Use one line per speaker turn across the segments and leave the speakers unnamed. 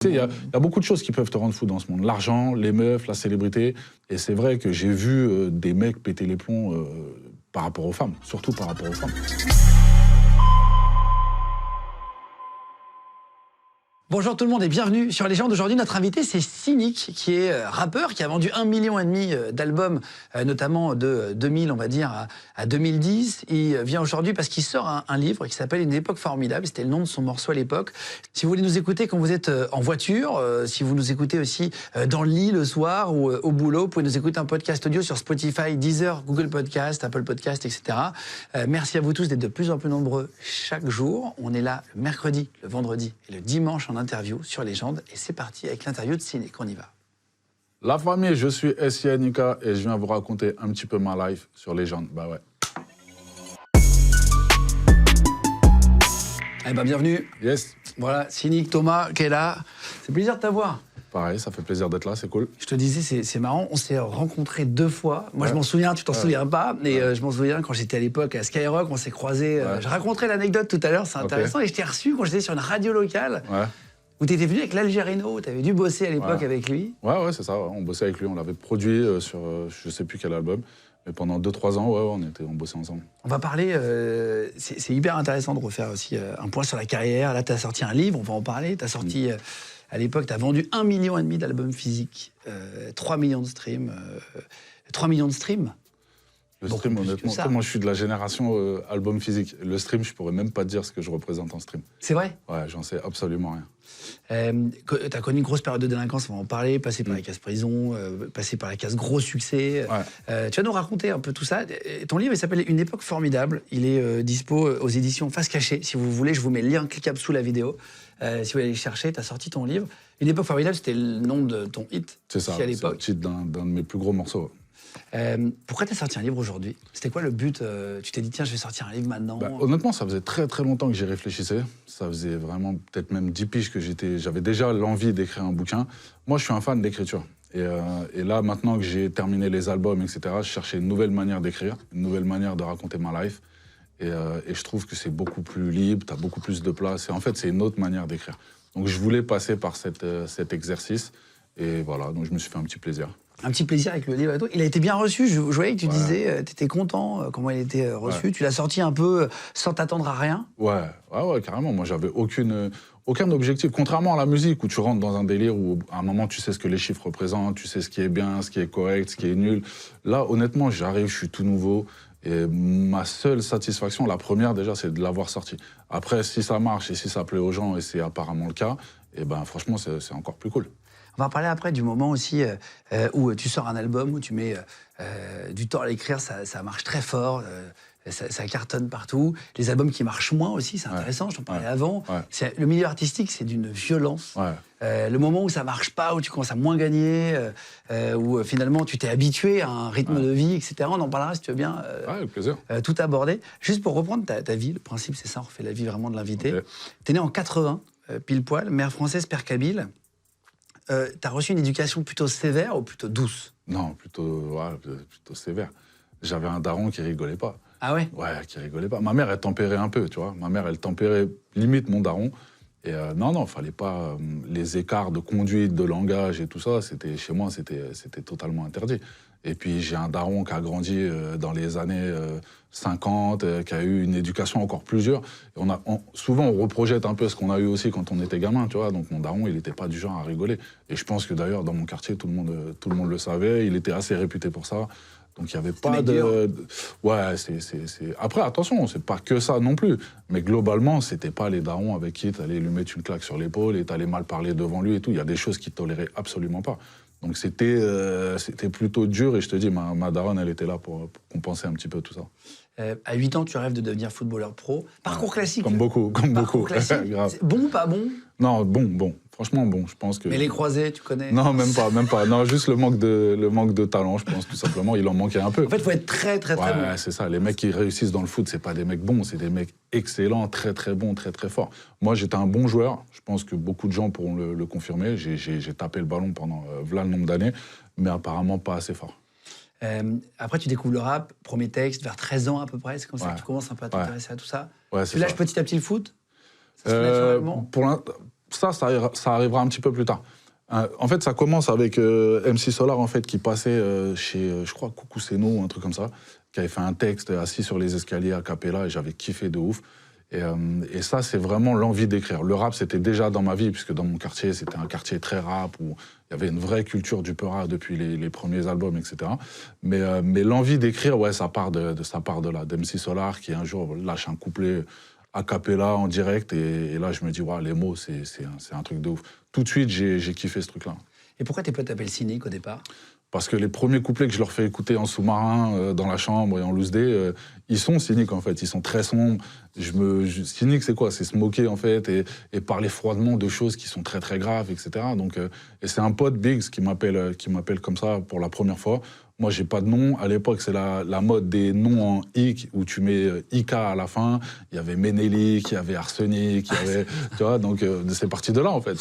Tu sais, il y a beaucoup de choses qui peuvent te rendre fou dans ce monde. L'argent, les meufs, la célébrité. Et c'est vrai que j'ai vu des mecs péter les plombs par rapport aux femmes, surtout par rapport aux femmes.
Bonjour tout le monde et bienvenue sur Légende. Aujourd'hui, notre invité, c'est Cynic, qui est rappeur, qui a vendu 1,5 million d'albums, notamment de 2000, on va dire, à 2010. Il vient aujourd'hui parce qu'il sort un livre qui s'appelle Une époque formidable. C'était le nom de son morceau à l'époque. Si vous voulez nous écouter quand vous êtes en voiture, si vous nous écoutez aussi dans le lit le soir ou au boulot, vous pouvez nous écouter un podcast audio sur Spotify, Deezer, Google Podcast, Apple Podcast, etc. Merci à vous tous d'être de plus en plus nombreux chaque jour. On est là le mercredi, le vendredi et le dimanche en interview sur Légende. Et c'est parti avec l'interview de Cynic. On y va.
La famille, je suis SINIK et je viens vous raconter un petit peu ma life sur Légende. Bah ouais.
Eh ben, bienvenue.
Yes.
Voilà, Cynic, Thomas, qui est là. C'est plaisir de t'avoir.
Pareil, ça fait plaisir d'être là, c'est cool.
Je te disais, c'est marrant, on s'est rencontrés 2 fois. Moi, je m'en souviens, tu t'en souviens pas, mais je m'en souviens quand j'étais à l'époque à Skyrock, on s'est croisés. Je raconterai l'anecdote tout à l'heure, c'est intéressant. Et je t'ai reçu quand j'étais sur une radio locale, où tu étais venu avec l'Algérino, tu avais dû bosser à l'époque avec lui.
Ouais, c'est ça, on bossait avec lui, on l'avait produit sur je sais plus quel album. Mais pendant 2-3 ans, on bossait ensemble.
On va parler, c'est hyper intéressant de refaire aussi un point sur la carrière. Là, tu as sorti un livre, on va en parler. Tu as sorti, à l'époque, tu as vendu 1,5 million d'albums physiques, 3 millions de streams. 3 millions de streams.
Le stream, honnêtement, moi je suis de la génération album physique. Le stream, je pourrais même pas te dire ce que je représente en stream.
C'est vrai?
Ouais, j'en sais absolument rien.
Tu as connu une grosse période de délinquance, on va en parler, passé par la case prison, passé par la case gros succès. Tu vas nous raconter un peu tout ça. Ton livre, il s'appelle Une époque formidable. Il est dispo aux éditions Face Cachée. Si vous voulez, je vous mets le lien cliquable sous la vidéo. Si vous voulez aller chercher, tu as sorti ton livre. Une époque formidable, c'était le nom de ton hit.
C'est ça, c'est le titre d'un de mes plus gros morceaux.
Pourquoi tu as sorti un livre aujourd'hui? C'était quoi le but? Tu t'es dit, tiens, je vais sortir un livre maintenant?
Honnêtement, ça faisait très très longtemps que j'y réfléchissais. Ça faisait vraiment peut-être même 10 piges que j'avais déjà l'envie d'écrire un bouquin. Moi, je suis un fan d'écriture. Et là, maintenant que j'ai terminé les albums, etc., je cherchais une nouvelle manière d'écrire, une nouvelle manière de raconter ma life. Et je trouve que c'est beaucoup plus libre, tu as beaucoup plus de place. Et en fait, c'est une autre manière d'écrire. Donc, je voulais passer par cet exercice. Et voilà, donc je me suis fait un petit plaisir.
Un petit plaisir avec le livre et tout. Il a été bien reçu, je voyais que tu disais, tu étais content comment il a été reçu. Tu l'as sorti un peu sans t'attendre à rien.
Ouais, carrément. Moi, j'avais aucun objectif. Contrairement à la musique, où tu rentres dans un délire où, à un moment, tu sais ce que les chiffres représentent, tu sais ce qui est bien, ce qui est correct, ce qui est nul. Là, honnêtement, j'arrive, je suis tout nouveau. Et ma seule satisfaction, la première déjà, c'est de l'avoir sorti. Après, si ça marche et si ça plaît aux gens, et c'est apparemment le cas, et ben franchement, c'est encore plus cool.
On va parler après du moment aussi où tu sors un album, où tu mets du temps à l'écrire, ça marche très fort, ça cartonne partout. Les albums qui marchent moins aussi, c'est intéressant, je t'en parlais avant. Le milieu artistique, c'est d'une violence. Le moment où ça marche pas, où tu commences à moins gagner, où finalement tu t'es habitué à un rythme de vie, etc. On en parlera si tu veux bien
avec plaisir.
Tout aborder. Juste pour reprendre ta vie, le principe c'est ça, on refait la vie vraiment de l'invité. T'es né en 80, pile poil, mère française, père kabyle. T'as reçu une éducation plutôt sévère ou plutôt douce? Non,
plutôt sévère. J'avais un daron qui rigolait pas.
Ah ouais?
Ouais, qui rigolait pas. Ma mère, elle tempérait un peu, tu vois. Ma mère, elle tempérait limite mon daron. Et non, fallait pas... les écarts de conduite, de langage et tout ça, chez moi, c'était totalement interdit. Et puis, j'ai un daron qui a grandi dans les années 50, qui a eu une éducation encore plus dure. Et souvent, on reprojette un peu ce qu'on a eu aussi quand on était gamin, tu vois. Donc, mon daron, il n'était pas du genre à rigoler. Et je pense que d'ailleurs, dans mon quartier, tout le monde le savait. Il était assez réputé pour ça. Donc, il n'y avait pas de... Ouais, Après, attention, c'est pas que ça non plus. Mais globalement, c'était pas les darons avec qui t'allais lui mettre une claque sur l'épaule et t'allais mal parler devant lui et tout. Il y a des choses qu'il tolérait absolument pas. Donc, c'était plutôt dur. Et je te dis, ma daronne, elle était là pour compenser un petit peu tout ça.
À 8 ans, tu rêves de devenir footballeur pro. Parcours classique.
Comme beaucoup.
Bon ou pas bon?
Non, bon. Franchement, bon, je pense que...
Mais les croisés, tu connais?
Non, même pas. Non, juste le manque de talent, je pense, tout simplement. Il en manquait un peu.
En fait, il faut être très bon.
Ouais, c'est ça. Les mecs qui réussissent dans le foot, c'est pas des mecs bons, c'est des mecs excellents, très bons, très forts. Moi, j'étais un bon joueur. Je pense que beaucoup de gens pourront le confirmer. J'ai tapé le ballon pendant voilà le nombre d'années, mais apparemment pas assez fort.
Après, tu découvres le rap, premier texte, vers 13 ans à peu près. C'est comme ça que tu commences un peu à t'intéresser à tout ça.
Ouais,
tu lâches petit à petit le foot?
Pour ça arrivera un petit peu plus tard. En fait, ça commence avec MC Solar, en fait, qui passait chez, je crois, Coucou Seno ou un truc comme ça, qui avait fait un texte assis sur les escaliers à cappella, et j'avais kiffé de ouf. Et ça, c'est vraiment l'envie d'écrire. Le rap, c'était déjà dans ma vie, puisque dans mon quartier, c'était un quartier très rap, où il y avait une vraie culture du peura depuis les premiers albums, etc. Mais l'envie d'écrire, ouais, ça part de là, d'MC Solar, qui un jour lâche un couplet a cappella en direct, et là, je me dis, ouais, les mots, c'est un truc de ouf. Tout de suite, j'ai kiffé ce truc-là.
Et pourquoi tes potes t'appellent cynique au départ?
Parce que les premiers couplets que je leur fais écouter en sous-marin, dans la chambre et en loose day, ils sont cyniques en fait, ils sont très sombres. Cynique, c'est quoi? C'est se moquer en fait et parler froidement de choses qui sont très très graves, etc. Donc, et c'est un pote, Biggs, qui m'appelle comme ça pour la première fois. Moi, j'ai pas de nom. À l'époque, c'est la mode des noms en IK, où tu mets IK à la fin. Il y avait Ménélique, il y avait Arsenic, il y avait... tu vois, donc c'est parti de là, en fait.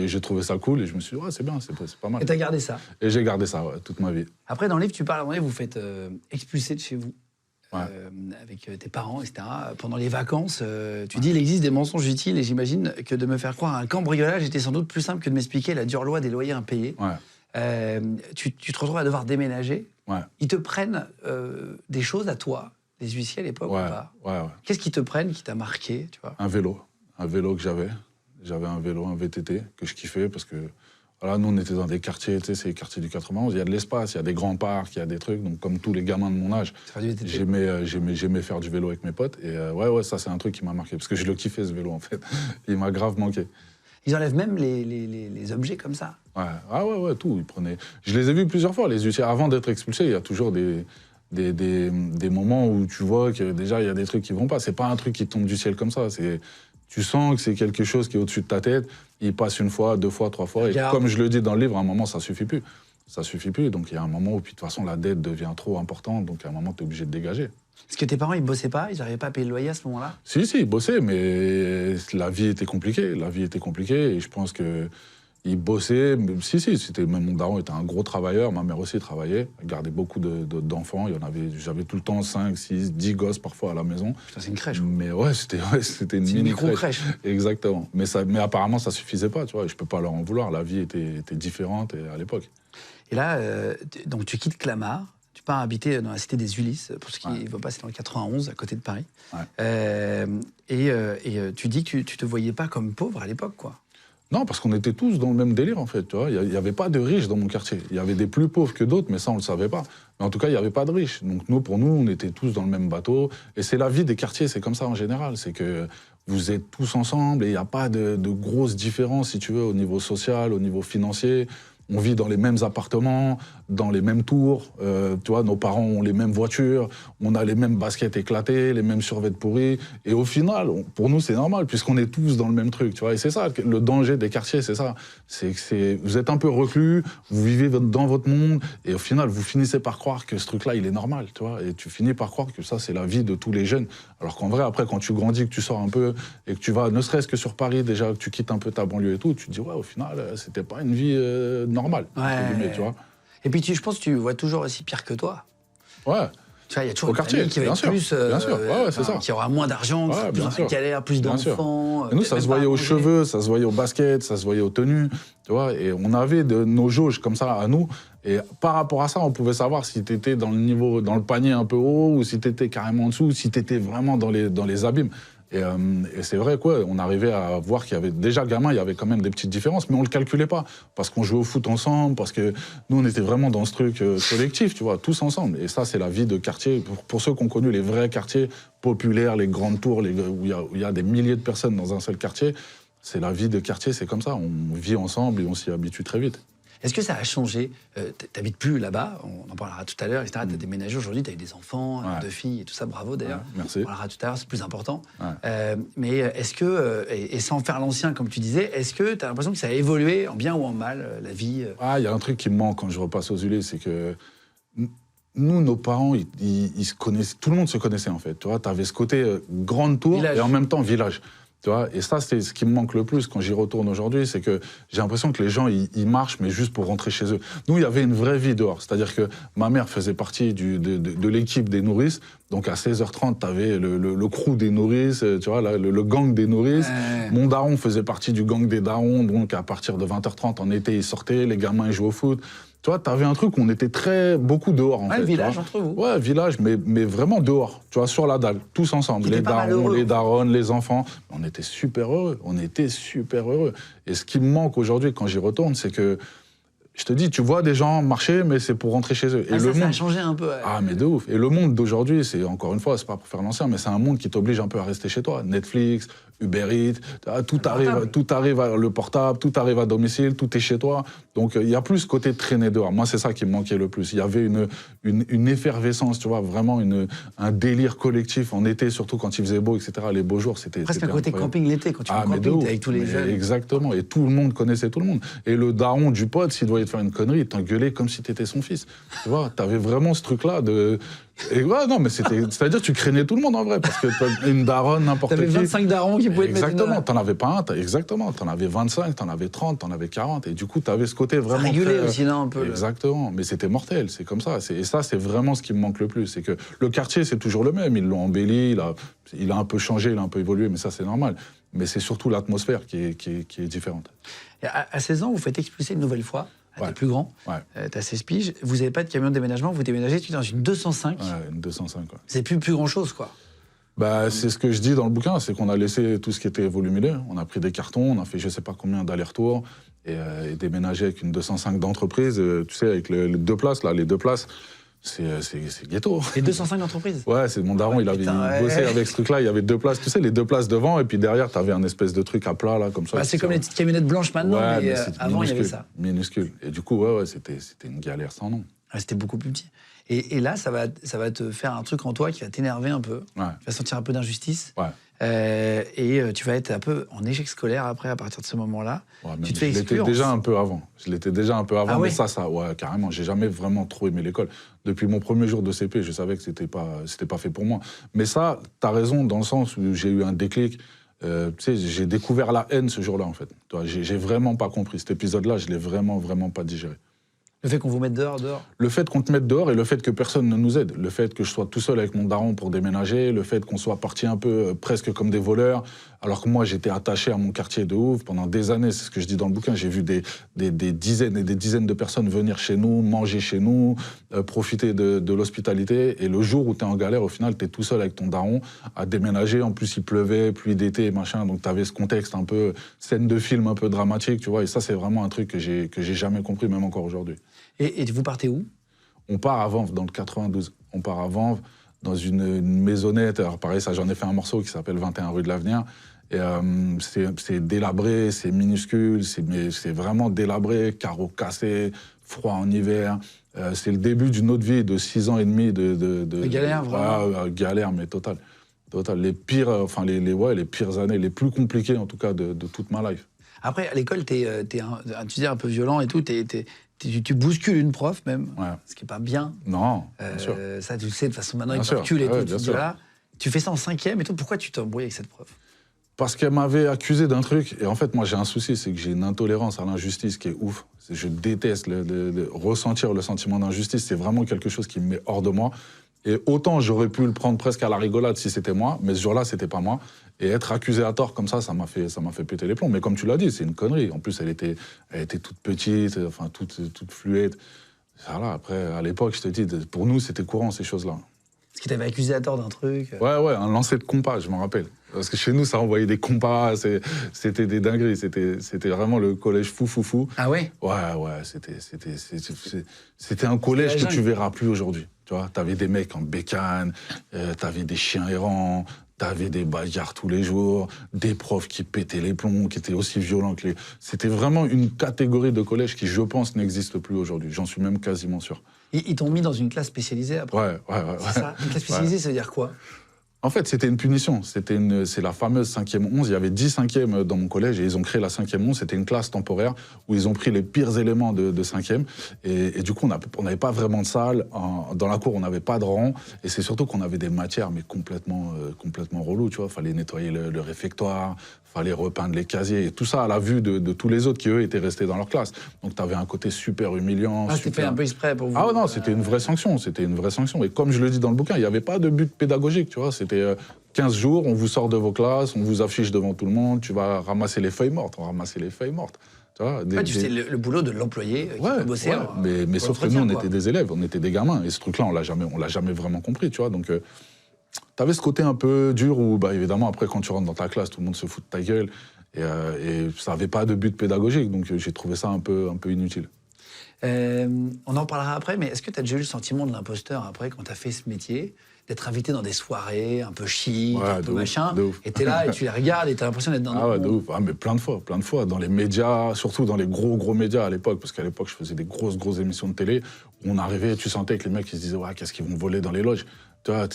J'ai trouvé ça cool et je me suis dit, ouais, c'est bien, c'est pas mal.
Et t'as gardé ça?
Et j'ai gardé ça, ouais, toute ma vie.
Après, dans le livre, tu parles, à un moment donné, vous faites expulser de chez vous.
Ouais.
Avec tes parents, etc. Pendant les vacances, tu dis, il existe des mensonges utiles et j'imagine que de me faire croire à un cambriolage était sans doute plus simple que de m'expliquer la dure loi des loyers impayés.
Ouais.
Tu te retrouves à devoir déménager.
Ouais.
Ils te prennent des choses à toi, les huissiers à l'époque,
Ouais.
ou pas?
Ouais.
Qu'est-ce qu'ils te prennent qui t'a marqué, tu vois?
Un vélo que j'avais. J'avais un vélo, un VTT, que je kiffais parce que voilà, nous, on était dans des quartiers, tu sais, c'est les quartiers du 91, il y a de l'espace, il y a des grands parcs, il y a des trucs. Donc, comme tous les gamins de mon âge, j'aimais faire du vélo avec mes potes. Et ouais, ça, c'est un truc qui m'a marqué. Parce que je le kiffais, ce vélo, en fait. Il m'a grave manqué.
Ils enlèvent même les objets comme ça?
Ouais. Ah ouais, tout. Ils prenaient... Je les ai vus plusieurs fois, les huissiers. Avant d'être expulsés, il y a toujours des moments où tu vois que déjà, il y a des trucs qui vont pas. C'est pas un truc qui tombe du ciel comme ça. Tu sens que c'est quelque chose qui est au-dessus de ta tête. Il passe une fois, deux fois, trois fois. Et comme je le dis dans le livre, à un moment, ça suffit plus. Ça suffit plus. Donc, il y a un moment où, puis, de toute façon, la dette devient trop importante. Donc, à un moment, tu es obligé de dégager.
Est-ce que tes parents, ils bossaient pas? Ils n'arrivaient pas à payer le loyer à ce moment-là?
Si, ils bossaient, mais la vie était compliquée. La vie était compliquée. Et je pense que ils bossaient. Même mon daron était un gros travailleur. Ma mère aussi travaillait. Elle gardait beaucoup d'enfants. J'avais tout le temps 5, 6, 10 gosses parfois à la maison.
Putain, c'est une crèche.
Mais ouais, c'était une mini
micro-crèche.
Exactement. Mais apparemment, ça suffisait pas. Tu vois. Je peux pas leur en vouloir. La vie était différente à l'époque.
Et là, donc tu quittes Clamart. Tu pars habiter dans la cité des Ulysses, pour ceux qui ne voient pas, c'est dans le 91, à côté de Paris. Ouais. Et tu dis que tu te voyais pas comme pauvre à l'époque, quoi.
Non, parce qu'on était tous dans le même délire, en fait. Il n'y avait pas de riches dans mon quartier. Il y avait des plus pauvres que d'autres, mais ça, on ne le savait pas. Mais en tout cas, il n'y avait pas de riches. Donc pour nous, on était tous dans le même bateau. Et c'est la vie des quartiers, c'est comme ça en général. C'est que vous êtes tous ensemble et il n'y a pas de grosses différences, si tu veux, au niveau social, au niveau financier. On vit dans les mêmes appartements, dans les mêmes tours, tu vois, nos parents ont les mêmes voitures, on a les mêmes baskets éclatées, les mêmes survêtements pourris. Et au final, pour nous, c'est normal, puisqu'on est tous dans le même truc, tu vois. Et c'est ça, le danger des quartiers, c'est ça. Vous êtes un peu reclus, vous vivez dans votre monde, et au final, vous finissez par croire que ce truc-là, il est normal, tu vois. Et tu finis par croire que ça, c'est la vie de tous les jeunes. Alors qu'en vrai, après, quand tu grandis, que tu sors un peu, et que tu vas, ne serait-ce que sur Paris, déjà, que tu quittes un peu ta banlieue et tout, tu te dis, ouais, au final, c'était pas une vie normale,
ouais.
Tu vois.
Et puis je pense que tu vois toujours aussi pire que toi.
Ouais.
Tu vois, il y a toujours
au quartier,
qui va être plus, qui aura moins d'argent, plus dans la galère, plus d'enfants.
Nous, ça se voyait aux cheveux, ça se voyait aux baskets, ça se voyait aux tenues, tu vois. Et on avait nos jauges comme ça à nous. Et par rapport à ça, on pouvait savoir si tu étais dans le panier un peu haut, ou si tu étais carrément en dessous, ou si tu étais vraiment dans les abîmes. Et c'est vrai on arrivait à voir qu'il y avait déjà gamin, il y avait quand même des petites différences, mais on le calculait pas parce qu'on jouait au foot ensemble, parce que nous on était vraiment dans ce truc collectif, tu vois, tous ensemble. Et ça c'est la vie de quartier. Pour ceux qui ont connu les vrais quartiers populaires, les grandes tours, où il y a des milliers de personnes dans un seul quartier, c'est la vie de quartier, c'est comme ça. On vit ensemble et on s'y habitue très vite.
Est-ce que ça a changé? T'habites plus là-bas, on en parlera tout à l'heure, etc. T'as déménagé aujourd'hui, t'as eu des enfants, deux filles et tout ça, bravo d'ailleurs.
Ouais, merci.
On en parlera tout à l'heure, c'est plus important. Ouais. Mais est-ce que, et sans faire l'ancien comme tu disais, est-ce que t'as l'impression que ça a évolué en bien ou en mal, la vie?
Ah, il y a un truc qui me manque quand je repasse aux Ulysses, c'est que nous, nos parents, ils se connaissaient, tout le monde se connaissait en fait. Tu vois, t'avais ce côté grande tour village. Et en même temps village. Tu vois, et ça, c'est ce qui me manque le plus quand j'y retourne aujourd'hui, c'est que j'ai l'impression que les gens, ils marchent, mais juste pour rentrer chez eux. Nous, il y avait une vraie vie dehors. C'est-à-dire que ma mère faisait partie de l'équipe des nourrices. Donc à 16h30, tu avais le crew des nourrices, tu vois, le gang des nourrices. Mon daron faisait partie du gang des darons. Donc à partir de 20h30, en été, ils sortaient, les gamins, ils jouaient au foot. Tu vois, t'avais un truc où on était beaucoup dehors, en fait.
Le village entre vous.
Ouais, village, mais vraiment dehors, tu vois, sur la dalle, tous ensemble. Les darons, les daronnes, les enfants. On était super heureux, Et ce qui me manque aujourd'hui, quand j'y retourne, c'est que, je te dis, tu vois des gens marcher, mais c'est pour rentrer chez eux.
Et ça a changé un peu.
Ah, mais de ouf. Et le monde d'aujourd'hui, c'est, encore une fois, c'est pas pour faire l'ancien, mais c'est un monde qui t'oblige un peu à rester chez toi. Netflix, Uber Eats, tout arrive à le portable, tout arrive à domicile, tout est chez toi. Donc, il y a plus ce côté de traîner dehors. Moi, c'est ça qui me manquait le plus. Il y avait une effervescence, tu vois, vraiment un délire collectif en été, surtout quand il faisait beau, etc. Les beaux jours, c'était
presque un côté
incroyable.
camping l'été, quand tu vas en camping, t'es avec tous les jeunes.
Exactement. Et tout le monde connaissait tout le monde. Et le daron du pote, s'il doit te faire une connerie, il t'engueulait comme si t'étais son fils. Tu vois, t'avais vraiment ce truc-là de... Et ouais, non, mais c'est-à-dire tu craignais tout le monde en vrai, parce que t'as une daronne, n'importe qui.
T'avais 25 darons qui pouvaient te mettre
Exactement, t'en avais pas un, exactement, t'en avais 25, t'en avais 30, t'en avais 40, et du coup, t'avais ce côté vraiment...
Régulé aussi, non, un peu.
Exactement, mais c'était mortel, c'est comme ça. Et ça, c'est vraiment ce qui me manque le plus, c'est que le quartier, c'est toujours le même, ils l'ont embelli, il a un peu changé, il a un peu évolué, mais ça, c'est normal. Mais c'est surtout l'atmosphère qui est différente.
Et à 16 ans, vous faites expulser une nouvelle fois. T'es plus grand, t'as 16 piges, vous n'avez pas de camion de déménagement, vous déménagez dans une 205.
Ouais, une 205, quoi.
C'est plus grand-chose, quoi.
Bah, c'est ce que je dis dans le bouquin, c'est qu'on a laissé tout ce qui était volumineux. On a pris des cartons, on a fait je sais pas combien d'allers-retours et déménagé avec une 205 d'entreprise, tu sais, avec les deux places, là, les deux places. C'est ghetto.
Les 205 d'entreprise.
Ouais, c'est mon daron, il bossait avec ce truc-là, il y avait deux places, tu sais, les deux places devant, et puis derrière, t'avais un espèce de truc à plat, là, comme ça.
Bah, c'est comme les petites camionnettes blanches maintenant, mais avant, il y avait ça.
Minuscule. Et du coup, ouais, c'était une galère sans nom.
C'était beaucoup plus petit. Et là, ça va te faire un truc en toi qui va t'énerver un peu.
Ouais.
Tu vas sentir un peu d'injustice.
Ouais.
Et tu vas être un peu en échec scolaire après, à partir de ce moment-là.
Ouais,
tu te fais exclure.
Je l'étais déjà un peu avant.
Ah ouais.
Mais ça, ouais, carrément. J'ai jamais vraiment trop aimé l'école. Depuis mon premier jour de CP, je savais que c'était pas fait pour moi. Mais ça, t'as raison dans le sens où j'ai eu un déclic. Tu sais, j'ai découvert la haine ce jour-là, en fait. J'ai vraiment pas compris. Cet épisode-là, je l'ai vraiment pas digéré.
Le fait qu'on vous mette dehors.
Le fait qu'on te mette dehors et le fait que personne ne nous aide. Le fait que je sois tout seul avec mon daron pour déménager, le fait qu'on soit partis un peu presque comme des voleurs, alors que moi j'étais attaché à mon quartier de ouf. Pendant des années, c'est ce que je dis dans le bouquin, j'ai vu des dizaines et des dizaines de personnes venir chez nous, manger chez nous, profiter de l'hospitalité. Et le jour où t'es en galère, au final, t'es tout seul avec ton daron à déménager. En plus, il pleuvait, pluie d'été, machin. Donc t'avais ce contexte un peu, scène de film un peu dramatique, tu vois. Et ça, c'est vraiment un truc que j'ai jamais compris, même encore aujourd'hui.
Et vous partez où?
On part à Vanves, dans le 92. On part à Vanves, dans une maisonnette. Alors pareil, ça, j'en ai fait un morceau qui s'appelle 21 rue de l'Avenir. Et c'est délabré, c'est minuscule, c'est vraiment délabré, carreaux cassés, froid en hiver. C'est le début d'une autre vie de 6 ans et demi de
galère, vraiment.
Galère, mais totale. Les pires, les pires années, les plus compliquées en tout cas de toute ma life.
Après, à l'école, tu dis un peu violent et tout, tu bouscules une prof même, ce qui n'est pas bien.
Non, bien sûr.
Ça, tu le sais, de façon maintenant, avec recul et tout. Tu fais ça en 5e et tout, pourquoi tu t'es embrouillé avec cette prof?
Parce qu'elle m'avait accusé d'un truc. Et en fait, moi, j'ai un souci, c'est que j'ai une intolérance à l'injustice qui est ouf. Je déteste ressentir le sentiment d'injustice. C'est vraiment quelque chose qui me met hors de moi. Et autant j'aurais pu le prendre presque à la rigolade si c'était moi, mais ce jour-là, c'était pas moi. Et être accusé à tort comme ça m'a fait péter les plombs. Mais comme tu l'as dit, c'est une connerie. En plus, elle était toute petite, enfin, toute fluette. Voilà, après, à l'époque, je te dis, pour nous, c'était courant, ces choses-là.
Est-ce qu'il t'avait accusé à tort d'un truc?
Ouais, un lancer de compas, je m'en rappelle. Parce que chez nous, ça envoyait des compas, c'était des dingueries, c'était vraiment le collège fou.
Ah ouais?
Ouais, c'était un collège que tu verras plus aujourd'hui. Tu vois, t'avais des mecs en bécane, t'avais des chiens errants, t'avais des bagarres tous les jours, des profs qui pétaient les plombs, qui étaient aussi violents que les... C'était vraiment une catégorie de collège qui, je pense, n'existe plus aujourd'hui. J'en suis même quasiment sûr.
Ils t'ont mis dans une classe spécialisée après?
Ouais.
C'est ça? Une classe spécialisée, ça veut dire quoi?
En fait, c'était une punition. C'est la fameuse 5e 11. Il y avait 10 5e dans mon collège et ils ont créé la 5e 11. C'était une classe temporaire où ils ont pris les pires éléments de 5e. Et du coup, on n'avait pas vraiment de salle. Dans la cour, on n'avait pas de rang. Et c'est surtout qu'on avait des matières, mais complètement relou. Tu vois, fallait nettoyer le réfectoire, fallait repeindre les casiers. Et tout ça à la vue de tous les autres qui, eux, étaient restés dans leur classe. Donc, tu avais un côté super humiliant.
Ah, c'était fait un peu exprès pour vous.
Ah non, c'était une vraie sanction. C'était une vraie sanction. Et comme je le dis dans le bouquin, il n'y avait pas de but pédagogique, tu vois. C'était 15 jours, on vous sort de vos classes, on vous affiche devant tout le monde, tu vas ramasser les feuilles mortes. On ramassait les feuilles mortes. Tu vois,
tu sais, le boulot de l'employé qui peut bosser.
Ouais, mais sauf que nous, on était des élèves, on était des gamins. Et ce truc-là, on l'a jamais vraiment compris, tu vois. Donc, tu avais ce côté un peu dur où, bah, évidemment, après, quand tu rentres dans ta classe, tout le monde se fout de ta gueule. Et ça n'avait pas de but pédagogique. Donc, j'ai trouvé ça un peu inutile.
On en parlera après, mais est-ce que tu as déjà eu le sentiment de l'imposteur après, quand tu as fait ce métier, d'être invité dans des soirées un peu chic, un peu machin, et tu es là et tu les regardes et tu as l'impression d'être dans
de ouf. Ah, mais plein de fois, dans les médias, surtout dans les gros médias à l'époque, parce qu'à l'époque, je faisais des grosses émissions de télé, où on arrivait, tu sentais que les mecs, ils se disaient, ouais, qu'est-ce qu'ils vont voler dans les loges. Tu vois,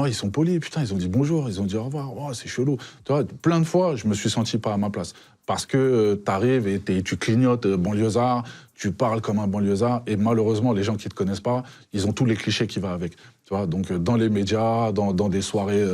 ils sont polis, putain, ils ont dit bonjour, ils ont dit au revoir, c'est chelou. Tu vois, plein de fois, je me suis senti pas à ma place. Parce que t'arrives et tu clignotes banlieusard, tu parles comme un banlieusard, et malheureusement, les gens qui te connaissent pas, ils ont tous les clichés qui vont avec. Tu vois, donc dans les médias, dans des soirées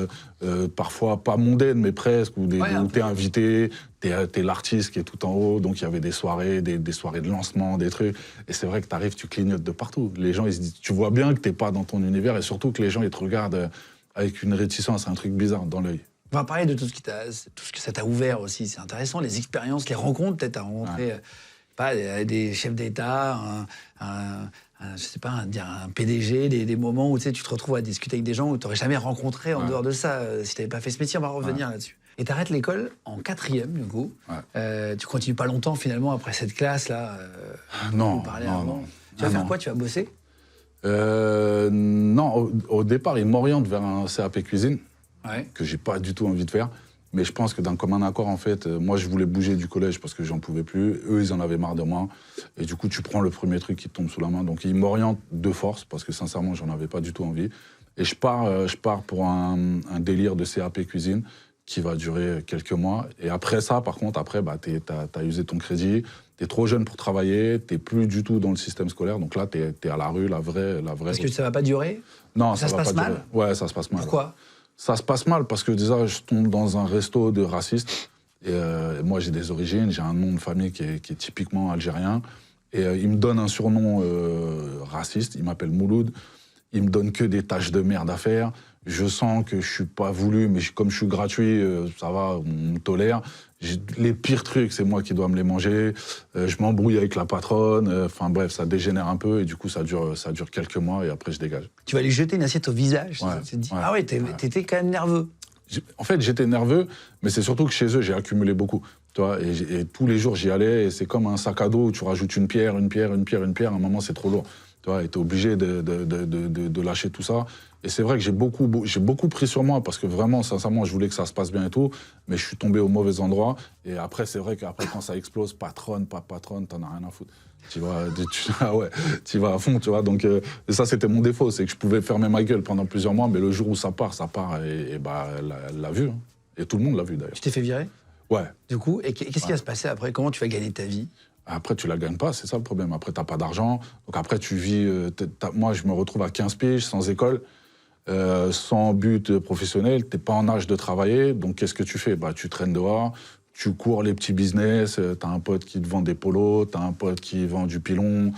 parfois pas mondaines, mais presque, où t'es invité, t'es l'artiste qui est tout en haut, donc il y avait des soirées, des soirées de lancement, des trucs, et c'est vrai que t'arrives, tu clignotes de partout. Les gens, ils se disent, tu vois bien que t'es pas dans ton univers, et surtout que les gens, ils te regardent avec une réticence, un truc bizarre dans l'œil.
On va parler de tout ce que ça t'a ouvert aussi, c'est intéressant, les expériences, les rencontres, peut-être à rencontrer pas des chefs d'État, je sais pas, un PDG, des moments où tu te retrouves à discuter avec des gens où tu n'aurais jamais rencontré en dehors de ça, si tu n'avais pas fait ce métier. On va revenir là-dessus. Et tu arrêtes l'école en 4e, du coup. Tu continues pas longtemps, finalement, après cette classe-là.
Non.
Tu vas faire quoi? Tu vas bosser?
Non, au départ, ils m'orientent vers un CAP cuisine, que j'ai pas du tout envie de faire. Mais je pense que d'un commun accord, en fait, moi, je voulais bouger du collège parce que j'en pouvais plus. Eux, ils en avaient marre de moi. Et du coup, tu prends le premier truc qui te tombe sous la main. Donc, ils m'orientent de force parce que, sincèrement, j'en avais pas du tout envie. Et je pars pour un délire de CAP cuisine qui va durer quelques mois. Et après ça, par contre, t'as usé ton crédit. T'es trop jeune pour travailler. T'es plus du tout dans le système scolaire. Donc là, t'es à la rue, la vraie.
Parce que ça va pas durer?
Non,
ça se passe mal?
Ouais, ça se passe mal.
Pourquoi?
Ça se passe mal parce que déjà, je tombe dans un resto de racistes. Et moi, j'ai des origines, j'ai un nom de famille qui est typiquement algérien. Et il me donne un surnom raciste, il m'appelle Mouloud. Il me donne que des tâches de merde à faire. Je sens que je suis pas voulu, mais comme je suis gratuit, ça va, on me tolère. Les pires trucs, c'est moi qui dois me les manger. Je m'embrouille avec la patronne. Enfin bref, ça dégénère un peu et du coup, ça dure quelques mois et après, je dégage.
Tu vas lui jeter une assiette au visage. Tu te dis, ah ouais, t'étais quand même nerveux.
En fait, j'étais nerveux, mais c'est surtout que chez eux, j'ai accumulé beaucoup. Tu vois, et tous les jours, j'y allais et c'est comme un sac à dos où tu rajoutes une pierre. À un moment, c'est trop lourd. Tu vois, et t'es obligé de lâcher tout ça. Et c'est vrai que j'ai beaucoup pris sur moi parce que vraiment, sincèrement, je voulais que ça se passe bien et tout, mais je suis tombé au mauvais endroit. Et après, c'est vrai qu'après, quand ça explose, patronne, pas patronne, t'en as rien à foutre. Tu vas à fond, tu vois. Donc, et ça, c'était mon défaut, c'est que je pouvais fermer ma gueule pendant plusieurs mois, mais le jour où ça part, et bah, elle l'a vu. Hein. Et tout le monde l'a vu, d'ailleurs.
Tu t'es fait virer?
Ouais.
Du coup, et qu'est-ce qui va se passer après? Comment tu vas gagner ta vie?
Après, tu la gagnes pas, c'est ça le problème. Après, t'as pas d'argent. Donc après, tu vis... moi, je me retrouve à 15 piges, sans école, sans but professionnel. T'es pas en âge de travailler. Donc, qu'est-ce que tu fais? Bah, tu traînes dehors, tu cours les petits business. T'as un pote qui te vend des polos, t'as un pote qui vend du pilon,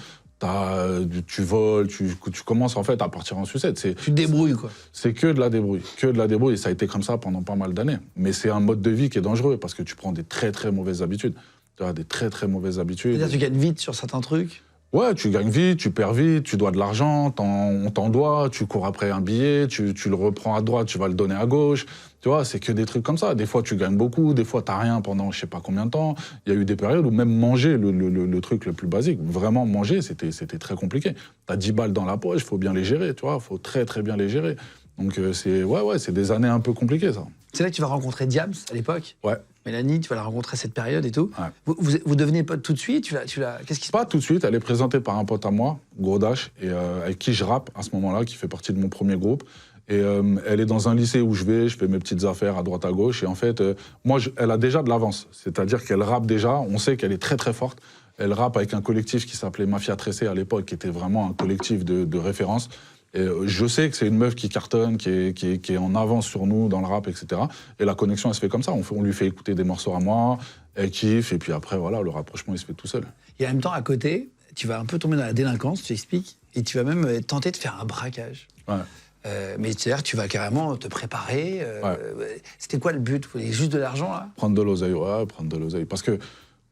tu voles, tu commences en fait à partir en sucette. Tu
te débrouilles, quoi.
C'est que de la débrouille. Et ça a été comme ça pendant pas mal d'années. Mais c'est un mode de vie qui est dangereux parce que tu prends des très, très mauvaises habitudes. Tu as des très, très mauvaises habitudes.
C'est-à-dire tu gagnes vite sur certains trucs?
Ouais, tu gagnes vite, tu perds vite, tu dois de l'argent, on t'en doit, tu cours après un billet, tu le reprends à droite, tu vas le donner à gauche. Tu vois, c'est que des trucs comme ça. Des fois, tu gagnes beaucoup, des fois, t'as rien pendant je sais pas combien de temps. Il y a eu des périodes où même manger, le truc le plus basique, vraiment manger, c'était très compliqué. T'as 10 balles dans la poche, il faut bien les gérer, tu vois, il faut très, très bien les gérer. Donc, c'est des années un peu compliquées, ça.
C'est là que tu vas rencontrer Diams, à l'époque?
Ouais.
Mélanie, tu vas la rencontrer à cette période et tout.
Ouais.
Vous devenez potes tout de suite? Qu'est-ce qui se passe?
Pas tout de suite, elle est présentée par un pote à moi, Gros Dash, et avec qui je rappe à ce moment-là, qui fait partie de mon premier groupe. Et elle est dans un lycée où je fais mes petites affaires à droite à gauche. Et en fait, elle a déjà de l'avance. C'est-à-dire qu'elle rappe déjà. On sait qu'elle est très très forte. Elle rappe avec un collectif qui s'appelait Mafia Tressé à l'époque, qui était vraiment un collectif de référence. Et je sais que c'est une meuf qui cartonne, qui est en avance sur nous dans le rap, etc. Et la connexion, elle se fait comme ça. On lui fait écouter des morceaux à moi, elle kiffe. Et puis après, voilà, le rapprochement, il se fait tout seul.
Et en même temps, à côté, tu vas un peu tomber dans la délinquance, tu expliques, et tu vas même tenter de faire un braquage.
Ouais.
Mais c'est-à-dire tu vas carrément te préparer.
Ouais.
C'était quoi le but? Juste de l'argent, là?
Prendre de l'oseille, ouais, prendre de l'oseille. Parce que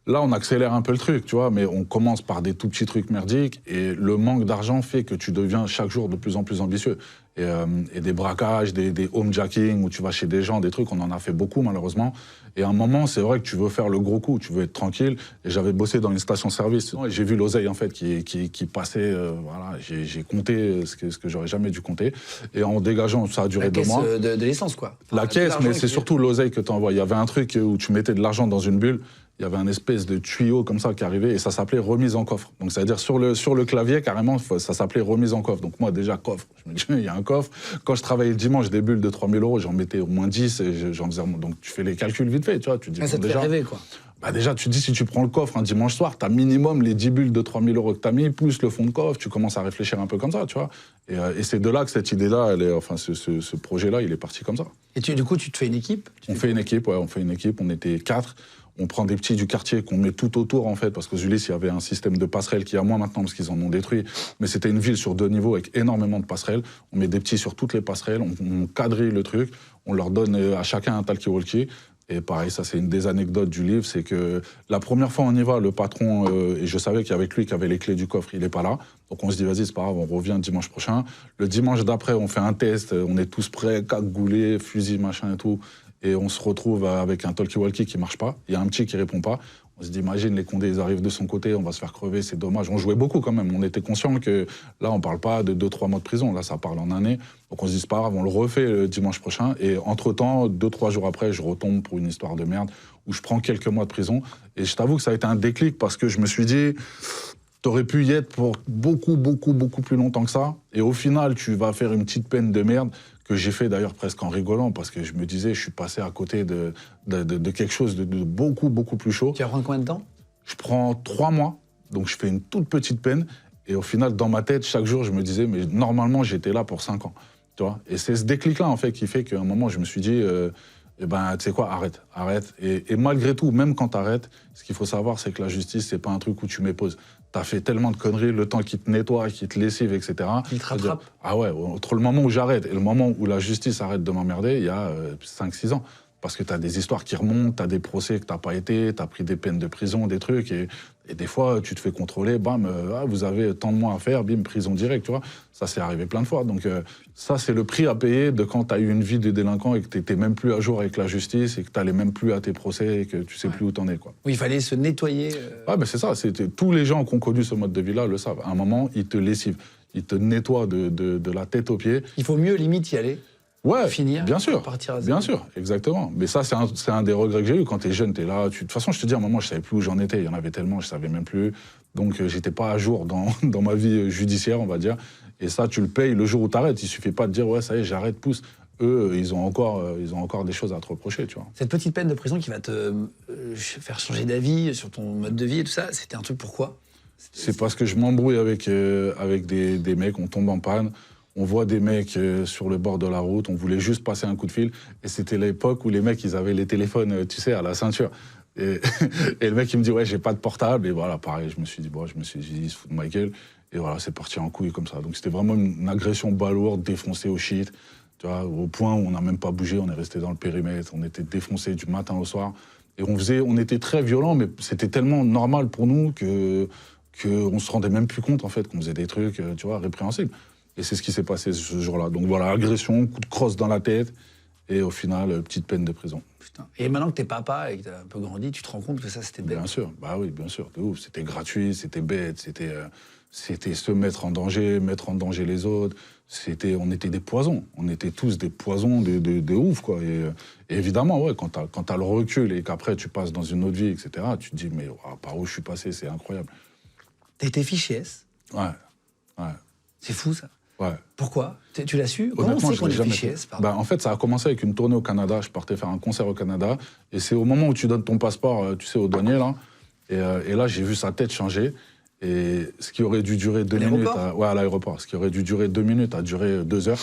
là, on accélère un peu le truc, tu vois, mais on commence par des tout petits trucs merdiques et le manque d'argent fait que tu deviens chaque jour de plus en plus ambitieux. Et des braquages, des homejacking où tu vas chez des gens, des trucs, on en a fait beaucoup malheureusement. Et à un moment, c'est vrai que tu veux faire le gros coup, tu veux être tranquille. Et j'avais bossé dans une station-service et j'ai vu l'oseille en fait qui passait. Voilà, j'ai compté ce que j'aurais jamais dû compter. Et en dégageant, ça a duré 2 mois.
De l'essence, quoi.
La caisse, mais c'est surtout l'oseille que tu envoies. Il y avait un truc où tu mettais de l'argent dans une bulle. Il y avait un espèce de tuyau comme ça qui arrivait et ça s'appelait remise en coffre. Donc c'est-à-dire sur le clavier, carrément, ça s'appelait remise en coffre. Donc moi, déjà, coffre. Je me dis, il y a un coffre. Quand je travaillais le dimanche, des bulles de 3 000 €, j'en mettais au moins 10 et j'en faisais. Donc tu fais les calculs vite fait, tu vois. Tu dis,
ça te fait rêver, quoi.
Bah déjà, tu te dis, si tu prends le coffre un dimanche soir, tu as minimum les 10 bulles de 3 000 € que tu as mis, plus le fond de coffre, tu commences à réfléchir un peu comme ça, tu vois. Et c'est de là que cette idée-là, ce projet-là, il est parti comme ça.
Et du coup, tu te fais une équipe?
On fait une équipe, on était 4. On prend des petits du quartier qu'on met tout autour, en fait, parce qu'aux Ulysses, il y avait un système de passerelles qui a moins maintenant, parce qu'ils en ont détruit. Mais c'était une ville sur 2 niveaux avec énormément de passerelles. On met des petits sur toutes les passerelles, on quadrille le truc, on leur donne à chacun un talkie-walkie. Et pareil, ça, c'est une des anecdotes du livre, c'est que la première fois on y va, le patron, et je savais qu'il y avait lui qui avait les clés du coffre, il n'est pas là. Donc on se dit, vas-y, c'est pas grave, on revient dimanche prochain. Le dimanche d'après, on fait un test, on est tous prêts, cagoulés, fusil, machin et tout. Et on se retrouve avec un talkie-walkie qui marche pas. Il y a un petit qui répond pas. On se dit, imagine, les Condés, ils arrivent de son côté, on va se faire crever, c'est dommage. On jouait beaucoup quand même. On était conscient que là, on parle pas de 2-3 mois de prison. Là, ça parle en année. Donc on se dit, c'est pas grave, on le refait le dimanche prochain. Et entre-temps, 2-3 jours après, je retombe pour une histoire de merde où je prends quelques mois de prison. Et je t'avoue que ça a été un déclic parce que je me suis dit, t'aurais pu y être pour beaucoup plus longtemps que ça. Et au final, tu vas faire une petite peine de merde que j'ai fait d'ailleurs presque en rigolant parce que je me disais, je suis passé à côté de quelque chose de beaucoup plus chaud.
Tu vas prendre combien de temps?
Je prends 3 mois, donc je fais une toute petite peine. Et au final, dans ma tête, chaque jour, je me disais, mais normalement, j'étais là pour 5 ans. Tu vois. Et c'est ce déclic-là, en fait, qui fait qu'à un moment, je me suis dit, eh ben, tu sais quoi, arrête. Et malgré tout, même quand t'arrêtes, ce qu'il faut savoir, c'est que la justice, c'est pas un truc où tu m'époses. T'as fait tellement de conneries, le temps qui te nettoie, qui te lessive, etc.
Il te rattrape.
Ah ouais, entre le moment où j'arrête et le moment où la justice arrête de m'emmerder, il y a 5-6 ans. Parce que t'as des histoires qui remontent, t'as des procès que t'as pas été, t'as pris des peines de prison, des trucs, et des fois, tu te fais contrôler, bam, vous avez tant de mois à faire, bim, prison directe, tu vois. Ça, c'est arrivé plein de fois. Donc ça, c'est le prix à payer de quand t'as eu une vie de délinquant et que t'étais même plus à jour avec la justice et que t'allais même plus à tes procès et que tu sais plus où t'en es, quoi.
Oui, il fallait se nettoyer.
Ouais, mais c'est ça. Tous les gens qui ont connu ce mode de vie-là le savent. À un moment, ils te lessivent. Ils te nettoient de la tête aux pieds.
Il faut mieux, limite, y aller.
Ouais,
finir,
bien sûr,
partir à zéro.
Bien sûr, exactement. Mais ça, c'est un des regrets que j'ai eu. Quand t'es jeune, t'es là. De toute façon, je te dis, à un moment, je savais plus où j'en étais. Il y en avait tellement, je savais même plus. Donc, j'étais pas à jour dans ma vie judiciaire, on va dire. Et ça, tu le payes le jour où t'arrêtes. Il suffit pas de dire, ouais, ça y est, j'arrête, pousse. Eux, ils ont encore des choses à te reprocher, tu vois.
Cette petite peine de prison qui va te faire changer d'avis sur ton mode de vie et tout ça, c'était un truc pourquoi?
C'est parce que je m'embrouille avec des mecs, on tombe en panne. On voit des mecs sur le bord de la route, on voulait juste passer un coup de fil. Et c'était l'époque où les mecs, ils avaient les téléphones, tu sais, à la ceinture. Et le mec, il me dit, ouais, j'ai pas de portable. Et voilà, pareil, je me suis dit, il se fout de ma gueule. Et voilà, c'est parti en couille comme ça. Donc c'était vraiment une agression balourde, défoncée au shit. Tu vois, au point où on n'a même pas bougé, on est resté dans le périmètre. On était défoncé du matin au soir. Et on était très violents, mais c'était tellement normal pour nous qu'on se rendait même plus compte, en fait, qu'on faisait des trucs, tu vois, répréhensibles. Et c'est ce qui s'est passé ce jour-là. Donc voilà, agression, coup de crosse dans la tête, et au final, petite peine de prison.
Putain. Et maintenant que t'es papa et que t'as un peu grandi, tu te rends compte que ça, c'était bête?
Bien sûr, bah oui, bien sûr, de ouf. C'était gratuit, c'était bête, c'était se mettre en danger les autres. On était des poisons. On était tous des poisons de ouf, quoi. Et évidemment, ouais, quand t'as le recul et qu'après tu passes dans une autre vie, etc., tu te dis, mais par où je suis passé, c'est incroyable.
T'as été fiché S?
Ouais.
C'est fou, ça.
Ouais.
Pourquoi? Tu l'as su? Comment on
Honnêtement,
sait
je
qu'on
l'ai
est
jamais
fiché
fait.
S, pardon?
En fait, ça a commencé avec une tournée au Canada. Je partais faire un concert au Canada. Et c'est au moment où tu donnes ton passeport, tu sais, au douanier, là. Et là, j'ai vu sa tête changer. Et ce qui aurait dû durer 2 minutes... à l'aéroport. Ce qui aurait dû durer 2 minutes a duré 2 heures.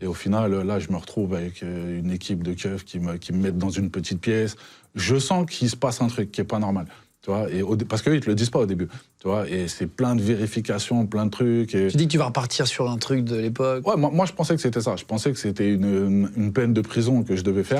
Et au final, là, je me retrouve avec une équipe de keufs qui me mettent dans une petite pièce. Je sens qu'il se passe un truc qui n'est pas normal. Tu vois, parce qu'eux, ils ne te le disent pas au début. Tu vois, et c'est plein de vérifications, plein de trucs. Et...
Tu dis que tu vas repartir sur un truc de l'époque.
Ouais, moi, je pensais que c'était ça. Je pensais que c'était une peine de prison que je devais faire.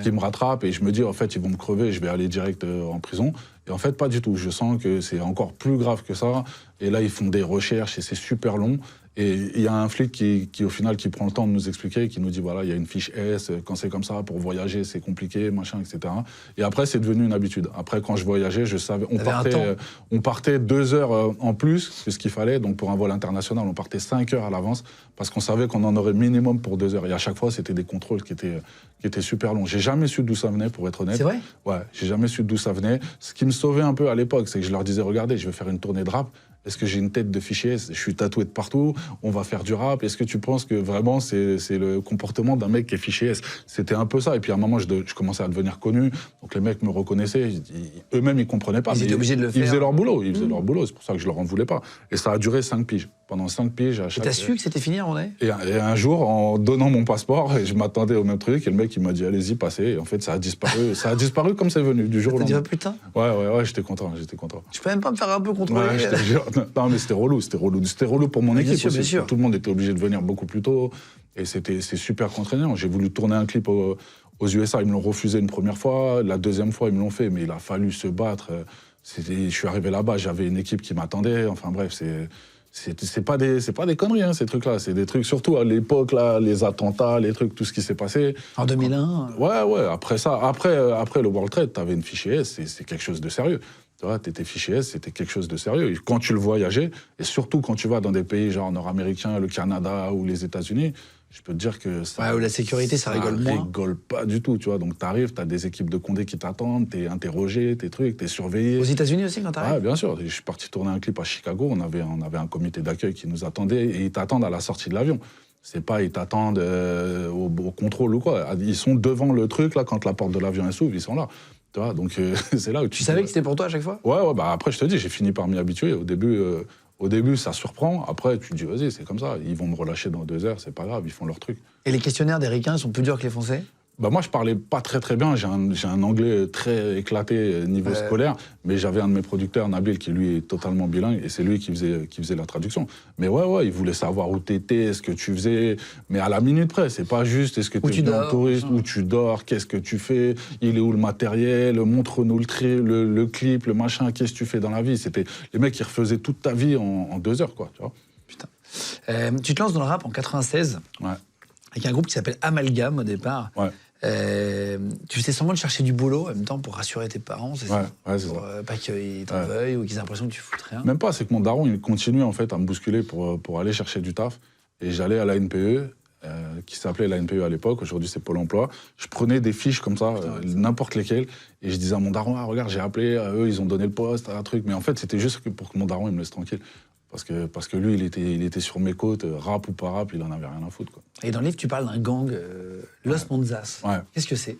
Qui me rattrape. Et je me dis, en fait, ils vont me crever, je vais aller direct en prison. Et en fait, pas du tout. Je sens que c'est encore plus grave que ça. Et là, ils font des recherches et c'est super long. Et il y a un flic qui, au final, qui prend le temps de nous expliquer, qui nous dit, voilà, il y a une fiche S, quand c'est comme ça, pour voyager, c'est compliqué, machin, etc. Et après, c'est devenu une habitude. Après, quand je voyageais, je savais, on partait 2 heures en plus que ce qu'il fallait. Donc, pour un vol international, on partait 5 heures à l'avance, parce qu'on savait qu'on en aurait minimum pour 2 heures. Et à chaque fois, c'était des contrôles qui étaient super longs. J'ai jamais su d'où ça venait, pour être honnête.
C'est vrai?
Ouais, j'ai jamais su d'où ça venait. Ce qui me sauvait un peu à l'époque, c'est que je leur disais, regardez, je vais faire une tournée de rap. Est-ce que j'ai une tête de fichier? Je suis tatoué de partout, on va faire du rap. Est-ce que tu penses que vraiment c'est le comportement d'un mec qui est fiché S? C'était un peu ça. Et puis à un moment, je commençais à devenir connu. Donc les mecs me reconnaissaient. Eux-mêmes, ils ne comprenaient pas.
Ils étaient obligés de le faire.
Ils faisaient leur boulot. Ils faisaient leur boulot. C'est pour ça que je leur en voulais pas. Et ça a duré 5 piges. Pendant 5 piges, à chaque...
Et t'as su que c'était fini à un moment donné?
Et un jour, en donnant mon passeport, je m'attendais au même truc. Et le mec, il m'a dit, allez-y, passez. Et en fait, ça a disparu. Ça a disparu comme c'est venu, du jour au lendemain.
Tu dis, putain.
Ouais, j'étais content.
Tu peux même pas me faire un peu contrôler?
Ouais, je te jure. Non, mais c'était relou. C'était relou pour mon équipe aussi. Bien sûr. Tout le monde était obligé de venir beaucoup plus tôt. Et c'est super contraignant. J'ai voulu tourner un clip aux USA. Ils me l'ont refusé une première fois. La deuxième fois, ils me l'ont fait. Mais il a fallu se battre. Je suis arrivé là-bas. J'avais une équipe qui m'attendait. Enfin bref, c'est pas des conneries, hein, ces trucs-là. C'est des trucs, surtout à l'époque, là, les attentats, les trucs, tout ce qui s'est passé.
En 2001?
Ouais. Après ça, après le World Trade, t'avais une fiche S. C'est quelque chose de sérieux. Tu vois, t'étais fiché S, c'était quelque chose de sérieux. Et quand tu le voyageais, et surtout quand tu vas dans des pays genre nord-américains, le Canada ou les États-Unis, je peux te dire que ça...
Ouais, où la sécurité, ça rigole moins.
Ça rigole pas du tout, tu vois. Donc t'arrives, t'as des équipes de condés qui t'attendent, t'es interrogé, tes trucs, t'es surveillé.
Aux États-Unis aussi, quand t'arrives?
Ouais, bien sûr. Je suis parti tourner un clip à Chicago, on avait un comité d'accueil qui nous attendait, et ils t'attendent à la sortie de l'avion. C'est pas, ils t'attendent au contrôle ou quoi. Ils sont devant le truc, là, quand la porte de l'avion s'ouvre, ils sont là. Tu vois, donc c'est là où
tu savais que c'était pour toi à chaque fois?
Ouais, bah après, je te dis, j'ai fini par m'y habituer. Au début, ça surprend. Après, tu te dis, vas-y, c'est comme ça. Ils vont me relâcher dans 2 heures, c'est pas grave, ils font leur truc.
Et les questionnaires des Ricains sont plus durs que les Français?
Bah moi, je parlais pas très bien. J'ai un anglais très éclaté niveau scolaire, mais j'avais un de mes producteurs, Nabil, qui lui est totalement bilingue, et c'est lui qui faisait la traduction. Mais ouais, il voulait savoir où t'étais, ce que tu faisais, mais à la minute près. C'est pas juste est-ce que tu es en touriste, où tu dors, qu'est-ce que tu fais, il est où le matériel, montre-nous le clip, le machin, qu'est-ce que tu fais dans la vie. C'était les mecs qui refaisaient toute ta vie en 2 heures, quoi. Tu vois.
Putain. Tu te lances dans le rap en 96.
Ouais.
Avec un groupe qui s'appelle Amalgame au départ.
Ouais.
Tu faisais semblant de chercher du boulot en même temps pour rassurer tes parents, c'est ça?
Ouais, c'est ça.
Pas qu'ils t'en veuillent ou qu'ils aient l'impression que tu foutes rien.
Même pas, c'est que mon daron, il continue en fait à me bousculer pour aller chercher du taf. Et j'allais à la NPE, qui s'appelait la NPE à l'époque, aujourd'hui c'est Pôle emploi. Je prenais des fiches comme ça, n'importe lesquelles, et je disais à mon daron, ah, regarde, j'ai appelé, eux ils ont donné le poste, un truc. Mais en fait, c'était juste pour que mon daron il me laisse tranquille. Parce que lui, il était sur mes côtes, rap ou pas rap, il en avait rien à foutre, quoi.
Et dans le livre, tu parles d'un gang, Los Monzas.
Ouais.
Qu'est-ce que c'est?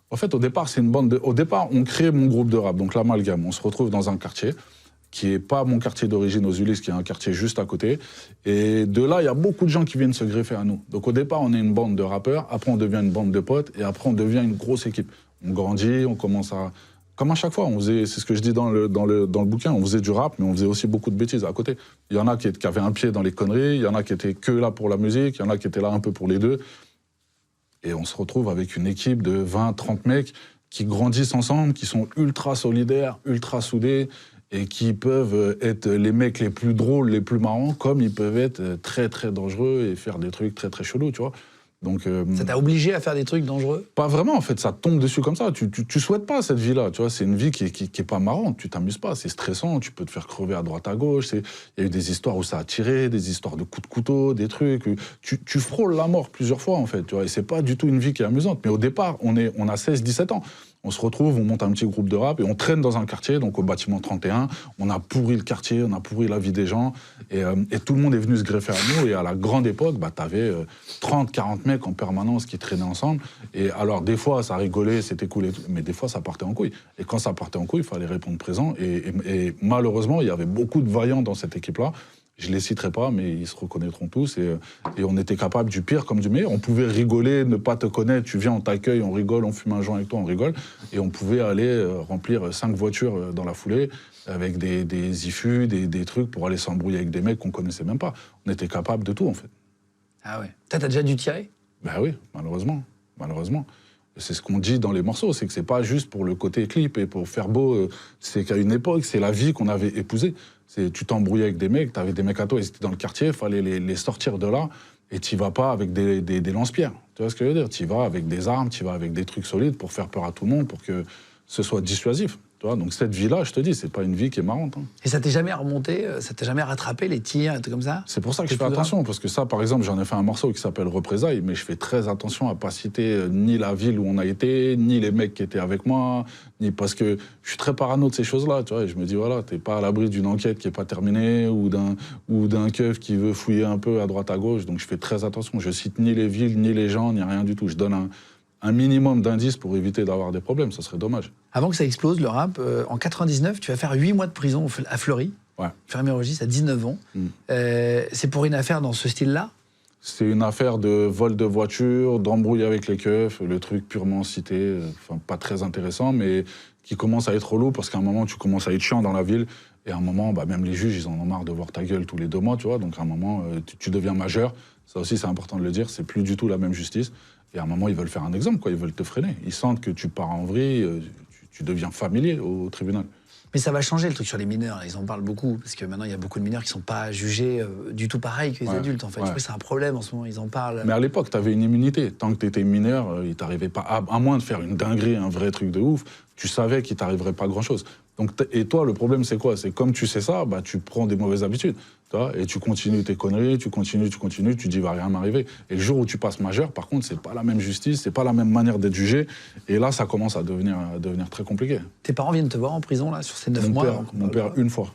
En fait, au départ, c'est une bande de... Au départ, on crée mon groupe de rap, donc l'Amalgame. On se retrouve dans un quartier qui n'est pas mon quartier d'origine aux Ulysses, qui est un quartier juste à côté. Et de là, il y a beaucoup de gens qui viennent se greffer à nous. Donc au départ, on est une bande de rappeurs, après on devient une bande de potes, et après on devient une grosse équipe. On grandit, on commence à... Comme à chaque fois, c'est ce que je dis dans le bouquin, on faisait du rap, mais on faisait aussi beaucoup de bêtises à côté. Il y en a qui avaient un pied dans les conneries, il y en a qui étaient que là pour la musique, il y en a qui étaient là un peu pour les deux. Et on se retrouve avec une équipe de 20, 30 mecs qui grandissent ensemble, qui sont ultra solidaires, ultra soudés, et qui peuvent être les mecs les plus drôles, les plus marrants, comme ils peuvent être très, très dangereux et faire des trucs très, très chelous, tu vois. Donc,
ça t'a obligé à faire des trucs dangereux?
Pas vraiment, en fait, ça tombe dessus comme ça. Tu souhaites pas cette vie-là, tu vois. C'est une vie qui est pas marrante, tu t'amuses pas, c'est stressant, tu peux te faire crever à droite à gauche. Il y a eu des histoires où ça a tiré, des histoires de coups de couteau, des trucs. Tu frôles la mort plusieurs fois, en fait, tu vois. Et c'est pas du tout une vie qui est amusante. Mais au départ, on a 16-17 ans. On se retrouve, on monte un petit groupe de rap et on traîne dans un quartier, donc au bâtiment 31. On a pourri le quartier, on a pourri la vie des gens. Et tout le monde est venu se greffer à nous. Et à la grande époque, t'avais 30, 40 mecs en permanence qui traînaient ensemble. Et alors, des fois, ça rigolait, c'était cool et tout, mais des fois, ça partait en couille. Et quand ça partait en couille, il fallait répondre présent. Et malheureusement, il y avait beaucoup de vaillants dans cette équipe-là. Je ne les citerai pas, mais ils se reconnaîtront tous. Et on était capable du pire comme du meilleur. On pouvait rigoler, ne pas te connaître. Tu viens, on t'accueille, on rigole, on fume un joint avec toi, on rigole. Et on pouvait aller remplir 5 voitures dans la foulée avec des IFU, des trucs pour aller s'embrouiller avec des mecs qu'on ne connaissait même pas. On était capable de tout, en fait.
Ah ouais. T'as déjà dû tirer?
Ben oui, malheureusement. Malheureusement. C'est ce qu'on dit dans les morceaux, c'est que c'est pas juste pour le côté clip et pour faire beau. C'est qu'à une époque, c'est la vie qu'on avait épousée. Tu t'embrouillais avec des mecs, t'avais des mecs à toi, ils étaient dans le quartier, il fallait les sortir de là, et t'y vas pas avec des lance-pierres. Tu vois ce que je veux dire? T'y vas avec des armes, t'y vas avec des trucs solides pour faire peur à tout le monde, pour que ce soit dissuasif. Tu vois, donc cette vie-là, je te dis, c'est pas une vie qui est marrante. Hein.
Et ça t'est jamais remonté, ça t'est jamais rattrapé, les tirs, et tout comme ça?
C'est pour ça que je fais attention, parce que ça, par exemple, j'en ai fait un morceau qui s'appelle Représailles, mais je fais très attention à pas citer ni la ville où on a été, ni les mecs qui étaient avec moi, ni parce que je suis très parano de ces choses-là, tu vois, et je me dis, voilà, t'es pas à l'abri d'une enquête qui est pas terminée, ou d'un keuf qui veut fouiller un peu à droite à gauche, donc je fais très attention, je cite ni les villes, ni les gens, ni rien du tout, je donne un minimum d'indices pour éviter d'avoir des problèmes, ça serait dommage.
Avant que ça explose, le rap, en 99, tu vas faire 8 mois de prison à Fleury, fermé au registre à 19 ans. C'est pour une affaire dans ce style-là?
C'est une affaire de vol de voiture, d'embrouille avec les keufs, le truc purement cité, pas très intéressant, mais qui commence à être relou parce qu'à un moment, tu commences à être chiant dans la ville. Et à un moment, même les juges, ils en ont marre de voir ta gueule tous les 2 mois, tu vois. Donc à un moment, tu deviens majeur. Ça aussi, c'est important de le dire, c'est plus du tout la même justice. Et à un moment, ils veulent faire un exemple, quoi. Ils veulent te freiner. Ils sentent que tu pars en vrille, tu deviens familier au tribunal.
Mais ça va changer le truc sur les mineurs, ils en parlent beaucoup, parce que maintenant il y a beaucoup de mineurs qui ne sont pas jugés du tout pareil que les adultes en fait. Je crois que c'est un problème en ce moment, ils en parlent.
Mais à l'époque, tu avais une immunité. Tant que tu étais mineur, il t'arrivait pas, à moins de faire une dinguerie, un vrai truc de ouf, tu savais qu'il t'arriverait pas grand-chose. Donc, et toi, le problème, c'est quoi? C'est comme tu sais ça, tu prends des mauvaises habitudes. Tu vois, et tu continues tes conneries, tu continues, tu dis, va rien m'arriver. Et le jour où tu passes majeur, par contre, c'est pas la même justice, c'est pas la même manière d'être jugé. Et là, ça commence à devenir très compliqué.
Tes parents viennent te voir en prison, là, sur ces 9 mois?
Mon père, une fois.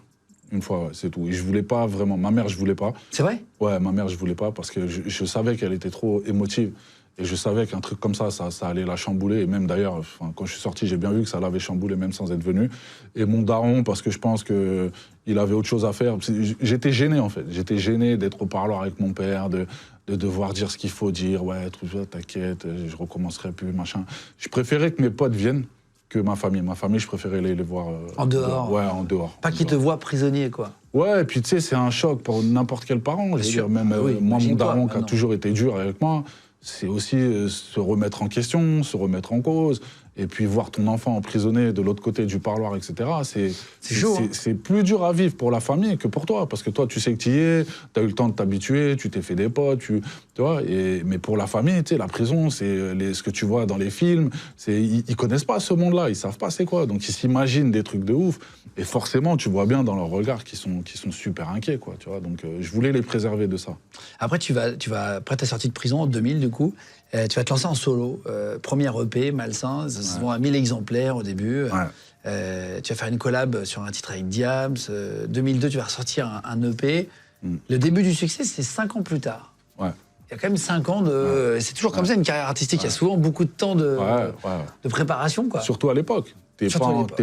Une fois, ouais, c'est tout. Et je voulais pas vraiment. Ma mère, je voulais pas.
C'est vrai?
Ouais, ma mère, je voulais pas parce que je savais qu'elle était trop émotive. Et je savais qu'un truc comme ça allait la chambouler. Et même d'ailleurs, quand je suis sorti, j'ai bien vu que ça l'avait chamboulé même sans être venu. Et mon daron, parce que je pense qu'il avait autre chose à faire. J'étais gêné, en fait. J'étais gêné d'être au parloir avec mon père, de devoir dire ce qu'il faut dire. Ouais, t'inquiète, je recommencerai plus, machin. Je préférais que mes potes viennent que ma famille. Ma famille, je préférais les voir...
en dehors?
Ouais, en dehors.
Pas qu'ils te voient prisonnier, quoi.
Ouais, et puis tu sais, c'est un choc pour n'importe quel parent. Je veux dire, même moi, mon daron qui a toujours été dur avec moi, c'est aussi se remettre en question, se remettre en cause, et puis voir ton enfant emprisonné de l'autre côté du parloir, etc. C'est
chaud.
C'est plus dur à vivre pour la famille que pour toi, parce que toi, tu sais que tu y es, tu as eu le temps de t'habituer, tu t'es fait des potes, tu vois. Mais pour la famille, tu sais, la prison, c'est ce que tu vois dans les films. Ils connaissent pas ce monde-là, ils savent pas c'est quoi, donc ils s'imaginent des trucs de ouf. Et forcément, tu vois bien dans leur regard qu'ils sont super inquiets, quoi. Tu vois. Donc, je voulais les préserver de ça.
Après, après ta sortie de prison en 2000, du coup, tu vas te lancer en solo. Premier EP, Malsain, ça se vend à 1000 exemplaires au début. Ouais. Tu vas faire une collab sur un titre avec Diams. 2002, tu vas ressortir un EP. Le début du succès, c'est 5 ans plus tard.
Ouais.
Il y a quand même 5 ans de... Ouais. C'est toujours comme ça, une carrière artistique. Il y a souvent beaucoup de temps de préparation, quoi.
Surtout à l'époque. T'es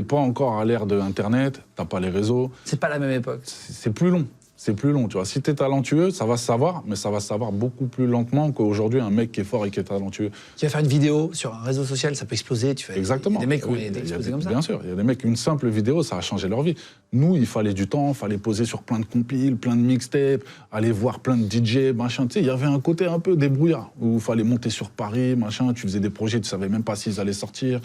pas encore à l'ère de Internet, t'as pas les réseaux.
C'est pas la même époque.
C'est plus long. C'est plus long, tu vois. Si t'es talentueux, ça va se savoir, mais ça va se savoir beaucoup plus lentement qu'aujourd'hui un mec qui est fort et qui est talentueux.
Tu vas faire une vidéo sur un réseau social, ça peut exploser.
Exactement.
Il y a des mecs qui ont été explosés comme ça.
Bien sûr, il y a des mecs, une simple vidéo, ça a changé leur vie. Nous, il fallait du temps, il fallait poser sur plein de compiles, plein de mixtapes, aller voir plein de DJ, machin. Tu sais, il y avait un côté un peu débrouillard, où il fallait monter sur Paris, machin, tu faisais des projets, tu savais même pas s'ils allaient sortir.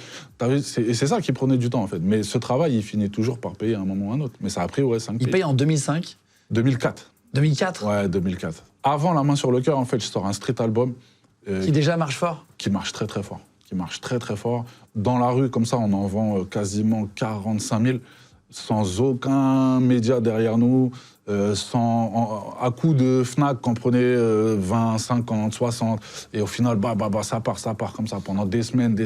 Et c'est ça qui prenait du temps, en fait. Mais ce travail, il finit toujours par payer à un moment ou à un autre. Mais ça a pris, 5
Il paye en 2005
2004.
2004
Ouais, 2004. Avant La Main sur le cœur, en fait, je sors un street album.
Qui déjà marche fort?
Qui marche très très fort. Dans la rue, comme ça, on en vend quasiment 45 000. sans aucun média derrière nous, à coup de Fnac qu'on prenait 20, 50, 60, et au final, ça part comme ça. Pendant des semaines,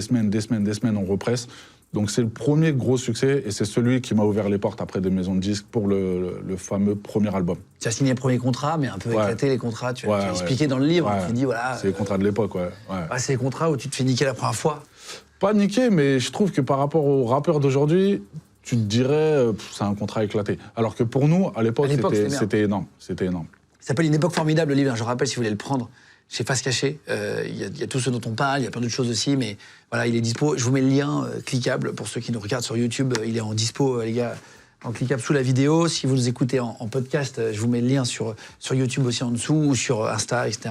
on represse. Donc c'est le premier gros succès, et c'est celui qui m'a ouvert les portes après des maisons de disques pour le fameux premier album.
Tu as signé le premier contrat, mais un peu éclaté les contrats, tu as expliqué dans le livre, tu dis voilà...
C'est les contrats de l'époque,
c'est les contrats où tu te fais niquer la première fois.
Pas niquer, mais je trouve que par rapport aux rappeurs d'aujourd'hui, tu te dirais, c'est un contrat éclaté. Alors que pour nous, à l'époque, c'était énorme. C'était énorme.
Ça s'appelle Une époque formidable, le livre. Je rappelle, si vous voulez le prendre, chez Face Cachée. Il y a tout ce dont on parle, il y a plein d'autres choses aussi, mais voilà, il est dispo. Je vous mets le lien cliquable pour ceux qui nous regardent sur YouTube. Il est en dispo, les gars, en cliquable sous la vidéo. Si vous nous écoutez en podcast, je vous mets le lien sur YouTube aussi en dessous, ou sur Insta, etc.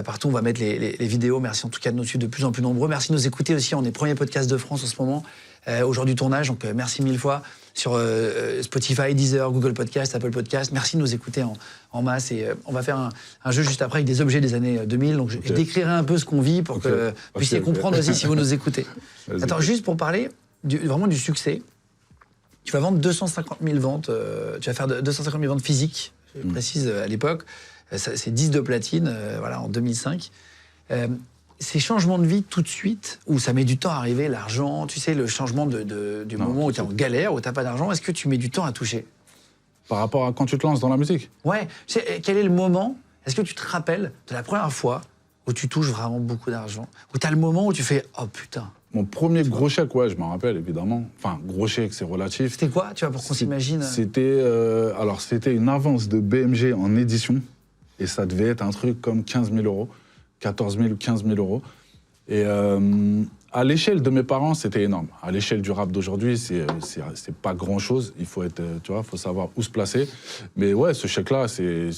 Partout, on va mettre les vidéos. Merci en tout cas de nous suivre de plus en plus nombreux. Merci de nous écouter aussi. On est premier podcast de France en ce moment. Au jour du tournage, donc merci mille fois sur Spotify, Deezer, Google Podcast, Apple Podcast. Merci de nous écouter en masse, et on va faire un jeu juste après avec des objets des années 2000. Donc je décrirai un peu ce qu'on vit pour que vous puissiez comprendre aussi si vous nous écoutez. Attends, juste pour parler vraiment du succès, tu vas vendre 250 000 ventes, tu vas faire 250 000 ventes physiques, je précise à l'époque, c'est 10 de platine, voilà, en 2005. Ces changements de vie tout de suite, où ça met du temps à arriver, l'argent, tu sais, le changement du moment où tu es en galère, où tu n'as pas d'argent, est-ce que tu mets du temps à toucher?
Par rapport à quand tu te lances dans la musique?
Ouais. Tu sais, quel est le moment, est-ce que tu te rappelles de la première fois où tu touches vraiment beaucoup d'argent? Où tu as le moment où tu fais « Oh putain ».
Mon premier gros chèque, ouais, je m'en rappelle, évidemment. Enfin, gros chèque, c'est relatif.
C'était quoi, tu vois, pour qu'on s'imagine?
C'était une avance de BMG en édition, et ça devait être un truc comme 15 000 euros. 14 000 ou 15 000 euros. Et à l'échelle de mes parents, c'était énorme. À l'échelle du rap d'aujourd'hui, c'est pas grand-chose. Il faut être, tu vois, faut savoir où se placer. Mais ouais, ce chèque-là, c'est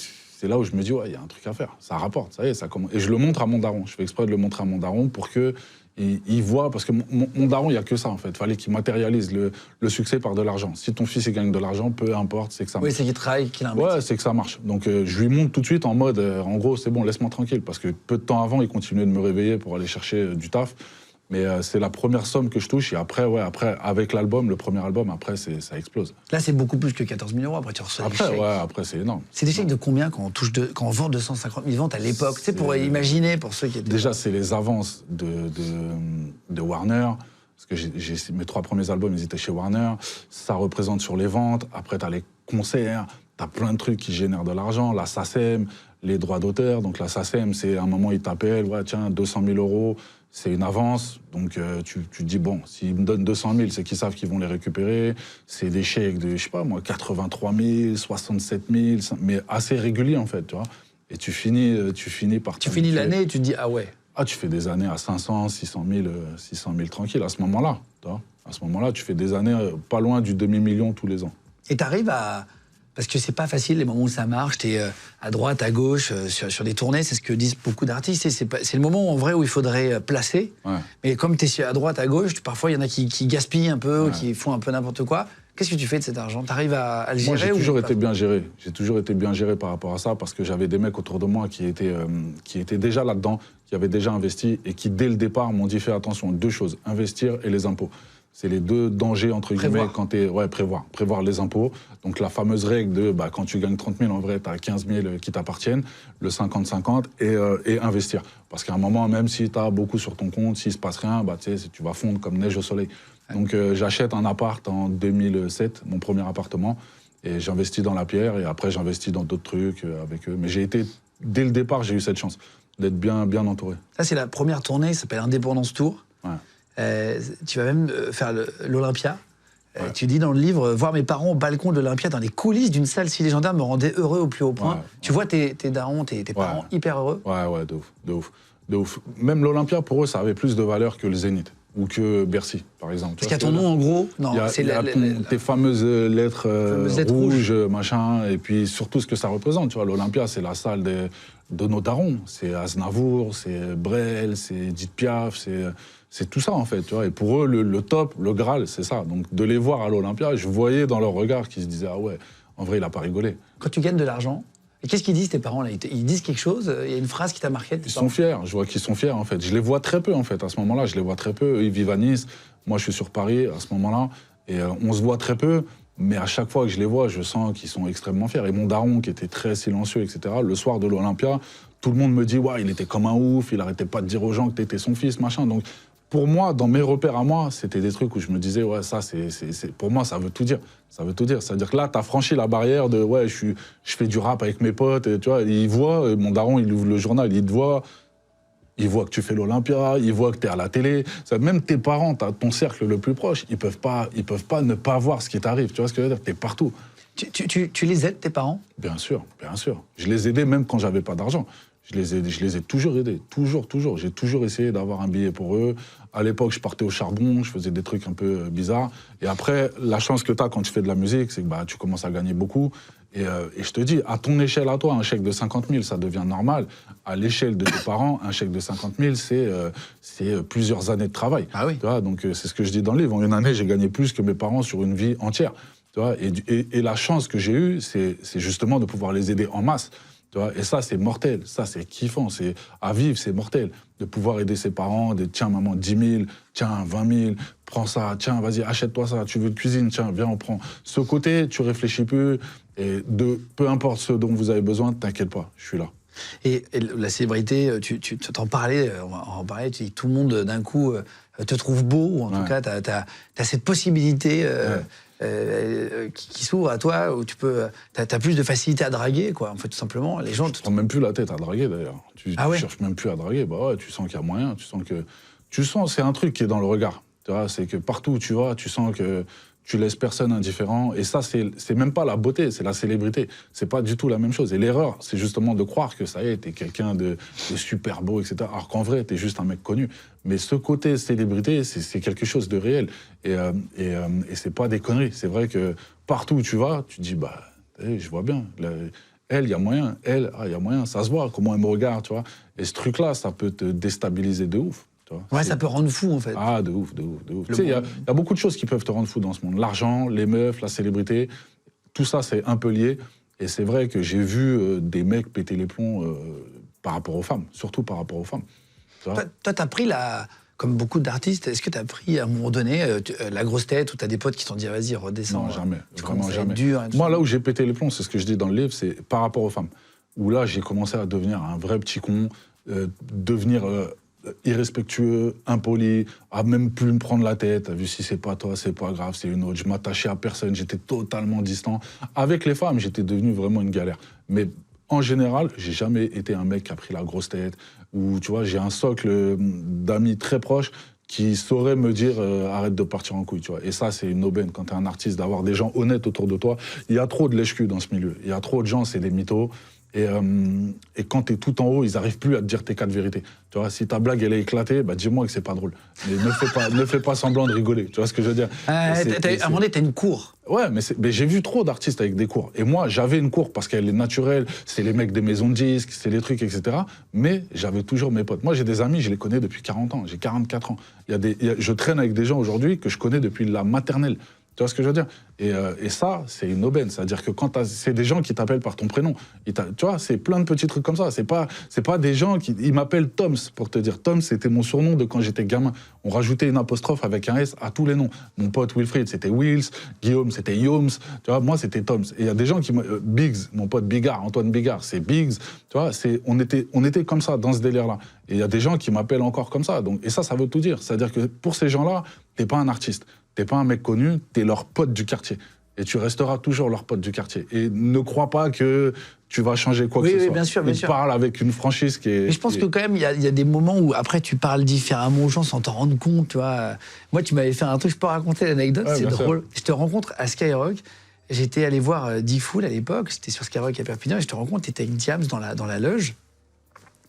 là où je me dis, ouais, il y a un truc à faire. Ça rapporte, ça y est, ça commence. Et je le montre à mon daron. Je fais exprès de le montrer à mon daron pour que il voit, parce que mon daron, il n'y a que ça, en fait. Il fallait qu'il matérialise le succès par de l'argent. Si ton fils, il gagne de l'argent, peu importe, c'est que ça marche.
Oui, c'est qu'il travaille, qu'il a un métier.
Ouais, c'est que ça marche. Donc, je lui montre tout de suite en mode, en gros, c'est bon, laisse-moi tranquille. Parce que peu de temps avant, il continuait de me réveiller pour aller chercher du taf. Mais c'est la première somme que je touche. Et après, avec l'album, le premier album, après, ça explose.
Là, c'est beaucoup plus que 14 000 euros. Après, tu reçois des chèques.
Ouais, après, c'est énorme.
C'est des chèques de combien quand on vend 250 000 ventes à l'époque? Tu sais, pour imaginer, pour ceux qui étaient...
Déjà, c'est les avances de Warner. Parce que mes 3 premiers albums, ils étaient chez Warner. Ça représente sur les ventes. Après, tu as les concerts. Tu as plein de trucs qui génèrent de l'argent. La SACEM, les droits d'auteur. Donc, la SACEM, c'est à un moment, ils t'appellent. Ouais, tiens, 200 000 euros. C'est une avance, donc tu te dis, bon, s'ils me donnent 200 000, c'est qu'ils savent qu'ils vont les récupérer. C'est des chèques de, je sais pas moi, 83 000, 67 000, mais assez réguliers en fait, tu vois. Et tu finis par...
Tu finis l'année et tu te dis, ah ouais.
Ah, tu fais des années à 500, 600 000 tranquille à ce moment-là, tu vois. À ce moment-là, tu fais des années pas loin du demi-million tous les ans.
Et t'arrives à... Parce que c'est pas facile les moments où ça marche, t'es à droite, à gauche, sur des tournées, c'est ce que disent beaucoup d'artistes. C'est le moment en vrai où il faudrait placer. Ouais. Mais comme t'es à droite, à gauche, parfois il y en a qui gaspillent un peu, qui font un peu n'importe quoi. Qu'est-ce que tu fais de cet argent? T'arrives à le gérer?
Moi, j'ai toujours été bien géré. J'ai toujours été bien géré par rapport à ça, parce que j'avais des mecs autour de moi qui étaient déjà là-dedans, qui avaient déjà investi, et qui, dès le départ, m'ont dit, fais attention, 2 choses, investir et les impôts. C'est les 2 dangers, entre guillemets, quand t'es... Ouais, prévoir les impôts. Donc la fameuse règle de, quand tu gagnes 30 000, en vrai, t'as 15 000 qui t'appartiennent, le 50-50, et investir. Parce qu'à un moment, même si t'as beaucoup sur ton compte, s'il se passe rien, tu vas fondre comme neige au soleil. Donc j'achète un appart en 2007, mon premier appartement, et j'investis dans la pierre, et après j'investis dans d'autres trucs avec eux. Mais dès le départ, j'ai eu cette chance d'être bien entouré.
Ça, c'est la première tournée, ça s'appelle Indépendance Tour. Ouais. Tu vas même faire l'Olympia. Ouais. Tu dis dans le livre, voir mes parents au balcon de l'Olympia dans les coulisses d'une salle si légendaire me rendait heureux au plus haut point. Tu vois tes darons, tes parents hyper heureux.
Ouais, de ouf. Même l'Olympia, pour eux, ça avait plus de valeur que le Zénith ou que Bercy, par exemple.
Parce qu'il y a ton nom en gros. Non,
c'est tes fameuses lettres rouges, machin, et puis surtout ce que ça représente. Tu vois, l'Olympia, c'est la salle de nos darons. C'est Aznavour, c'est Brel, c'est Edith Piaf, c'est tout ça, en fait, tu vois. Et pour eux, le top, le Graal, c'est ça. Donc, de les voir à l'Olympia, je voyais dans leur regard qu'ils se disaient « Ah ouais, en vrai, il n'a pas rigolé ».
Quand tu gagnes de l'argent, qu'est-ce qu'ils disent, tes parents, là? Ils disent quelque chose? Il y a une phrase qui t'a marqué?
Ils sont fiers. Je vois qu'ils sont fiers, en fait. Je les vois très peu, en fait, à ce moment-là. Je les vois très peu. Eux, ils vivent à Nice. Moi, je suis sur Paris, à ce moment-là. Et on se voit très peu. Mais à chaque fois que je les vois, je sens qu'ils sont extrêmement fiers. Et mon daron, qui était très silencieux, etc., le soir de l'Olympia, tout le monde me dit « Ouais, il était comme un ouf, il arrêtait pas de dire aux gens que t'étais son fils, machin. » Donc, pour moi, dans mes repères à moi, c'était des trucs où je me disais « Ouais, ça, pour moi, ça veut tout dire. » Ça veut tout dire. C'est-à-dire que là, t'as franchi la barrière de « Ouais, je fais du rap avec mes potes. » Et tu vois, il voit, mon daron, il ouvre le journal, il te voit. Ils voient que tu fais l'Olympia, ils voient que tu es à la télé. Même tes parents, ton cercle le plus proche, ils peuvent pas ne pas voir ce qui t'arrive. Tu vois ce que je veux dire? Tu es partout.
Tu les aides, tes parents?
Bien sûr, bien sûr. Je les aidais même quand j'avais pas d'argent. Je les ai toujours aidés, toujours. J'ai toujours essayé d'avoir un billet pour eux. À l'époque, je partais au charbon, je faisais des trucs un peu bizarres. Et après, la chance que tu as quand tu fais de la musique, c'est que bah, tu commences à gagner beaucoup. Et je te dis, à ton échelle à toi, un chèque de 50 000, ça devient normal. À l'échelle de tes parents, un chèque de 50 000, c'est plusieurs années de travail.
Ah oui.
Tu vois, donc c'est ce que je dis dans le livre. En une année, j'ai gagné plus que mes parents sur une vie entière. Tu vois, et la chance que j'ai eue, c'est justement de pouvoir les aider en masse. Tu vois, et ça, c'est mortel. Ça, c'est kiffant. À vivre, c'est mortel. De pouvoir aider ses parents, de tiens, maman, 10 000, tiens, 20 000, prends ça, tiens, vas-y, achète-toi ça, tu veux de cuisine, tiens, viens, on prend. Ce côté, tu réfléchis plus, et peu importe ce dont vous avez besoin, t'inquiète pas, je suis là.
Et la célébrité, tu t'en parlais, on va en parler, tu dis tout le monde d'un coup te trouve beau, ou en tout cas, t'as cette possibilité qui s'ouvre à toi, où t'as plus de facilité à draguer, quoi, en fait, tout simplement. Les gens...
Tu prends même plus la tête à draguer, d'ailleurs. Tu cherches même plus à draguer, bah ouais, tu sens qu'il y a moyen, c'est un truc qui est dans le regard. Tu vois, c'est que partout où tu vas, tu sens que tu laisses personne indifférent. Et ça, c'est même pas la beauté, c'est la célébrité. C'est pas du tout la même chose. Et l'erreur, c'est justement de croire que ça y est, t'es quelqu'un de super beau, etc. Alors qu'en vrai, t'es juste un mec connu. Mais ce côté célébrité, c'est quelque chose de réel. Et c'est pas des conneries. C'est vrai que partout où tu vas, tu te dis, bah, je vois bien. Elle, il y a moyen. Elle, il y a moyen. Ça se voit, comment elle me regarde, tu vois. Et ce truc-là, ça peut te déstabiliser de ouf.
Ouais, ça peut rendre fou, en fait.
Ah, de ouf. Tu sais, il y a beaucoup de choses qui peuvent te rendre fou dans ce monde. L'argent, les meufs, la célébrité, tout ça, c'est un peu lié. Et c'est vrai que j'ai vu des mecs péter les plombs par rapport aux femmes, surtout par rapport aux femmes.
Toi, t'as pris comme beaucoup d'artistes, est-ce que t'as pris à un moment donné la grosse tête, ou t'as des potes qui t'ont dit vas-y, redescends?
Non, jamais. Vraiment jamais.
Dur,
moi, là où j'ai pété les plombs, c'est ce que je dis dans le livre, c'est par rapport aux femmes. Où là, j'ai commencé à devenir un vrai petit con, devenir... irrespectueux, impoli, à même plus me prendre la tête, vu si c'est pas toi, c'est pas grave, c'est une autre. Je m'attachais à personne, j'étais totalement distant. Avec les femmes, j'étais devenu vraiment une galère. Mais en général, j'ai jamais été un mec qui a pris la grosse tête, ou tu vois, j'ai un socle d'amis très proches qui sauraient me dire arrête de partir en couille, tu vois. Et ça, c'est une aubaine quand t'es un artiste, d'avoir des gens honnêtes autour de toi. Il y a trop de lèche-cul dans ce milieu. Il y a trop de gens, c'est des mythos. Et quand t'es tout en haut, ils arrivent plus à te dire tes 4 vérités. Tu vois, si ta blague, elle est éclatée, bah dis-moi que c'est pas drôle. Mais ne fais pas semblant de rigoler. Tu vois ce que je veux dire?
À un moment donné, t'as une cour.
Ouais, mais j'ai vu trop d'artistes avec des cours. Et moi, j'avais une cour parce qu'elle est naturelle. C'est les mecs des maisons de disques, c'est les trucs, etc. Mais j'avais toujours mes potes. Moi, j'ai des amis, je les connais depuis 40 ans. J'ai 44 ans. Je traîne avec des gens aujourd'hui que je connais depuis la maternelle. Tu vois ce que je veux dire? Et ça, c'est une aubaine. C'est-à-dire que quand c'est des gens qui t'appellent par ton prénom. Tu vois, c'est plein de petits trucs comme ça. C'est pas des gens qui... Ils m'appellent Toms, pour te dire. Toms, c'était mon surnom de quand j'étais gamin. On rajoutait une apostrophe avec un S à tous les noms. Mon pote Wilfried, c'était Wills. Guillaume, c'était Yoms. Tu vois, moi, c'était Toms. Et il y a des gens qui... Biggs, mon pote Bigard, Antoine Bigard, c'est Biggs. Tu vois, on était comme ça, dans ce délire-là. Et il y a des gens qui m'appellent encore comme ça. Donc, et ça veut tout dire. C'est-à-dire que pour ces gens-là, t'es pas un artiste. T'es pas un mec connu, t'es leur pote du quartier. Et tu resteras toujours leur pote du quartier. Et ne crois pas que tu vas changer quoi que ce soit.
Bien sûr, bien sûr.
Parle avec une franchise qui est...
Mais je pense que quand même, il y a des moments où après tu parles différemment aux gens sans t'en rendre compte, tu vois. Moi, tu m'avais fait un truc, je peux raconter l'anecdote, c'est drôle. Je te rencontre à Skyrock. J'étais allé voir D-Fool à l'époque, c'était sur Skyrock à Perpignan, et je te rencontre, t'étais avec Diams dans la loge.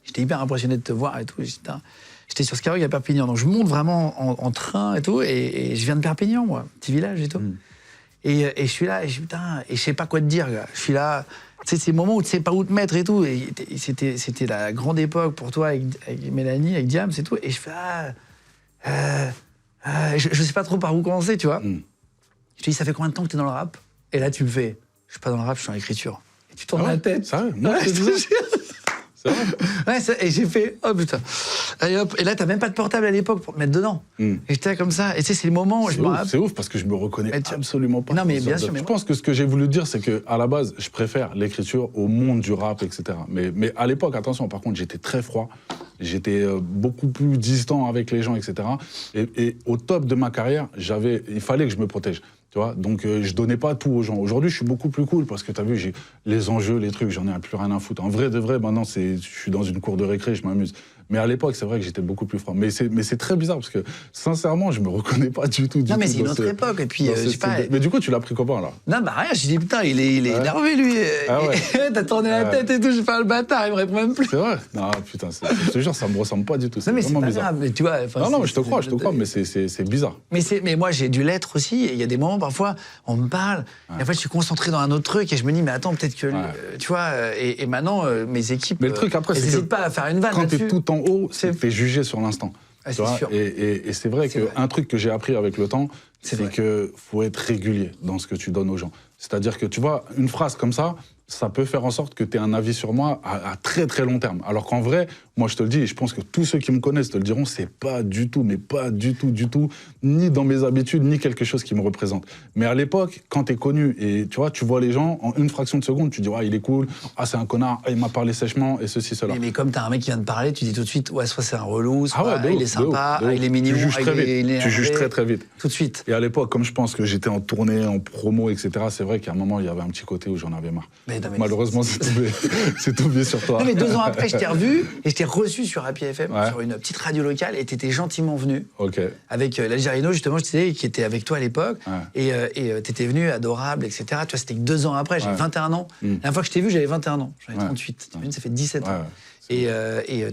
J'étais hyper impressionné de te voir et tout. J'étais sur Skyrock à Perpignan, donc je monte vraiment en train et tout, et je viens de Perpignan, moi, petit village et tout. Et je suis là, et je sais pas quoi te dire, gars. Je suis là, tu sais, ces moments où tu sais pas où te mettre et tout. Et c'était la grande époque pour toi avec Mélanie, avec Diams et tout. Et je fais, je sais pas trop par où commencer, tu vois. Je te dis, ça fait combien de temps que t'es dans le rap? Et là, tu me fais, je suis pas dans le rap, je suis en écriture. Et tu tournes la tête.
Ça, C'est vrai.
Ouais, et j'ai fait, oh putain. Allez, hop. Et là, t'as même pas de portable à l'époque pour te mettre dedans. Et j'étais là comme ça. Et tu sais, c'est le moment où je me rappelle.
C'est ouf parce que je me reconnais absolument pas.
Non, mais bien sûr.
Je pense que ce que j'ai voulu dire, c'est qu'à la base, je préfère l'écriture au monde du rap, etc. Mais à l'époque, attention, par contre, j'étais très froid. J'étais beaucoup plus distant avec les gens, etc. Et au top de ma carrière, il fallait que je me protège. Tu vois, donc je donnais pas tout aux gens. Aujourd'hui, je suis beaucoup plus cool parce que tu as vu, j'ai les enjeux, les trucs, j'en ai plus rien à foutre. En vrai de vrai, maintenant, je suis dans une cour de récré, je m'amuse. Mais à l'époque, c'est vrai que j'étais beaucoup plus froid. Mais c'est très bizarre parce que, sincèrement, je me reconnais pas du tout.
Non, mais c'est une autre époque. Et puis, je sais pas.
Mais du coup, tu l'as pris comment, là?
Non, bah rien, j'ai dit, putain, il est énervé, lui.
Ah ouais.
T'as tourné la tête et tout, j'ai fait le bâtard, il me répond même plus.
C'est vrai? Non, putain, je te jure, ça me ressemble pas du tout.
Non, mais c'est pas
bizarre.
grave, mais tu vois.
Non, mais je te crois, mais c'est bizarre.
Mais moi, j'ai dû l'être aussi. Et il y a des moments, parfois, on me parle, et en fait, je suis concentré dans un autre truc, et je me dis, mais attends, peut-être que, tu vois, et maintenant, mes équipes,
mais le truc après,
elles n'hésitent pas à faire une vanne.
Quand t'es tout en haut, t'es jugé sur l'instant.
Ah, c'est sûr.
Et c'est vrai qu'un truc que j'ai appris avec le temps, c'est qu'il faut être régulier dans ce que tu donnes aux gens. C'est-à-dire que, tu vois, une phrase comme ça peut faire en sorte que tu aies un avis sur moi à très très long terme. Alors qu'en vrai, moi je te le dis, et je pense que tous ceux qui me connaissent te le diront, c'est pas du tout, mais pas du tout, ni dans mes habitudes, ni quelque chose qui me représente. Mais à l'époque, quand tu es connu, et tu vois, tu vois les gens, en une fraction de seconde, tu dis, il est cool, c'est un connard, il m'a parlé sèchement, et ceci, cela.
Mais comme tu as un mec qui vient de parler, tu dis tout de suite, soit c'est un relou, soit il est sympa,
de
il est mignon,
tu juges très vite.
Tout de suite.
Et à l'époque, comme je pense que j'étais en tournée, en promo, etc., c'est vrai qu'à un moment, il y avait un petit côté où j'en avais marre. Malheureusement, c'est tombé sur toi.
Non, mais 2 ans après, je t'ai revu et je t'ai reçu sur Happy FM, sur une petite radio locale, et t'étais gentiment venu. Avec l'Algérino, justement, je disais, qui était avec toi à l'époque. Et t'étais venu, adorable, etc. Tu vois, c'était que 2 ans après, j'avais 21 ans. La dernière fois que je t'ai vu, j'avais 21 ans. J'en ai 38. Ça fait 17 ans. Et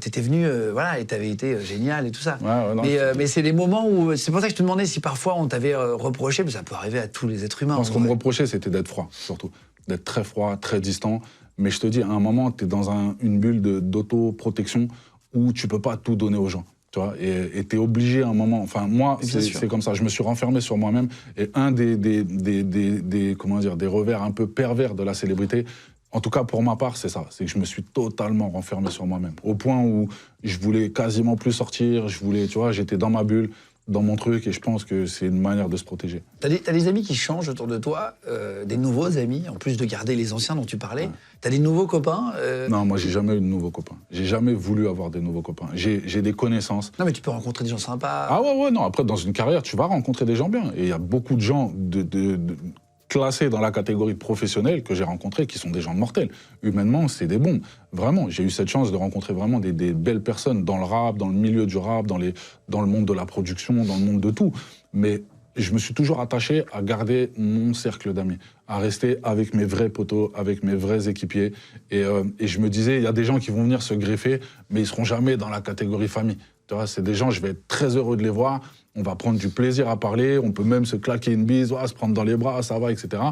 t'étais venu, voilà, et t'avais été génial et tout ça. Mais c'est des moments où... C'est pour ça que je te demandais si parfois on t'avait reproché, mais ça peut arriver à tous les êtres humains.
Ce qu'on me reprochait, c'était d'être froid, surtout. D'être très froid, très distant. Mais je te dis, à un moment, tu es dans une bulle d'autoprotection où tu peux pas tout donner aux gens. Tu vois, et tu es obligé à un moment... Enfin, moi, c'est comme ça. Je me suis renfermé sur moi-même. Et un des revers un peu pervers de la célébrité, en tout cas pour ma part, c'est ça. C'est que je me suis totalement renfermé sur moi-même. Au point où je voulais quasiment plus sortir. Tu vois, j'étais dans ma bulle, dans mon truc, et je pense que c'est une manière de se protéger.
T'as des amis qui changent autour de toi, des nouveaux amis, en plus de garder les anciens dont tu parlais. T'as des nouveaux copains
Non, moi j'ai jamais eu de nouveaux copains. J'ai jamais voulu avoir des nouveaux copains. J'ai des connaissances.
Non, mais tu peux rencontrer des gens sympas.
Ah ouais, non. Après, dans une carrière, tu vas rencontrer des gens bien. Et il y a beaucoup de gens classés dans la catégorie professionnelle que j'ai rencontrés qui sont des gens mortels. Humainement, c'est des bons. Vraiment, j'ai eu cette chance de rencontrer vraiment des belles personnes dans le rap, dans le milieu du rap, dans le monde de la production, dans le monde de tout. Mais je me suis toujours attaché à garder mon cercle d'amis, à rester avec mes vrais potos, avec mes vrais équipiers. Et je me disais, il y a des gens qui vont venir se greffer, mais ils seront jamais dans la catégorie famille. Tu vois, c'est des gens, je vais être très heureux de les voir. On va prendre du plaisir à parler, on peut même se claquer une bise, se prendre dans les bras, ça va, etc.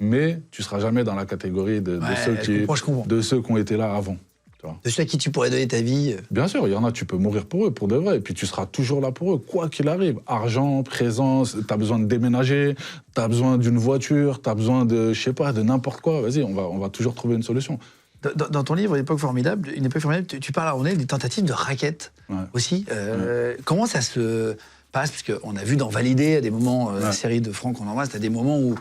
Mais tu seras jamais dans la catégorie de ceux qui ont été là avant.
De ceux à qui tu pourrais donner ta vie.
Bien sûr, il y en a, tu peux mourir pour eux, pour de vrai. Et puis tu seras toujours là pour eux, quoi qu'il arrive. Argent, présence, t'as besoin de déménager, t'as besoin d'une voiture, t'as besoin de, je sais pas, de n'importe quoi. Vas-y, on va toujours trouver une solution.
Dans ton livre, Une époque formidable, tu parles à des tentatives de raquettes aussi. Comment ça se passe? Parce qu'on a vu dans Valider, à des moments, la série de Franck, on embrasse, t'as des moments où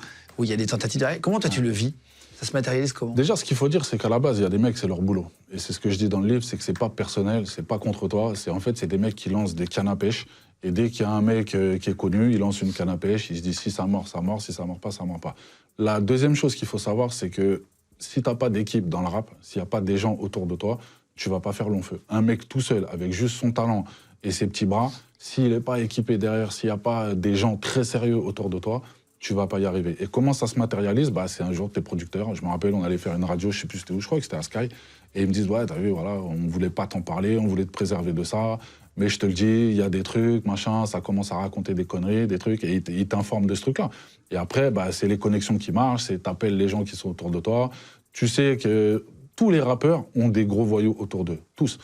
il y a des tentatives de raquettes. Comment toi tu le vis? Ça se matérialise comment? Déjà,
ce qu'il faut dire, c'est qu'à la base, il y a des mecs, c'est leur boulot. Et c'est ce que je dis dans le livre, c'est que c'est pas personnel, c'est pas contre toi. C'est des mecs qui lancent des cannes à pêche. Et dès qu'il y a un mec qui est connu, il lance une canne à pêche, il se dit si ça mord, ça mord, si ça mord pas, ça mord pas. La deuxième chose qu'il faut savoir, c'est que si t'as pas d'équipe dans le rap, s'il n'y a pas des gens autour de toi, tu vas pas faire long feu. Un mec tout seul, avec juste son talent et ses petits bras, s'il n'est pas équipé derrière, s'il n'y a pas des gens très sérieux autour de toi, tu vas pas y arriver. Et comment ça se matérialise? C'est un jour, tes producteurs, je me rappelle, on allait faire une radio, je sais plus c'était où, je crois que c'était à Sky, et ils me disent, ouais, t'as vu, voilà, on voulait pas t'en parler, on voulait te préserver de ça, mais je te le dis, il y a des trucs, machin, ça commence à raconter des conneries, des trucs, et ils t'informent de ce truc-là. Et après, c'est les connexions qui marchent, c'est t'appelles les gens qui sont autour de toi. Tu sais que tous les rappeurs ont des gros voyous autour d'eux, tous.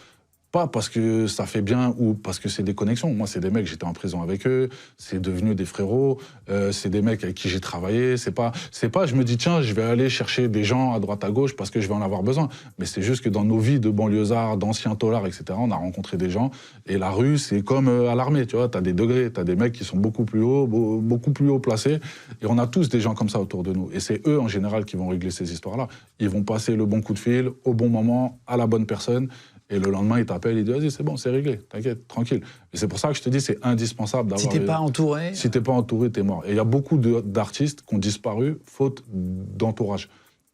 Pas parce que ça fait bien ou parce que c'est des connexions. Moi, c'est des mecs, j'étais en prison avec eux, c'est devenu des frérots, c'est des mecs avec qui j'ai travaillé. C'est pas, je me dis, tiens, je vais aller chercher des gens à droite, à gauche parce que je vais en avoir besoin. Mais c'est juste que dans nos vies de banlieusards, d'anciens taulards, etc., on a rencontré des gens. Et la rue, c'est comme à l'armée, tu vois, t'as des degrés, t'as des mecs qui sont beaucoup plus haut placés. Et on a tous des gens comme ça autour de nous. Et c'est eux, en général, qui vont régler ces histoires-là. Ils vont passer le bon coup de fil, au bon moment, à la bonne personne. Et le lendemain, il t'appelle, il dit, vas-y, c'est bon, c'est réglé, t'inquiète, tranquille. Et c'est pour ça que je te dis, c'est indispensable d'avoir...
Si t'es pas entouré...
Si t'es pas entouré, t'es mort. Et il y a beaucoup d'artistes qui ont disparu faute d'entourage,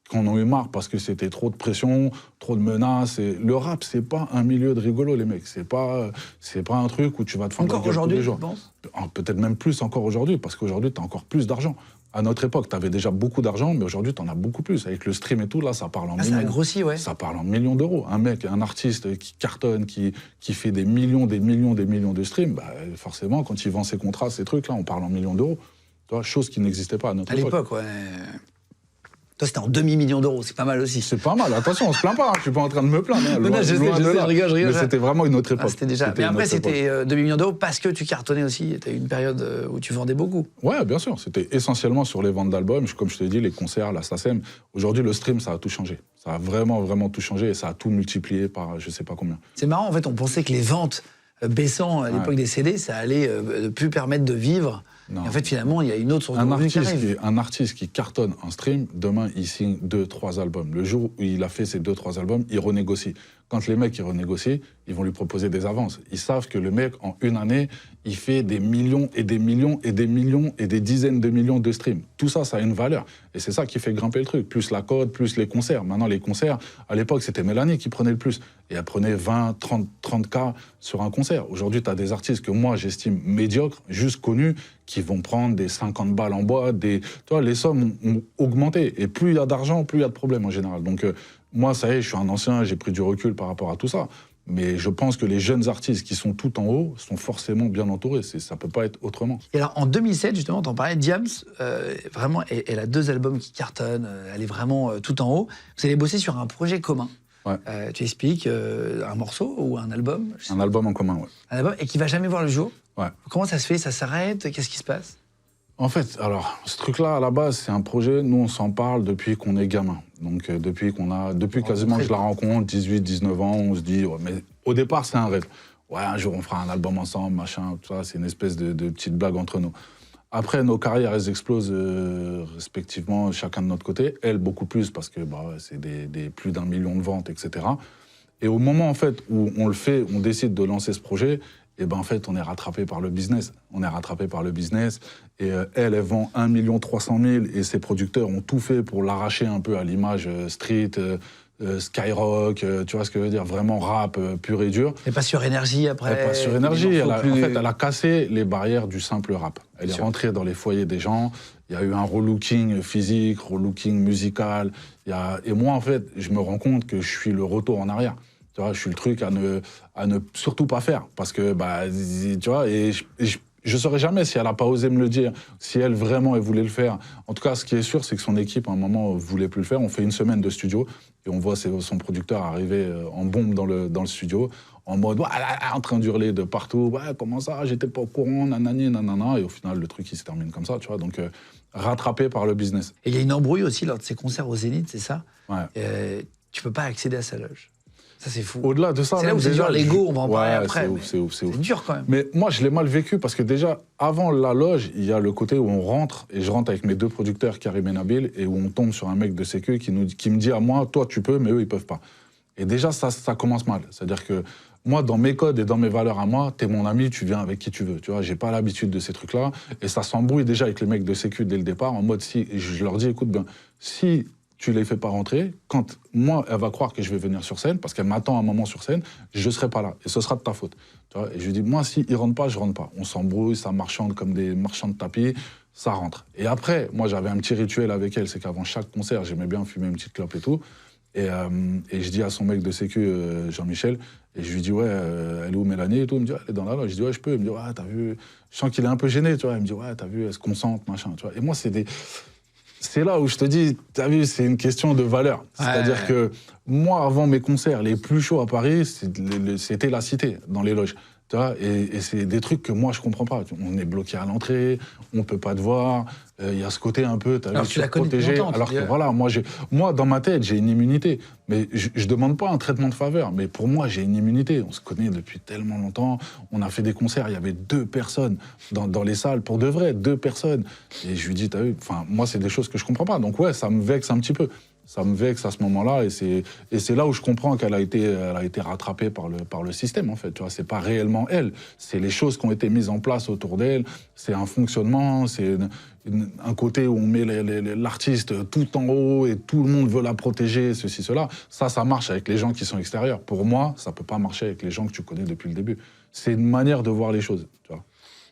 qui en ont eu marre parce que c'était trop de pression, trop de menaces. Et le rap, c'est pas un milieu de rigolo, les mecs. C'est pas un truc où tu vas te faire
encore aujourd'hui, je pense.
Peut-être même plus encore aujourd'hui, parce qu'aujourd'hui, t'as encore plus d'argent. À notre époque, tu avais déjà beaucoup d'argent, mais aujourd'hui, tu en as beaucoup plus. Avec le stream et tout, là, ça parle en millions.
Ça a grossi, ouais.
Ça parle en millions d'euros. Un mec, un artiste qui cartonne, qui fait des millions de streams, bah, forcément, quand il vend ses contrats, ces trucs-là, on parle en millions d'euros. Tu vois, chose qui n'existait pas à notre époque.
À l'époque, ouais. Toi, c'était en demi-million d'euros, c'est pas mal aussi.
C'est pas mal, attention, on se plaint pas, hein. Je suis pas en train de me plaindre. Hein.
Non, je rigole.
Mais c'était vraiment une autre époque.
C'était déjà... Mais après, c'était demi-million d'euros parce que tu cartonnais aussi. Tu as eu une période où tu vendais beaucoup.
Ouais, bien sûr. C'était essentiellement sur les ventes d'albums. Comme je te l'ai dit, les concerts, la SACEM. Aujourd'hui, le stream, ça a tout changé. Ça a vraiment tout changé et ça a tout multiplié par je sais pas combien.
C'est marrant, en fait, on pensait que les ventes baissant à l'époque des CD, ça allait plus permettre de vivre. Et en fait, finalement, il y a une autre source de revenus qui arrive.
Un artiste qui cartonne en stream, demain, il signe 2-3 albums. Le jour où il a fait ces 2-3 albums, il renégocie. Quand les mecs ils renégocient, ils vont lui proposer des avances. Ils savent que le mec, en une année, il fait des millions et des millions et des millions et des dizaines de millions de streams. Tout ça, ça a une valeur. Et c'est ça qui fait grimper le truc. Plus la cote, plus les concerts. Maintenant, les concerts, à l'époque, c'était Mélanie qui prenait le plus. Et elle prenait 20, 30 K sur un concert. Aujourd'hui, tu as des artistes que moi, j'estime médiocres, juste connus, qui vont prendre des 50 balles en boîte. Tu vois, les sommes ont augmenté. Et plus il y a d'argent, plus il y a de problèmes en général. Donc, moi, ça y est, je suis un ancien, j'ai pris du recul par rapport à tout ça. Mais je pense que les jeunes artistes qui sont tout en haut sont forcément bien entourés. Ça ne peut pas être autrement.
Et alors, en 2007, justement, t'en parlais, Diams, vraiment, elle a 2 albums qui cartonnent, elle est vraiment tout en haut. Vous allez bosser sur un projet commun.
Ouais.
Tu expliques un morceau ou un album?
Un album en commun, ouais.
Un album, et qui va jamais voir le jour?
Ouais.
Comment ça se fait? Ça s'arrête? Qu'est-ce qui se passe?
En fait, alors, ce truc-là, à la base, c'est un projet, nous, on s'en parle depuis qu'on est gamin. Donc, depuis quasiment que je la rencontre, 18, 19 ans, on se dit, ouais, mais au départ, c'est un rêve. Ouais, un jour, on fera un album ensemble, machin, tout ça, c'est une espèce de petite blague entre nous. Après, nos carrières, elles explosent respectivement, chacun de notre côté. Elle, beaucoup plus, parce que bah, c'est plus d'1 million de ventes, etc. Et au moment, en fait, où on le fait, on décide de lancer ce projet, et ben en fait, on est rattrapé par le business. On est rattrapé par le business. Et elle vend 1 300 000 et ses producteurs ont tout fait pour l'arracher un peu à l'image street, Skyrock, tu vois ce que je veux dire, vraiment rap pur et dur.
Et pas sur énergie après.
Elle pas sur énergie. En fait, elle a cassé les barrières du simple rap. Elle est rentrée dans les foyers des gens. Il y a eu un relooking physique, relooking musical. Et moi, en fait, je me rends compte que je suis le retour en arrière. Tu vois, je suis le truc à ne surtout pas faire. Parce que, bah, tu vois, et je ne saurais jamais si elle n'a pas osé me le dire, si elle vraiment elle voulait le faire. En tout cas, ce qui est sûr, c'est que son équipe, à un moment, ne voulait plus le faire. On fait une semaine de studio et on voit son producteur arriver en bombe dans le studio, en mode, en train d'hurler de partout. Ouais, comment ça, j'étais pas au courant, nanani, nanana. Et au final, le truc, il se termine comme ça, tu vois. Donc, rattrapé par le business.
Et il y a une embrouille aussi lors de ces concerts au Zénith, c'est ça?
Ouais.
Tu peux pas accéder à sa loge. Ça, c'est fou.
Au-delà de ça,
c'est là où c'est dur l'ego, on va en parler
ouais,
après.
C'est ouf.
C'est dur quand même.
Mais moi, je l'ai mal vécu parce que déjà, avant la loge, il y a le côté où on rentre, et je rentre avec mes 2 producteurs, Karim et Nabil, et où on tombe sur un mec de sécu qui me dit à moi, toi tu peux, mais eux ils peuvent pas. Et déjà, ça commence mal. C'est-à-dire que moi, dans mes codes et dans mes valeurs à moi, t'es mon ami, tu viens avec qui tu veux. Tu vois, j'ai pas l'habitude de ces trucs-là. Et ça s'embrouille déjà avec les mecs de sécu dès le départ, en mode si, je leur dis, écoute bien, si tu les fais pas rentrer, quand moi, elle va croire que je vais venir sur scène, parce qu'elle m'attend un moment sur scène, je serai pas là, et ce sera de ta faute. Tu vois, et je lui dis, moi, s'ils rentrent pas, je rentre pas. On s'embrouille, ça marchande comme des marchands de tapis, ça rentre. Et après, moi, j'avais un petit rituel avec elle, c'est qu'avant chaque concert, j'aimais bien fumer une petite clope et tout, et je dis à son mec de sécu, Jean-Michel, et je lui dis, ouais, elle est où Mélanie et tout, il me dit, ouais, elle est dans la loge. Je dis, ouais, je peux. Il me dit, ouais, t'as vu, je sens qu'il est un peu gêné, tu vois. Il me dit, ouais, t'as vu, elle se concentre, machin, tu vois. Et moi, c'est des... c'est là où je te dis, t'as vu, c'est une question de valeur. C'est-à-dire que moi, avant mes concerts les plus chauds à Paris, c'était la Cité, dans les loges. Tu vois, et c'est des trucs que moi, je comprends pas. On est bloqué à l'entrée, on peut pas te voir. Il y a ce côté un peu,
alors tu la connais
protégé.
longtemps,
Alors que voilà, moi, dans ma tête, j'ai une immunité. Mais je demande pas un traitement de faveur. Mais pour moi, j'ai une immunité. On se connaît depuis tellement longtemps. On a fait des concerts, il y avait 2 personnes dans les salles, pour de vrai, 2 personnes. Et je lui dis, t'as vu, enfin, moi, c'est des choses que je comprends pas. Donc ouais, ça me vexe un petit peu. Ça me vexe à ce moment-là, et c'est là où je comprends qu'elle a été rattrapée par le système, en fait. Tu vois, c'est pas réellement elle, c'est les choses qui ont été mises en place autour d'elle, c'est un fonctionnement, c'est un côté où on met l'artiste tout en haut et tout le monde veut la protéger, ceci, cela. Ça marche avec les gens qui sont extérieurs. Pour moi, ça peut pas marcher avec les gens que tu connais depuis le début. C'est une manière de voir les choses, tu vois.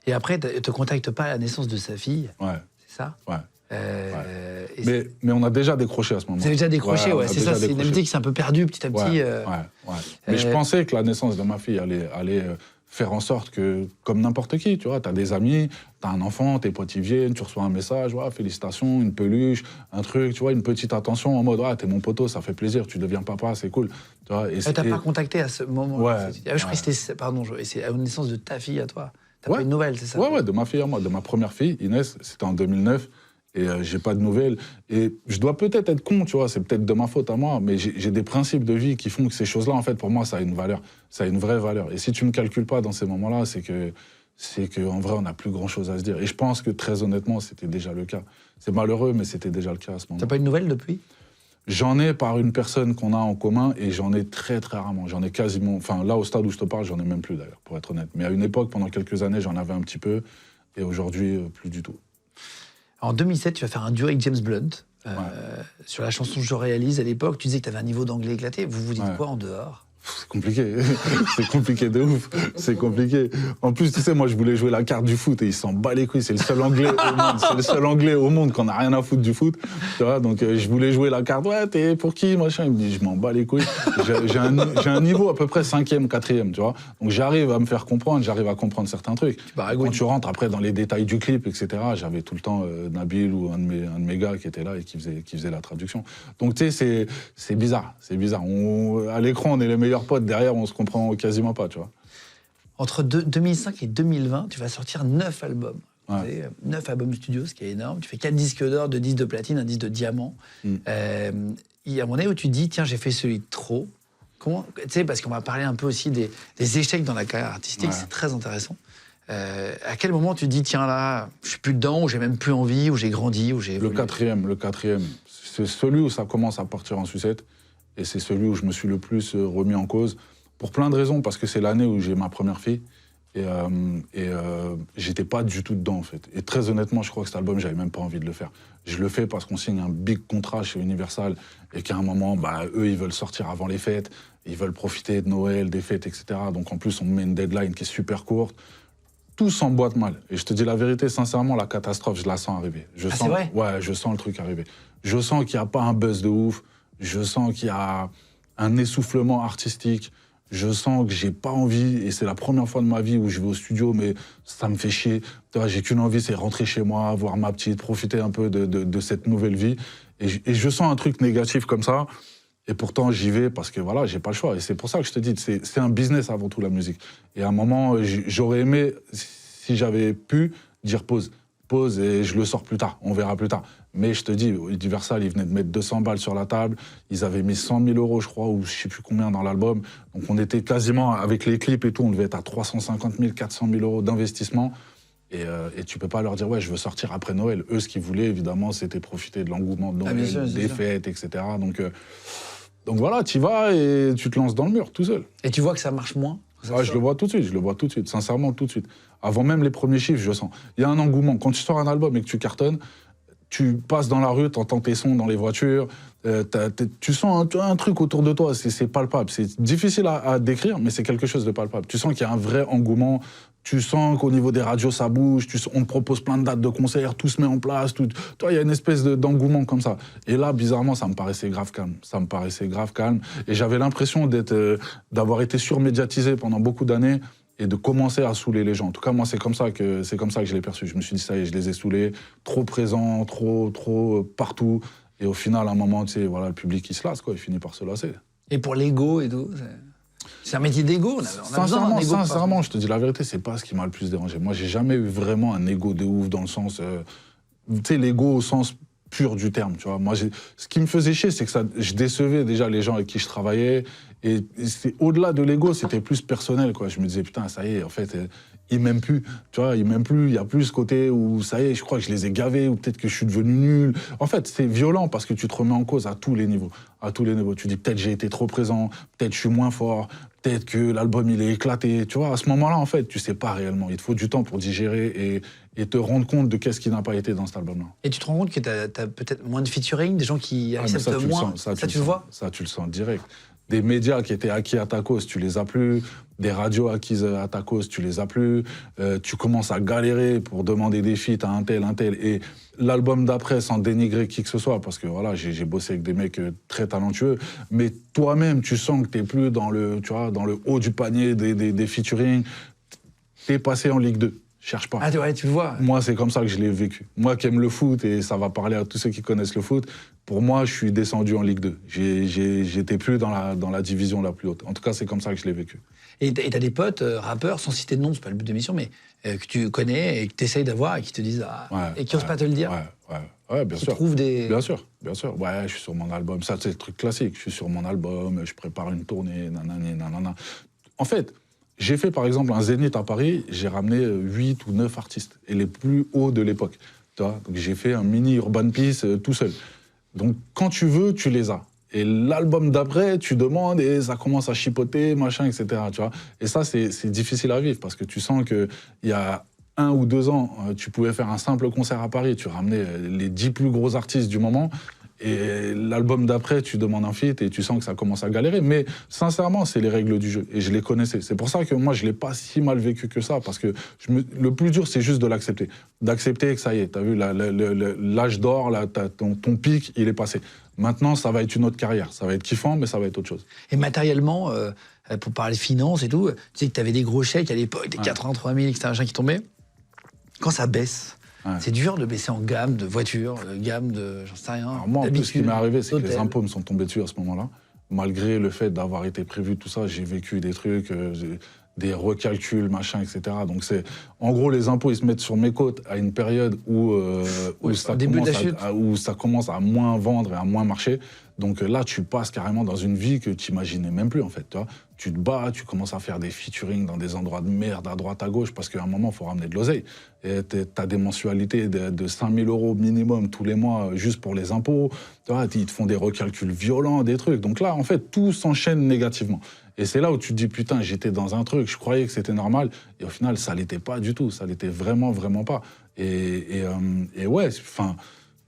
Et après, elle te contacte pas à la naissance de sa fille,
ouais.
C'est ça?
Ouais.
Ouais.
Mais on a déjà décroché à ce moment-là.
Vous avez déjà décroché, ouais, c'est ça. C'est une amitié qui s'est un peu perdue petit à petit.
Ouais. Mais je pensais que la naissance de ma fille allait faire en sorte que, comme n'importe qui, tu vois, t'as des amis, t'as un enfant, tes potes y viennent, tu reçois un message, ouais, félicitations, une peluche, un truc, tu vois, une petite attention en mode, t'es mon poteau, ça fait plaisir, tu deviens papa, c'est cool. Tu vois,
et t'as pas contacté à ce moment?
Ouais.
Je crois que c'était, pardon, c'est à la naissance de ta fille à toi. T'as pas une nouvelle, c'est ça?
Ouais, de ma fille à moi, de ma première fille, Inès, c'était en 2009. Et j'ai pas de nouvelles. Et je dois peut-être être con, tu vois, c'est peut-être de ma faute à moi, mais j'ai des principes de vie qui font que ces choses-là, en fait, pour moi, ça a une valeur. Ça a une vraie valeur. Et si tu me calcules pas dans ces moments-là, c'est que en vrai, on n'a plus grand-chose à se dire. Et je pense que, très honnêtement, c'était déjà le cas. C'est malheureux, mais c'était déjà le cas à ce moment-là.
T'as pas eu de nouvelles depuis?
J'en ai par une personne qu'on a en commun, et j'en ai très, très rarement. J'en ai quasiment... Enfin, là, au stade où je te parle, j'en ai même plus, d'ailleurs, pour être honnête. Mais à une époque, pendant quelques années, j'en avais un petit peu, et aujourd'hui, plus du tout.
En 2007, tu vas faire un duo avec James Blunt sur la chanson Je réalise. À l'époque, tu disais que tu avais un niveau d'anglais éclaté. Vous vous dites quoi en dehors?
C'est compliqué, c'est compliqué de ouf, c'est compliqué. En plus, tu sais, moi, je voulais jouer la carte du foot et il s'en bat les couilles. C'est le seul anglais au monde, c'est le seul anglais au monde qu'on n'a rien à foutre du foot. Tu vois, donc je voulais jouer la carte. Ouais, t'es pour qui, machin? Il me dit, je m'en bats les couilles. J'ai un niveau à peu près 5e, 4e, tu vois. Donc j'arrive à me faire comprendre, j'arrive à comprendre certains trucs. Quand tu rentres après dans les détails du clip, etc., j'avais tout le temps Nabil ou un de mes gars qui était là et qui faisait la traduction. Donc tu sais, c'est bizarre, c'est bizarre. À l'écran, on est les meilleurs potes, derrière, on se comprend quasiment pas, tu vois.
Entre 2005 et 2020, tu vas sortir 9 albums.
Ouais.
9 albums studio, ce qui est énorme. Tu fais 4 disques d'or, 2 disques de platine, 1 disque de diamant. Il y a un moment donné où tu te dis, tiens, j'ai fait celui de trop. Comment, tu sais, parce qu'on va parler un peu aussi des échecs dans la carrière artistique, c'est très intéressant. À quel moment tu te dis, tiens là, je suis plus dedans, ou j'ai même plus envie, ou j'ai grandi, ou j'ai évolué?
Le quatrième, c'est celui où ça commence à partir en sucette. Et c'est celui où je me suis le plus remis en cause, pour plein de raisons, parce que c'est l'année où j'ai ma première fille, et j'étais pas du tout dedans, en fait. Et très honnêtement, je crois que cet album, j'avais même pas envie de le faire. Je le fais parce qu'on signe un big contrat chez Universal, et qu'à un moment, eux, ils veulent sortir avant les fêtes, ils veulent profiter de Noël, des fêtes, etc. Donc en plus, on me met une deadline qui est super courte. Tout s'emboîte mal. Et je te dis la vérité, sincèrement, la catastrophe, je la sens arriver.
C'est vrai?
Ouais, je sens le truc arriver. Je sens qu'il n'y a pas un buzz de ouf. Je sens qu'il y a un essoufflement artistique. Je sens que j'ai pas envie, et c'est la première fois de ma vie où je vais au studio, mais ça me fait chier. J'ai qu'une envie, c'est rentrer chez moi, voir ma petite, profiter un peu de cette nouvelle vie. Et je sens un truc négatif comme ça. Et pourtant, j'y vais parce que voilà, j'ai pas le choix. Et c'est pour ça que je te dis, c'est un business avant tout, la musique. Et à un moment, j'aurais aimé, si j'avais pu, dire pause. Pause et je le sors plus tard, on verra plus tard. Mais je te dis, Universal, ils venaient de mettre 200 balles sur la table, ils avaient mis 100 000 €, je crois, ou je sais plus combien dans l'album. Donc on était quasiment, avec les clips et tout, on devait être à 350 000, 400 000 € d'investissement. Et tu peux pas leur dire, ouais, je veux sortir après Noël. Eux, ce qu'ils voulaient, évidemment, c'était profiter de l'engouement de Noël, des fêtes, etc. Donc voilà, tu y vas et tu te lances dans le mur, tout seul.
Et tu vois que ça marche moins?
Je le vois tout de suite, sincèrement, tout de suite. Avant même les premiers chiffres, je sens. Il y a un engouement. Quand tu sors un album et que tu cartonnes, tu passes dans la rue, tu entends tes sons dans les voitures, tu sens un truc autour de toi, c'est palpable. C'est difficile à décrire, mais c'est quelque chose de palpable. Tu sens qu'il y a un vrai engouement, tu sens qu'au niveau des radios, ça bouge, on te propose plein de dates de concerts, tout se met en place, il y a une espèce d'engouement comme ça. Et là, bizarrement, ça me paraissait grave calme. Et j'avais l'impression d'avoir été surmédiatisé pendant beaucoup d'années, et de commencer à saouler les gens. En tout cas, moi, c'est comme ça que je l'ai perçu. Je me suis dit, ça y est, je les ai saoulés, trop présents, trop partout. Et au final, à un moment, tu sais, voilà, le public, il se lasse, quoi, il finit par se lasser.
Et pour l'ego et tout, c'est un métier d'ego.
Sincèrement, je te dis la vérité, c'est pas ce qui m'a le plus dérangé. Moi, j'ai jamais eu vraiment un ego de ouf dans le sens, tu sais, l'ego au sens pur du terme, tu vois. Moi, ce qui me faisait chier, c'est que je décevais déjà les gens avec qui je travaillais. Et au-delà de l'ego, c'était plus personnel, quoi. Je me disais, putain, ça y est, en fait, ils m'aiment plus, tu vois, ils m'aiment plus. Il y a plus ce côté où, ça y est, je crois que je les ai gavés, ou peut-être que je suis devenu nul. En fait, c'est violent parce que tu te remets en cause à tous les niveaux. À tous les niveaux. Tu dis, peut-être j'ai été trop présent, peut-être je suis moins fort, peut-être que l'album, il est éclaté. Tu vois, à ce moment-là, en fait, tu sais pas réellement. Il te faut du temps pour digérer et te rendre compte de qu'est-ce qui n'a pas été dans cet album-là.
Et tu te rends compte que tu as peut-être moins de featuring, des gens qui acceptent moins. Ça, tu le vois.
Ça, tu le sens direct. Des médias qui étaient acquis à ta cause, tu les as plus. Des radios acquises à ta cause, tu les as plus. Tu commences à galérer pour demander des feats à un tel. Et l'album d'après, sans dénigrer qui que ce soit, parce que voilà, j'ai bossé avec des mecs très talentueux, mais toi-même, tu sens que t'es plus dans le haut du panier des featuring. T'es passé en Ligue 2. Cherche pas.
Ah ouais, tu le vois.
Moi, c'est comme ça que je l'ai vécu. Moi qui aime le foot, et ça va parler à tous ceux qui connaissent le foot, pour moi, je suis descendu en Ligue 2. J'étais plus dans la division la plus haute. En tout cas, c'est comme ça que je l'ai vécu.
Et t'as des potes, rappeurs, sans citer de nom, c'est pas le but de l'émission, mais que tu connais et que tu essayes d'avoir et qui te disent et qui n'osent pas te le dire.
Ouais, bien sûr.
Trouvent des...
Bien sûr. Ouais, je suis sur mon album. Ça, c'est le truc classique. Je suis sur mon album, je prépare une tournée, nanana. En fait, j'ai fait par exemple un Zénith à Paris, j'ai ramené 8 ou 9 artistes, et les plus hauts de l'époque. Donc j'ai fait un mini Urban Peace tout seul. Donc quand tu veux, tu les as. Et l'album d'après, tu demandes et ça commence à chipoter, machin, etc. Tu vois. Et ça, c'est difficile à vivre parce que tu sens qu'il y a 1 ou 2 ans, tu pouvais faire un simple concert à Paris, tu ramenais les 10 plus gros artistes du moment. Et l'album d'après, tu demandes un feat et tu sens que ça commence à galérer. Mais sincèrement, c'est les règles du jeu. Et je les connaissais. C'est pour ça que moi, je ne l'ai pas si mal vécu que ça. Parce que le plus dur, c'est juste de l'accepter. D'accepter que ça y est, tu as vu, l'âge d'or, ton pic, il est passé. Maintenant, ça va être une autre carrière. Ça va être kiffant, mais ça va être autre chose.
Et matériellement, pour parler de finances et tout, tu sais que tu avais des gros chèques à l'époque, des 83 000, etc., qui tombaient. Quand ça baisse, c'est dur de baisser en gamme de voiture, gamme de, j'en sais rien.
Alors moi, en plus, ce qui m'est arrivé, c'est que les impôts me sont tombés dessus à ce moment-là. Malgré le fait d'avoir été prévu tout ça, j'ai vécu des trucs, des recalculs, machin, etc. Donc en gros, les impôts, ils se mettent sur mes côtes à une période où ça commence à moins vendre et à moins marcher. Donc là, tu passes carrément dans une vie que tu n'imaginais même plus, en fait. Tu te bats, tu commences à faire des featuring dans des endroits de merde à droite, à gauche, parce qu'à un moment, il faut ramener de l'oseille. Et tu as des mensualités de 5 000 € minimum tous les mois, juste pour les impôts. Ils te font des recalculs violents, des trucs. Donc là, en fait, tout s'enchaîne négativement. Et c'est là où tu te dis, putain, j'étais dans un truc, je croyais que c'était normal. Et au final, ça l'était pas du tout. Ça l'était vraiment, vraiment pas. Et ouais, enfin...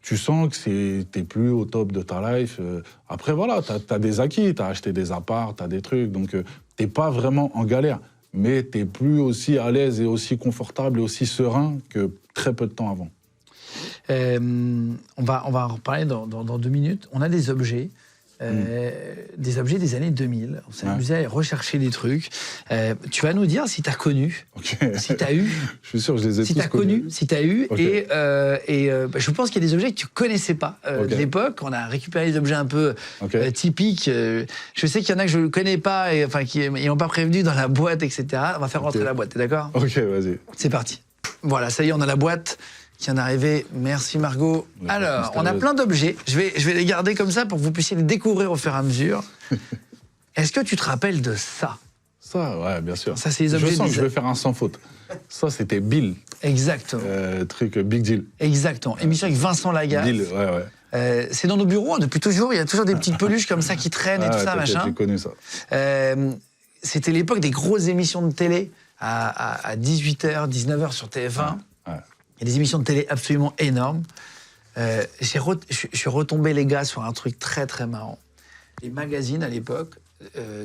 Tu sens que t'es plus au top de ta life. Après, voilà, t'as des acquis, t'as acheté des apparts, t'as des trucs, donc t'es pas vraiment en galère. Mais t'es plus aussi à l'aise et aussi confortable et aussi serein que très peu de temps avant.
On va en reparler dans 2 minutes. On a des objets. Des objets des années 2000. On s'est amusé à rechercher des trucs. Tu vas nous dire si tu as connu, si tu as eu.
Je suis sûr que je les ai
si
tous connus.
Si tu as eu.
Okay.
Et je pense qu'il y a des objets que tu ne connaissais pas de l'époque. On a récupéré des objets un peu typiques. Je sais qu'il y en a que je ne connais pas, qui ne m'ont pas prévenu dans la boîte, etc. On va faire rentrer la boîte, t'es d'accord?
Ok, vas-y.
C'est parti. Voilà, ça y est, on a la boîte qui vient d'arriver. Merci Margot. Alors, on a plein d'objets. Je vais les garder comme ça pour que vous puissiez les découvrir au fur et à mesure. Est-ce que tu te rappelles de ça?
Ça, ouais, bien sûr.
Ça, c'est les objets.
Je sens que je vais faire un sans faute. Ça, c'était Bill.
Exactement.
Truc Big Deal.
Exactement. Émission avec Vincent Lagaffe.
Bill, ouais.
C'est dans nos bureaux, depuis toujours. Il y a toujours des petites peluches comme ça qui traînent et tout ça, machin.
J'ai connu ça.
C'était l'époque des grosses émissions de télé à 18h, 19h sur TF1. Il y a des émissions de télé absolument énormes. Je suis retombé, les gars, sur un truc très, très marrant. Les magazines, à l'époque,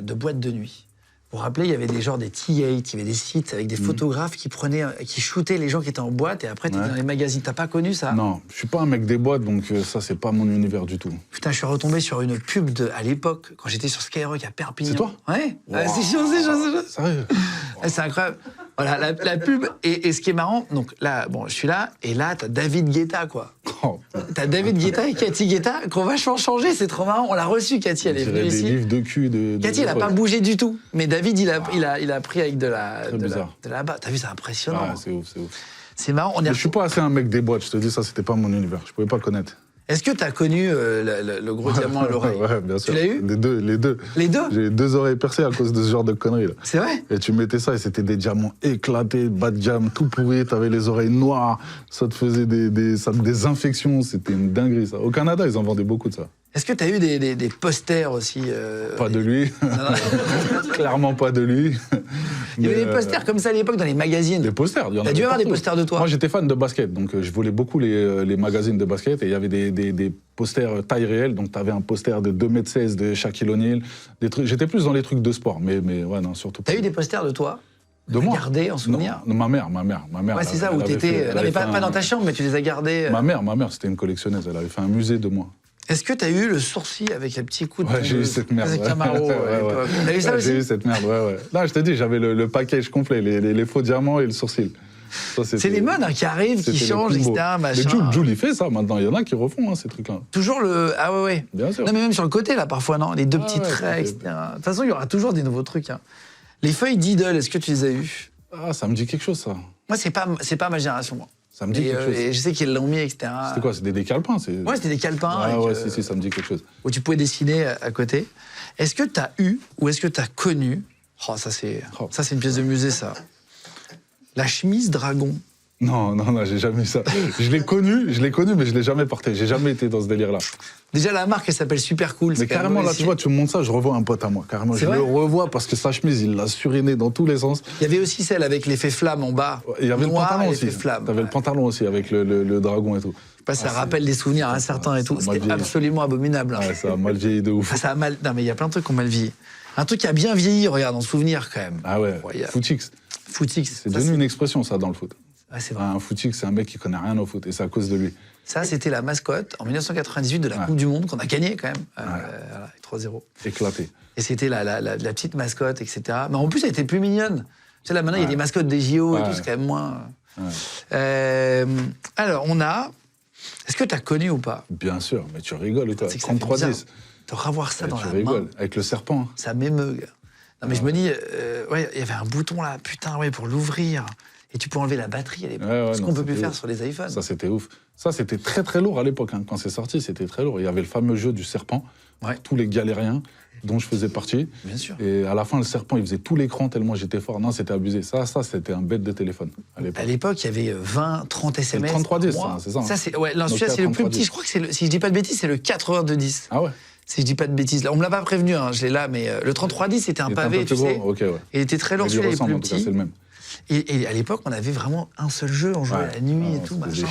de boîtes de nuit. Vous vous rappelez, il y avait des T8, il y avait des sites avec des photographes qui shootaient les gens qui étaient en boîte, et après, tu étais dans les magazines. T'as pas connu ça?
Non, je suis pas un mec des boîtes, donc ça, c'est pas mon univers du tout.
Putain, je suis retombé sur une pub à l'époque, quand j'étais sur Skyrock à Perpignan.
C'est toi?
Ouais.
Wow.
C'est chaud.
Sérieux?
C'est incroyable. Voilà, la pub. Et ce qui est marrant, donc là, bon, je suis là, et là, t'as David Guetta, quoi.
Oh,
T'as David Guetta et Cathy Guetta qui ont vachement changé, c'est trop marrant. On l'a reçue, Cathy, elle est venue
des
ici.
livres de cul de
Cathy, elle n'a pas bougé du tout. Mais David, il a pris avec de la base. T'as vu, c'est impressionnant.
Ah, c'est ouf, c'est ouf.
C'est marrant.
Je suis pas assez un mec des boîtes, je te dis, ça, c'était pas mon univers. Je pouvais pas le connaître.
Est-ce que tu as connu le gros diamant à l'oreille?
Ouais, bien sûr.
Tu l'as eu?
Les deux.
Les deux?
J'ai 2 oreilles percées à cause de ce genre de conneries, là.
C'est vrai?
Et tu mettais ça et c'était des diamants éclatés, bas de diamant, tout pourri, t'avais les oreilles noires, ça te faisait des infections, c'était une dinguerie, ça. Au Canada, ils en vendaient beaucoup de ça.
Est-ce que tu as eu des posters aussi
Pas de lui. Clairement pas de lui.
Il y avait des posters comme ça à l'époque dans les magazines.
Des posters, il y en avait.
T'as dû avoir
partout.
des posters de toi?
Moi, j'étais fan de basket, donc je voulais beaucoup les magazines de basket. Et il y avait des posters taille réelle, donc t'avais un poster de 2,16 m de Shaquille O'Neal. J'étais plus dans les trucs de sport, mais ouais, non, surtout pas.
T'as eu des posters de toi?
De moi?
Gardés en souvenir?
Non, ma mère.
Ouais, c'est ça, où t'étais. Non, mais pas dans ta chambre, mais tu les as gardés.
Ma mère, c'était une collectionneuse, elle avait fait un musée de moi.
Est-ce que tu as eu le sourcil avec les petits coups de
Ouais, j'ai eu cette merde.
avec Camaro à l'époque? T'as eu ça aussi?
J'ai eu cette merde, ouais. Là, je te dis, j'avais le package complet, les faux diamants et le sourcil.
C'est les modes qui arrivent, qui changent, etc.
Mais Jules, il fait ça maintenant. Il y en a qui refont ces trucs-là.
Toujours le. Ah ouais.
Bien sûr.
Non, mais même sur le côté, là, parfois, non? Les deux petits traits, etc. De toute façon, il y aura toujours des nouveaux trucs. Hein. Les feuilles d'idole, est-ce que tu les as eues?
Ah, ça me dit quelque chose, ça.
Moi, c'est pas ma génération, moi.
Ça me dit quelque chose.
Et je sais qu'ils l'ont mis, etc.
C'était quoi? C'était des calepins?
Ouais, c'était des calepins.
Ah ouais, si, ça me dit quelque chose.
Où tu pouvais dessiner à côté. Est-ce que tu as eu, ou est-ce que tu as connu... Oh, ça, c'est une pièce de musée, ça. La chemise dragon.
Non, j'ai jamais eu ça. Je l'ai connu, mais je l'ai jamais porté. J'ai jamais été dans ce délire-là.
Déjà, la marque, elle s'appelle Super Cool.
Mais carrément, là, tu vois, tu me montres ça, je revois un pote à moi. Carrément, je le revois parce que sa chemise, il l'a suriné dans tous les sens.
Il y avait aussi celle avec l'effet flamme en bas.
Il y avait
noir,
le pantalon aussi.
T'avais
le pantalon aussi avec le dragon et tout.
Je sais pas si ça rappelle des souvenirs à certains et tout. C'était absolument abominable.
Ouais, ça a mal vieilli de ouf.
Ça a mal... Non, mais il y a plein de trucs qui ont mal vieilli. Un truc qui a bien vieilli, regarde, en souvenir quand même.
Ah ouais, Footix.
Footix.
C'est devenu une expression, ça, dans le foot.
Ah, c'est vrai.
Un Footix, c'est un mec qui connaît rien au foot et c'est à cause de lui.
Ça, c'était la mascotte en 1998 de la Coupe du Monde qu'on a gagnée quand même, voilà, 3-0.
Éclaté.
Et c'était la petite mascotte, etc. Mais en plus, elle était plus mignonne. Tu sais, là, maintenant, il y a des mascottes des JO et tout, c'est quand même moins... Alors, on a... Est-ce que tu as connu ou pas?
Bien sûr, mais tu rigoles ou quoi? 33-10.
De revoir ça dans la
rigoles.
main.
Avec le serpent.
Ça m'émeut, gars. Non, mais je me dis, ouais, il y avait un bouton là, putain, ouais, pour l'ouvrir. Et tu peux enlever la batterie à l'époque. Ce qu'on peut plus faire sur les iPhones.
Ça, c'était ouf. Ça, c'était très, très lourd à l'époque. Hein. Quand c'est sorti, c'était très lourd. Il y avait le fameux jeu du serpent.
Ouais.
Tous les galériens dont je faisais partie.
Bien sûr.
Et à la fin, le serpent, il faisait tout l'écran tellement j'étais fort. Non, c'était abusé. Ça, c'était un bête de téléphone à l'époque.
À l'époque, il y avait 20, 30 SMS.
3310, c'est ça.
Ça, c'est, ouais, celui-là, c'est le plus petit. Je crois que c'est si je dis pas de bêtises, c'est le 8210.
Ah ouais?
Si je dis pas de bêtises. Là, on me l'a pas prévenu, hein, je l'ai là, mais le 3310, c'était un pavé, tu sais.
Okay, ouais.
Et il était très lourd, celui-là, il est plus petit.
C'est le même.
Et à l'époque, on avait vraiment un seul jeu, on jouait la nuit et tout, machin.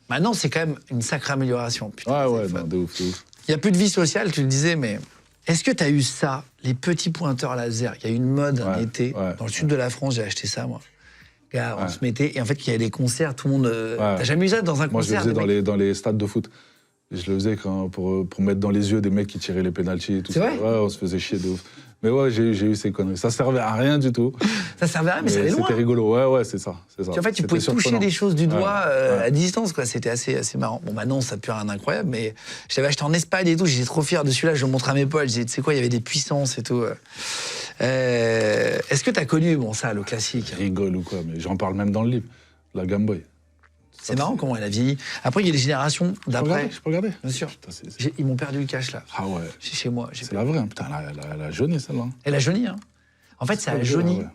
Maintenant, c'est quand même une sacrée amélioration. Putain,
ouais, non, de ouf.
Il n'y a plus de vie sociale, tu le disais, mais est-ce que tu as eu ça, les petits pointeurs laser? Il y a eu une mode un été, dans le sud de la France, j'ai acheté ça, moi. Gars, on se mettait, et en fait, il y avait des concerts, tout le monde... T'as jamais eu ça dans un concert?
Moi, je le faisais dans les stades de foot. Je le faisais pour mettre dans les yeux des mecs qui tiraient les pénaltys et tout ça.
Vrai?
Ouais, on se faisait chier de ouf. Mais ouais, j'ai eu ces conneries. Ça servait à rien du tout.
Ça servait à rien, mais ça allait loin.
C'était rigolo. Ouais, c'est ça.
En fait, tu pouvais toucher des choses du doigt à distance, quoi. C'était assez marrant. Bon, maintenant, ça pue rien d'incroyable, mais je l'avais acheté en Espagne et tout. J'étais trop fier de celui-là. Je le montre à mes potes. Je disais, tu sais quoi, il y avait des puissances et tout. Est-ce que tu as connu, ça, le classique?
Rigole ou quoi, mais j'en parle même dans le livre. La Game Boy.
C'est marrant comment elle a vieilli. Après, il y a des générations d'après.
Je peux regarder?
Bien sûr. Ils m'ont perdu le cash, là.
Ah ouais.
Chez moi.
C'est la vraie. Hein. Putain, elle a jauni, celle-là.
Elle a jauni, hein. En fait, ça a jauni. Ouais.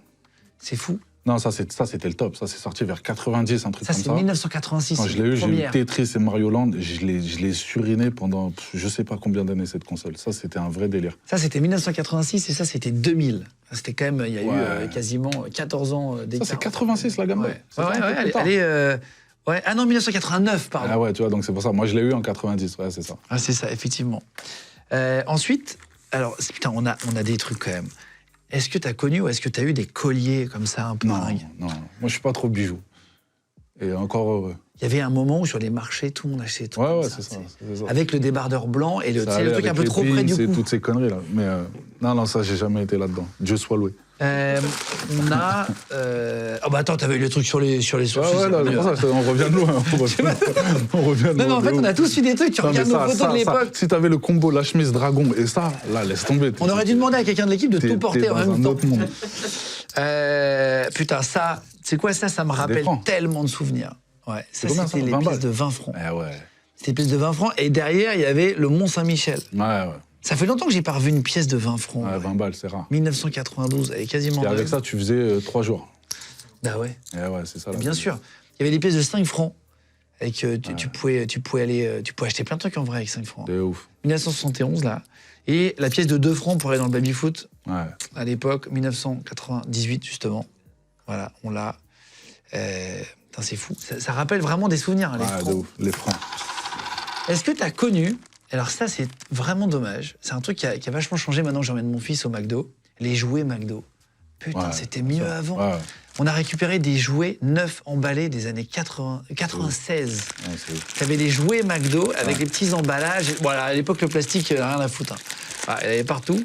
C'est fou.
Non, ça, c'était le top. Ça, c'est sorti vers 90, un truc comme ça.
Ça, c'est 1986.
Quand je l'ai eu, j'ai eu Tetris et Mario Land. Je l'ai suriné pendant je sais pas combien d'années, cette console. Ça, c'était un vrai délire.
Ça, c'était 1986 et ça, c'était 2000. C'était quand même, il y a eu quasiment 14 ans d'écart.
Ça, c'est 86, la Game Boy.
Ouais, elle est... Ouais. Ah non, 1989, pardon.
Ah ouais, tu vois, donc c'est pour ça. Moi, je l'ai eu en 90, ouais, c'est ça.
Ah, c'est ça, effectivement. Ensuite, alors, putain, on a des trucs quand même. Est-ce que tu as connu ou est-ce que tu as eu des colliers comme ça, un peu dingues?
Non. Moi, je suis pas trop bijoux. Et encore heureux.
Il y avait un moment où sur les marchés, tout le monde achetait tout.
Ouais, c'est ça.
Avec le débardeur blanc et le truc un peu trop près du cou.
Toutes ces conneries là. Mais non, ça, j'ai jamais été là-dedans. Dieu soit loué.
On a... Oh bah attends, t'avais eu le truc sur les saucisses.
Ouais, non, c'est pour ça, on revient de loin. On revient de loin.
Non, mais en fait, on a tous eu des trucs, tu regardes nos photos de l'époque.
Si t'avais le combo, la chemise dragon et ça, là, laisse tomber.
On aurait dû demander à quelqu'un de l'équipe de tout porter en même temps.
Autre monde.
Putain, ça, c'est quoi ça? Ça me rappelle tellement de souvenirs. Ouais, ça, c'était les pièces de 20 francs.
Ouais.
C'était des pièces de 20 francs, et derrière, il y avait le Mont-Saint-Michel.
Ouais.
Ça fait longtemps que j'ai pas revu une pièce de 20 francs.
Ouais, 20 balles, c'est rare.
1992, elle est quasiment...
Et avec ça, tu faisais 3 jours.
Bah ouais.
Ouais, c'est ça.
Bien sûr. Il y avait des pièces de 5 francs. Avec, tu pouvais acheter plein de trucs en vrai avec 5 francs.
De ouf.
1971, là. Et la pièce de 2 francs pour aller dans le baby-foot,
à
l'époque, 1998, justement. Voilà, on l'a. Putain, c'est fou. Ça rappelle vraiment des souvenirs, hein, les francs.
De ouf, les francs.
Est-ce que tu as connu... Alors ça, c'est vraiment dommage. C'est un truc qui a vachement changé maintenant que j'emmène mon fils au McDo. Les jouets McDo. Putain, c'était mieux avant. Ouais. On a récupéré des jouets neufs emballés des années 96. T'avais des jouets McDo avec des petits emballages. Voilà, à l'époque, le plastique, rien à foutre. Hein. Il y avait partout.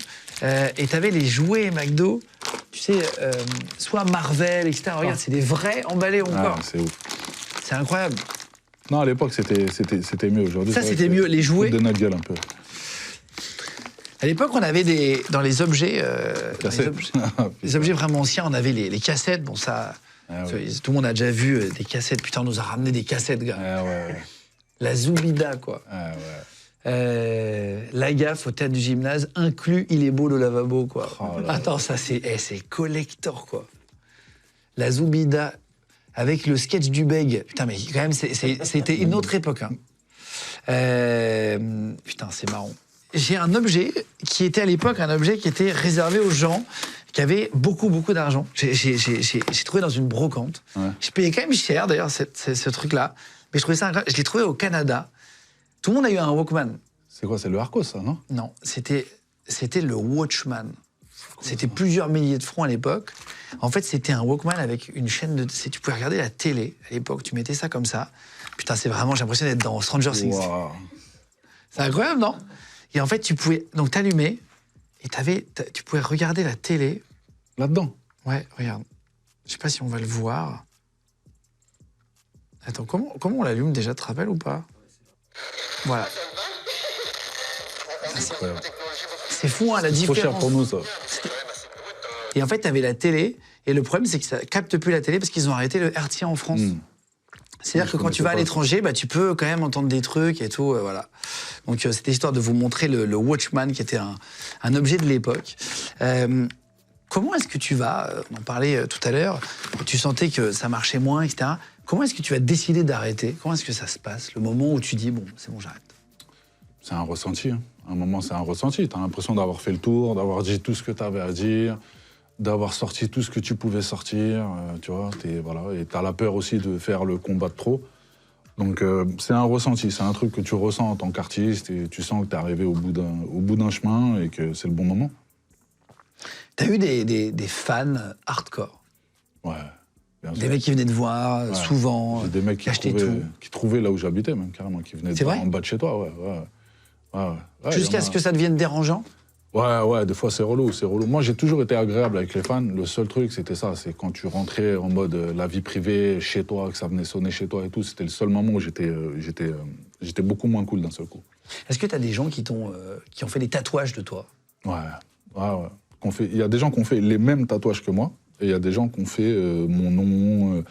Et t'avais les jouets McDo, tu sais, soit Marvel, etc. Regarde, c'est des vrais emballés encore.
C'est ouf.
C'est incroyable.
Non, à l'époque, c'était mieux. Aujourd'hui,
ça, c'était mieux. Les jouets...
de notre gueule un peu.
À l'époque, on avait dans les objets... les objets vraiment anciens, on avait les cassettes. Bon, ça... Tout le monde a déjà vu des cassettes. Putain, on nous a ramené des cassettes, gars. La Zoubida, quoi. La gaffe au théâtre du gymnase, inclus Il est beau le lavabo, quoi. Attends, ça, c'est collector, quoi. La Zoubida... avec le sketch du beg. Putain, mais quand même, c'était une autre époque. Hein. Putain, c'est marrant. J'ai un objet qui était à l'époque un objet qui était réservé aux gens qui avaient beaucoup d'argent. J'ai trouvé dans une brocante. Je payais quand même cher, d'ailleurs, ce truc-là. Mais je trouvais ça incroyable. Je l'ai trouvé au Canada. Tout le monde a eu un Walkman.
C'est quoi? C'est le Arcos, ça, non?
Non, c'était le Watchman. C'était plusieurs milliers de francs à l'époque. En fait, c'était un Walkman avec une chaîne de... Tu pouvais regarder la télé à l'époque, tu mettais ça comme ça. Putain, c'est vraiment... J'ai l'impression d'être dans Stranger Things.
Wow.
C'est incroyable, non? Et en fait, tu pouvais... Donc, t'allumais et tu pouvais regarder la télé.
Là-dedans?
Ouais, regarde. Je sais pas si on va le voir. Attends, comment on l'allume déjà, tu te rappelles ou pas? Voilà. C'est fou, hein, la différence.
C'est trop cher pour nous, ça.
Et en fait, t'avais la télé, et le problème, c'est que ça capte plus la télé parce qu'ils ont arrêté le hertzien en France. C'est-à-dire que quand tu vas à l'étranger, bah, tu peux quand même entendre des trucs et tout, voilà. Donc, c'était histoire de vous montrer le Watchman, qui était un objet de l'époque. Comment est-ce que tu vas, on en parlait tout à l'heure, tu sentais que ça marchait moins, etc. Comment est-ce que tu vas décider d'arrêter? Comment est-ce que ça se passe, le moment où tu dis, bon, c'est bon, j'arrête? C'est
un ressenti. Hein. À un moment, c'est un ressenti. Tu as l'impression d'avoir fait le tour, d'avoir dit tout ce que tu avais à dire, d'avoir sorti tout ce que tu pouvais sortir, tu vois. Voilà, et tu as la peur aussi de faire le combat de trop. Donc, c'est un ressenti. C'est un truc que tu ressens en tant qu'artiste et tu sens que tu es arrivé au bout d'un chemin et que c'est le bon moment.
Tu as eu des fans hardcore?
Ouais.
Des mecs qui venaient te voir, souvent,
j'ai des mecs qui trouvaient là où j'habitais, même carrément, qui venaient en bas de chez toi, ouais.
Jusqu'à ce que ça devienne dérangeant?
Ouais, des fois c'est relou. Moi, j'ai toujours été agréable avec les fans. Le seul truc, c'était ça, c'est quand tu rentrais en mode la vie privée, chez toi, que ça venait sonner chez toi et tout, c'était le seul moment où j'étais beaucoup moins cool d'un seul coup.
Est-ce que tu as des gens qui ont fait des tatouages de toi?
Ouais. Il y a des gens qui ont fait les mêmes tatouages que moi, et il y a des gens qui ont fait mon nom,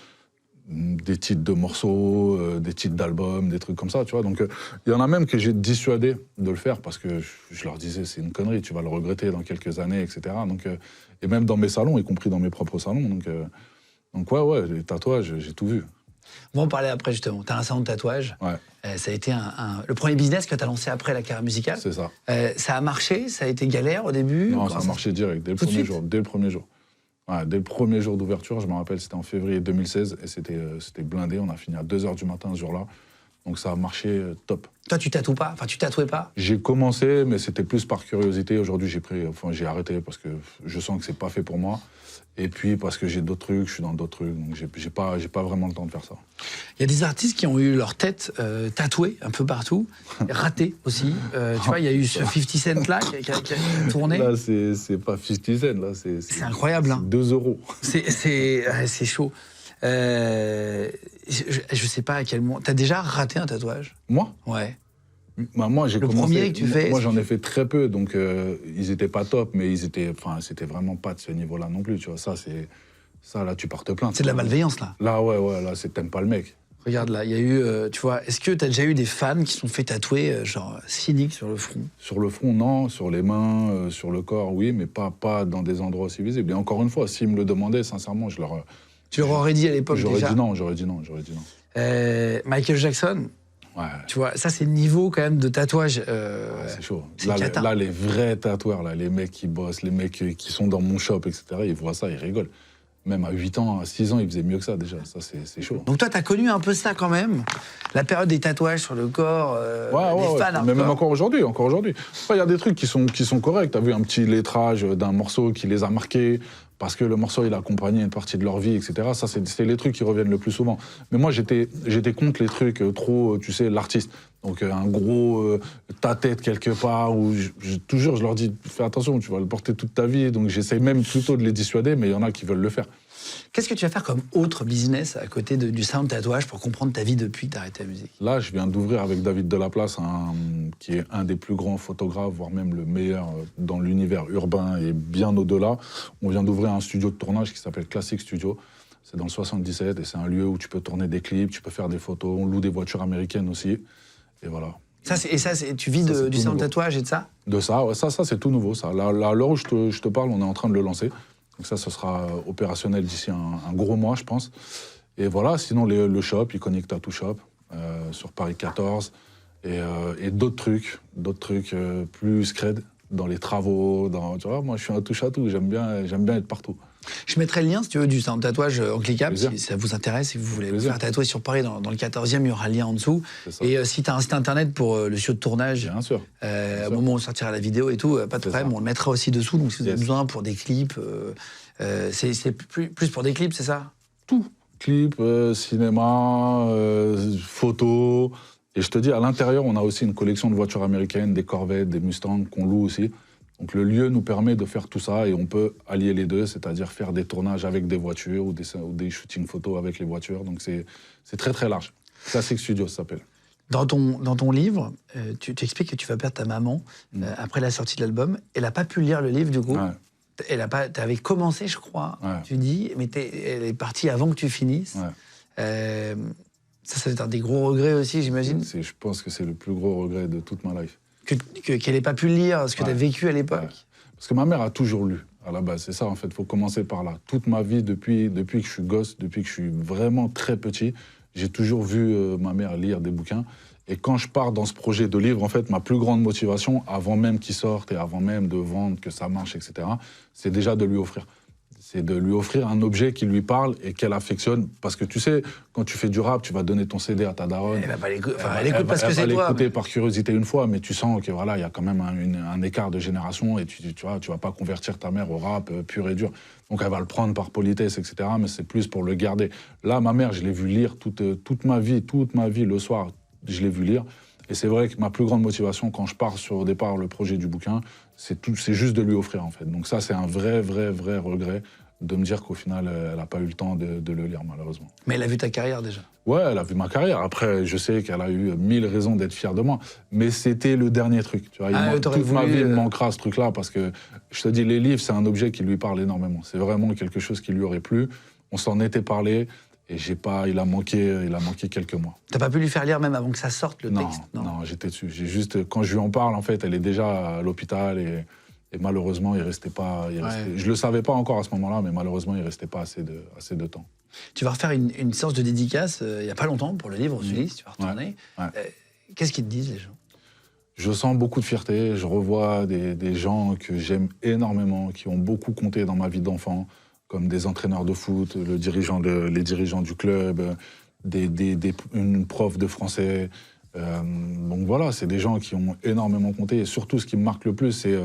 des titres de morceaux, des titres d'albums, des trucs comme ça, tu vois. Donc, il y en a même que j'ai dissuadé de le faire parce que je leur disais, c'est une connerie, tu vas le regretter dans quelques années, etc. Donc, et même dans mes salons, y compris dans mes propres salons. Donc ouais, les tatouages, j'ai tout vu.
On va en parler après, justement. Tu as un salon de tatouage.
Ouais.
Ça a été le premier business que tu as lancé après la carrière musicale.
C'est ça.
Ça a marché? Ça a été galère au début?
Non, ça a marché direct, dès le premier jour. Ouais, dès le premier jour d'ouverture, je me rappelle, c'était en février 2016, et c'était blindé. On a fini à 2h du matin ce jour-là. Donc ça a marché top.
Toi, tu tatoues pas? Enfin, tu tatouais pas?
J'ai commencé, mais c'était plus par curiosité. Aujourd'hui, j'ai arrêté parce que je sens que c'est pas fait pour moi. Et puis parce que j'ai d'autres trucs, je suis dans d'autres trucs, donc j'ai pas vraiment le temps de faire ça.
Il y a des artistes qui ont eu leur tête tatouée un peu partout, ratée aussi. Tu vois, il y a eu ce 50 Cent là qui a tourné.
Là, c'est pas 50 Cent, là,
c'est incroyable. Hein.
2 €.
C'est chaud. Je sais pas à quel moment. T'as déjà raté un tatouage?
Moi?
Ouais.
Bah, moi, j'ai commencé.
Le premier que tu fais?
Moi, j'en ai fait très peu, donc ils étaient pas top, mais c'était vraiment pas de ce niveau-là non plus, tu vois. Ça, là, tu portes plainte.
C'est de la malveillance, là.
Là, ouais, là, t'aimes pas le mec.
Regarde, là, il y a eu, tu vois, est-ce que t'as déjà eu des fans qui sont fait tatouer, genre, cyniques sur le front?
Sur le front, non. Sur les mains, sur le corps, oui, mais pas dans des endroits aussi visibles. Et encore une fois, s'ils me le demandaient, sincèrement,
Tu leur aurais dit à l'époque déjà?
J'aurais dit non.
Michael Jackson,
ouais.
Tu vois, ça c'est le niveau quand même de tatouage.
C'est chaud.
C'est
Là, les vrais tatoueurs, là, les mecs qui bossent, les mecs qui sont dans mon shop, etc., ils voient ça, ils rigolent. Même à 8 ans, à 6 ans, ils faisaient mieux que ça déjà. Ça, c'est chaud.
Donc toi, t'as connu un peu ça quand même? La période des tatouages sur le corps, des fans.
Mais même encore aujourd'hui. Il y a des trucs qui sont corrects. T'as vu un petit lettrage d'un morceau qui les a marqués, parce que le morceau, il a accompagné une partie de leur vie, etc. Ça, c'est les trucs qui reviennent le plus souvent. Mais moi, j'étais contre les trucs trop, tu sais, l'artiste. Donc, un gros ta tête quelque part, où toujours, je leur dis, fais attention, tu vas le porter toute ta vie. Donc, j'essaye même plutôt de les dissuader, mais il y en a qui veulent le faire.
Qu'est-ce que tu vas faire comme autre business à côté du sound tatouage pour comprendre ta vie depuis que tu as arrêté la musique?
Là, je viens d'ouvrir avec David Delaplace, qui est un des plus grands photographes, voire même le meilleur dans l'univers urbain et bien au-delà. On vient d'ouvrir un studio de tournage qui s'appelle Classic Studio. C'est dans le 77 et c'est un lieu où tu peux tourner des clips, tu peux faire des photos, on loue des voitures américaines aussi. Et voilà.
Tu vis du sound tatouage et de ça?
De ça, ouais, ça c'est tout nouveau. Ça. Là, à l'heure où je te parle, on est en train de le lancer. Donc ça, ce sera opérationnel d'ici un gros mois, je pense. Et voilà, sinon le shop, Iconic Tattoo Shop, sur Paris 14. Et d'autres trucs plus scred, dans les travaux. Tu vois, moi, je suis un touche-à-tout, j'aime bien être partout.
Je mettrai le lien, si tu veux, du sound tatouage en cliquable, si ça vous intéresse, si vous voulez vous faire tatouer sur Paris, dans le 14e, il y aura le lien en dessous. Et si tu as un site internet pour le studio de tournage,
bien sûr.
Au moment où on sortira la vidéo et tout, pas de problème, on le mettra aussi dessous. Donc si vous avez besoin pour des clips, c'est plus pour des clips, c'est ça?
Tout. Clips, cinéma, photos. Et je te dis, à l'intérieur, on a aussi une collection de voitures américaines, des Corvettes, des Mustangs qu'on loue aussi. Donc le lieu nous permet de faire tout ça et on peut allier les deux, c'est-à-dire faire des tournages avec des voitures ou des shootings photos avec les voitures. Donc c'est très très large. Classic Studio, ça s'appelle.
Dans ton livre, tu expliques que tu vas perdre ta maman après la sortie de l'album. Elle n'a pas pu lire le livre du coup. Ouais. Tu avais commencé, je crois, tu dis, mais elle est partie avant que tu finisses. Ouais. Ça va être un des gros regrets aussi, j'imagine.
Je pense que c'est le plus gros regret de toute ma life.
Qu'elle n'ait pas pu lire ce que tu as vécu à l'époque. Ouais.
Parce que ma mère a toujours lu, à la base. C'est ça, en fait, il faut commencer par là. Toute ma vie, depuis que je suis gosse, depuis que je suis vraiment très petit, j'ai toujours vu ma mère lire des bouquins. Et quand je pars dans ce projet de livre, en fait, ma plus grande motivation, avant même qu'il sorte et avant même de vendre, que ça marche, etc., c'est déjà de lui offrir. C'est de lui offrir un objet qui lui parle et qu'elle affectionne. Parce que tu sais, quand tu fais du rap, tu vas donner ton CD à ta daronne.
Elle écoute parce que c'est toi.
Elle va l'écouter par curiosité une fois, mais tu sens que voilà, il y a quand même un écart de génération et tu vas pas convertir ta mère au rap pur et dur. Donc elle va le prendre par politesse, etc. Mais c'est plus pour le garder. Là, ma mère, je l'ai vu lire toute ma vie, le soir, je l'ai vu lire. Et c'est vrai que ma plus grande motivation, quand je pars au départ le projet du bouquin, c'est juste de lui offrir, en fait. Donc ça, c'est un vrai regret de me dire qu'au final, elle n'a pas eu le temps de le lire, malheureusement.
Mais elle a vu ta carrière, déjà.
Ouais, elle a vu ma carrière. Après, je sais qu'elle a eu 1000 raisons d'être fière de moi. Mais c'était le dernier truc. Tu vois, toute ma vie, il me manquera ce truc-là, parce que, je te dis, les livres, c'est un objet qui lui parle énormément. C'est vraiment quelque chose qui lui aurait plu. On s'en était parlé. Et il a manqué quelques mois.
T'as pas pu lui faire lire même avant que ça sorte, le texte?
Non, j'étais dessus. Quand je lui en parle, en fait, elle est déjà à l'hôpital et malheureusement, il restait pas... Je le savais pas encore à ce moment-là, mais malheureusement, il restait pas assez de temps.
Tu vas refaire une séance de dédicace il y a pas longtemps pour le livre Ulysse, tu vas retourner. Ouais. Qu'est-ce qu'ils te disent, les gens?
Je sens beaucoup de fierté. Je revois des gens que j'aime énormément, qui ont beaucoup compté dans ma vie d'enfant, comme des entraîneurs de foot, les dirigeants du club, une prof de français. Donc voilà, c'est des gens qui ont énormément compté. Et surtout, ce qui me marque le plus, c'est...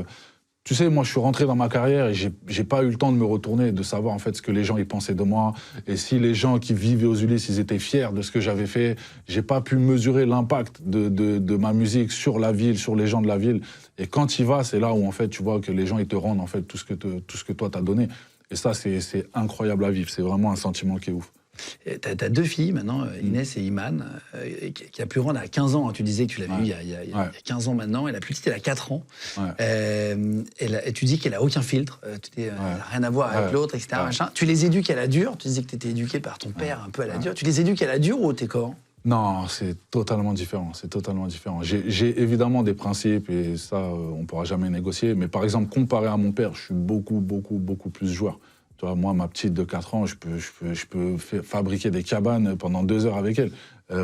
tu sais, moi, je suis rentré dans ma carrière et j'ai pas eu le temps de me retourner, de savoir en fait ce que les gens ils pensaient de moi. Et si les gens qui vivaient aux Ulysses, ils étaient fiers de ce que j'avais fait, j'ai pas pu mesurer l'impact de ma musique sur la ville, sur les gens de la ville. Et quand tu y vas, c'est là où en fait tu vois que les gens ils te rendent en fait tout ce que toi t'as donné. Et ça, c'est incroyable à vivre. C'est vraiment un sentiment qui est ouf.
T'as 2 filles maintenant, Inès et Iman, qui la plus grande a 15 ans. Hein, tu disais que tu l'avais eue il y a 15 ans maintenant, et la plus petite, elle a 4 ans. Et tu dis qu'elle n'a aucun filtre, elle n'a rien à voir avec l'autre, etc. Machin. Tu les éduques à la dure, tu disais que tu étais éduqué par ton père un peu à la dure. Tu les éduques à la dure ou au tes corps?
Non, c'est totalement différent. C'est totalement différent. J'ai évidemment des principes et ça, on ne pourra jamais négocier. Mais par exemple, comparé à mon père, je suis beaucoup plus joueur. Tu vois, moi, ma petite de 4 ans, je peux fabriquer des cabanes pendant 2 heures avec elle.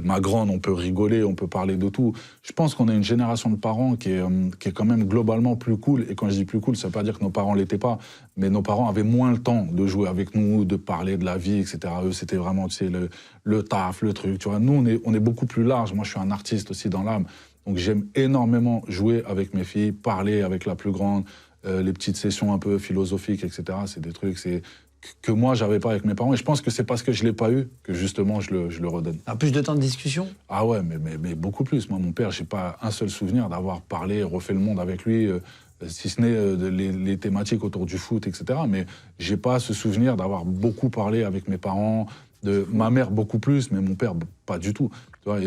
Ma grande, on peut rigoler, on peut parler de tout. Je pense qu'on a une génération de parents qui est quand même globalement plus cool. Et quand je dis plus cool, ça ne veut pas dire que nos parents ne l'étaient pas. Mais nos parents avaient moins le temps de jouer avec nous, de parler de la vie, etc. Eux, c'était vraiment, tu sais, le taf, le truc. Tu vois, nous, on est beaucoup plus large. Moi, je suis un artiste aussi dans l'âme. Donc, j'aime énormément jouer avec mes filles, parler avec la plus grande. Les petites sessions un peu philosophiques, etc. C'est des trucs que moi, j'avais pas avec mes parents. Et je pense que c'est parce que je l'ai pas eu que, justement, je le redonne.
Plus de temps de discussion?
Ah ouais, mais beaucoup plus. Moi, mon père, j'ai pas un seul souvenir d'avoir parlé, refait le monde avec lui, si ce n'est les thématiques autour du foot, etc. Mais j'ai pas ce souvenir d'avoir beaucoup parlé avec mes parents, de ma mère beaucoup plus, mais mon père, pas du tout.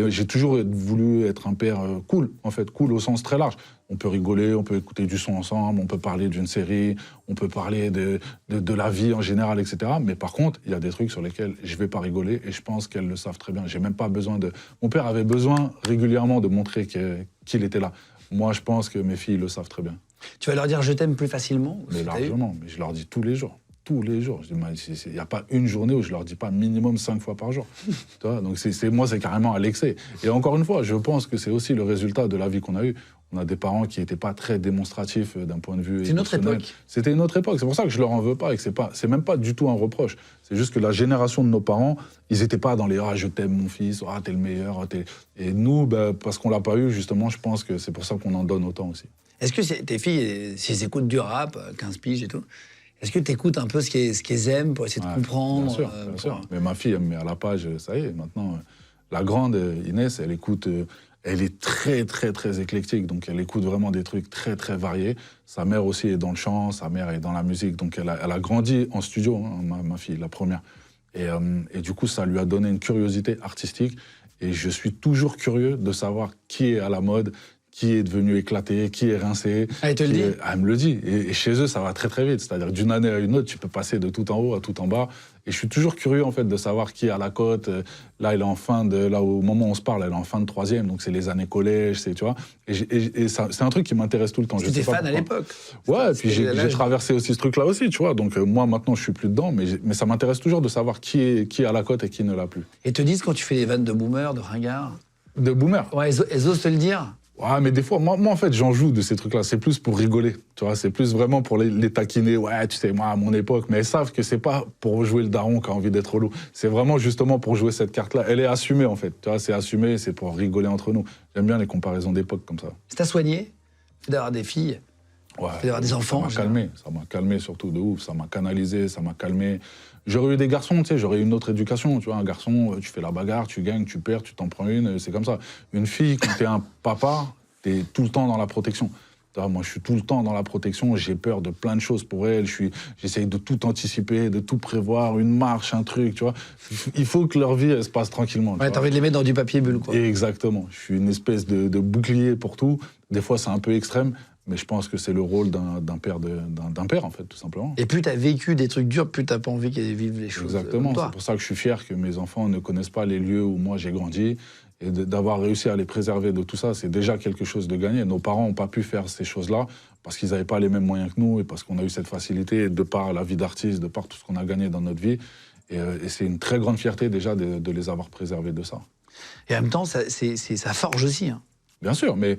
J'ai toujours voulu être un père cool, en fait, cool au sens très large. On peut rigoler, on peut écouter du son ensemble, on peut parler d'une série, on peut parler de la vie en général, etc. Mais par contre, il y a des trucs sur lesquels je vais pas rigoler et je pense qu'elles le savent très bien. J'ai même pas besoin de... Mon père avait besoin régulièrement de montrer qu'il était là. Moi, je pense que mes filles le savent très bien.
Tu vas leur dire « je t'aime » plus facilement?
Mais largement, mais je leur dis tous les jours. Tous les jours. Il n'y a pas une journée où je ne leur dis pas minimum 5 fois par jour. Tu vois, donc moi, c'est carrément à l'excès. Et encore une fois, je pense que c'est aussi le résultat de la vie qu'on a eue. On a des parents qui n'étaient pas très démonstratifs d'un point de vue émotionnel.
C'est une autre époque.
C'était une autre époque. C'est pour ça que je ne leur en veux pas et que c'est même pas du tout un reproche. C'est juste que la génération de nos parents, ils n'étaient pas dans les « ah, je t'aime mon fils »,« ah, t'es le meilleur ». Et nous, parce qu'on ne l'a pas eu, justement, je pense que c'est pour ça qu'on en donne autant aussi.
Est-ce que tes filles, si elles écoutent du rap, 15 piges et tout, est-ce que tu écoutes un peu ce qu'elles aiment pour essayer de comprendre?
Bien sûr. Mais ma fille, elle me met à la page, ça y est, maintenant. La grande, Inès, elle écoute, elle est très éclectique, donc elle écoute vraiment des trucs très variés. Sa mère aussi est dans le chant, sa mère est dans la musique, donc elle a grandi en studio, hein, ma fille, la première. Et du coup, ça lui a donné une curiosité artistique, et je suis toujours curieux de savoir qui est à la mode, qui est devenu éclaté, qui est rincé.
Elle te le dit?
Elle me le dit. Et chez eux, ça va très vite. C'est-à-dire d'une année à une autre, tu peux passer de tout en haut à tout en bas. Et je suis toujours curieux, en fait, de savoir qui est à la cote. Là, elle est là, au moment où on se parle, elle est en fin de 3e. Donc, c'est les années collège, tu vois. Et c'est un truc qui m'intéresse tout le temps.
Tu étais fan à l'époque?
Ouais, et puis j'ai traversé aussi ce truc-là aussi, tu vois. Donc, moi, maintenant, je suis plus dedans. Mais ça m'intéresse toujours de savoir qui est à la cote et qui ne l'a plus.
Et te disent quand tu fais des vannes de boomer, de ringard?
De boomer?
Ouais, elles osent te le dire?
Ouais, mais des fois, moi en fait, j'en joue de ces trucs-là. C'est plus pour rigoler, tu vois. C'est plus vraiment pour les taquiner. Ouais, tu sais, moi, à mon époque. Mais elles savent que c'est pas pour jouer le daron qui a envie d'être relou. C'est vraiment justement pour jouer cette carte-là. Elle est assumée, en fait. Tu vois, c'est assumé, c'est pour rigoler entre nous. J'aime bien les comparaisons d'époque comme ça.
Ça t'a soigné d'avoir des filles?
Ouais.
D'avoir des enfants?
Ça m'a calmé surtout, de ouf. Ça m'a canalisé, ça m'a calmé. J'aurais eu des garçons, tu sais, j'aurais eu une autre éducation. Tu vois, un garçon, tu fais la bagarre, tu gagnes, tu perds, tu t'en prends une, c'est comme ça. Une fille, quand t'es un papa, t'es tout le temps dans la protection. Moi, je suis tout le temps dans la protection, j'ai peur de plein de choses pour elle, j'essaye de tout anticiper, de tout prévoir, une marche, un truc, tu vois. Il faut que leur vie, elle se passe tranquillement.
Ouais, t'as envie de les mettre dans du papier bulle, quoi.
Exactement. Je suis une espèce de bouclier pour tout. Des fois, c'est un peu extrême, mais je pense que c'est le rôle d'un père, en fait, tout simplement.
Et plus t'as vécu des trucs durs, plus t'as pas envie qu'elles vivent les choses.
Exactement. C'est pour ça que je suis fier que mes enfants ne connaissent pas les lieux où moi j'ai grandi. Et d'avoir réussi à les préserver de tout ça, c'est déjà quelque chose de gagné. Nos parents n'ont pas pu faire ces choses-là parce qu'ils n'avaient pas les mêmes moyens que nous et parce qu'on a eu cette facilité de par la vie d'artiste, de par tout ce qu'on a gagné dans notre vie. Et c'est une très grande fierté déjà de les avoir préservés de ça.
Et en même temps, ça forge aussi. Hein.
Bien sûr, mais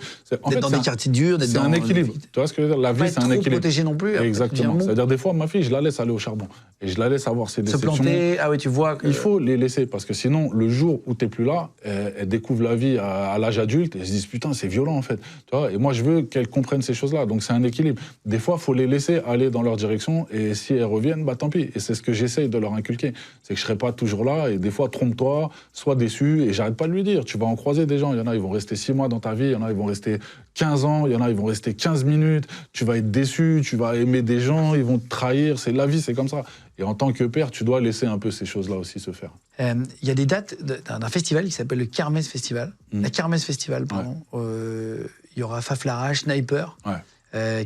d'être dans des quartiers durs, d'être
dans un équilibre. Tu vois ce que je veux dire? La vie, c'est un équilibre.
Pas trop protégé non plus.
Exactement. C'est-à-dire des fois, ma fille, je la laisse aller au charbon. Et je la laisse avoir ses
Se
déceptions.
planter, ah oui, tu vois que...
Il faut les laisser, parce que sinon, le jour où t'es plus là, elles découvrent la vie à l'âge adulte et elles se disent putain, c'est violent en fait. Tu vois, et moi, je veux qu'elles comprennent ces choses-là. Donc c'est un équilibre. Des fois, il faut les laisser aller dans leur direction et si elles reviennent, bah tant pis. Et c'est ce que j'essaye de leur inculquer. C'est que je serai pas toujours là et des fois, trompe-toi, sois déçu et j'arrête pas de lui dire. Tu vas en croiser des gens. Il y en a, ils vont rester 6 mois dans ta vie. Il y en a, ils vont rester 15 ans. Il y en a, ils vont rester 15 minutes. Tu vas être déçu, tu vas aimer des gens, ils vont te trahir. C'est la vie, c'est comme ça. Et en tant que père, tu dois laisser un peu ces choses-là aussi se faire.
Il y a des dates d'un festival qui s'appelle le Kermesse Festival. La Kermesse Festival, pardon. Il y aura Faflara, Sniper,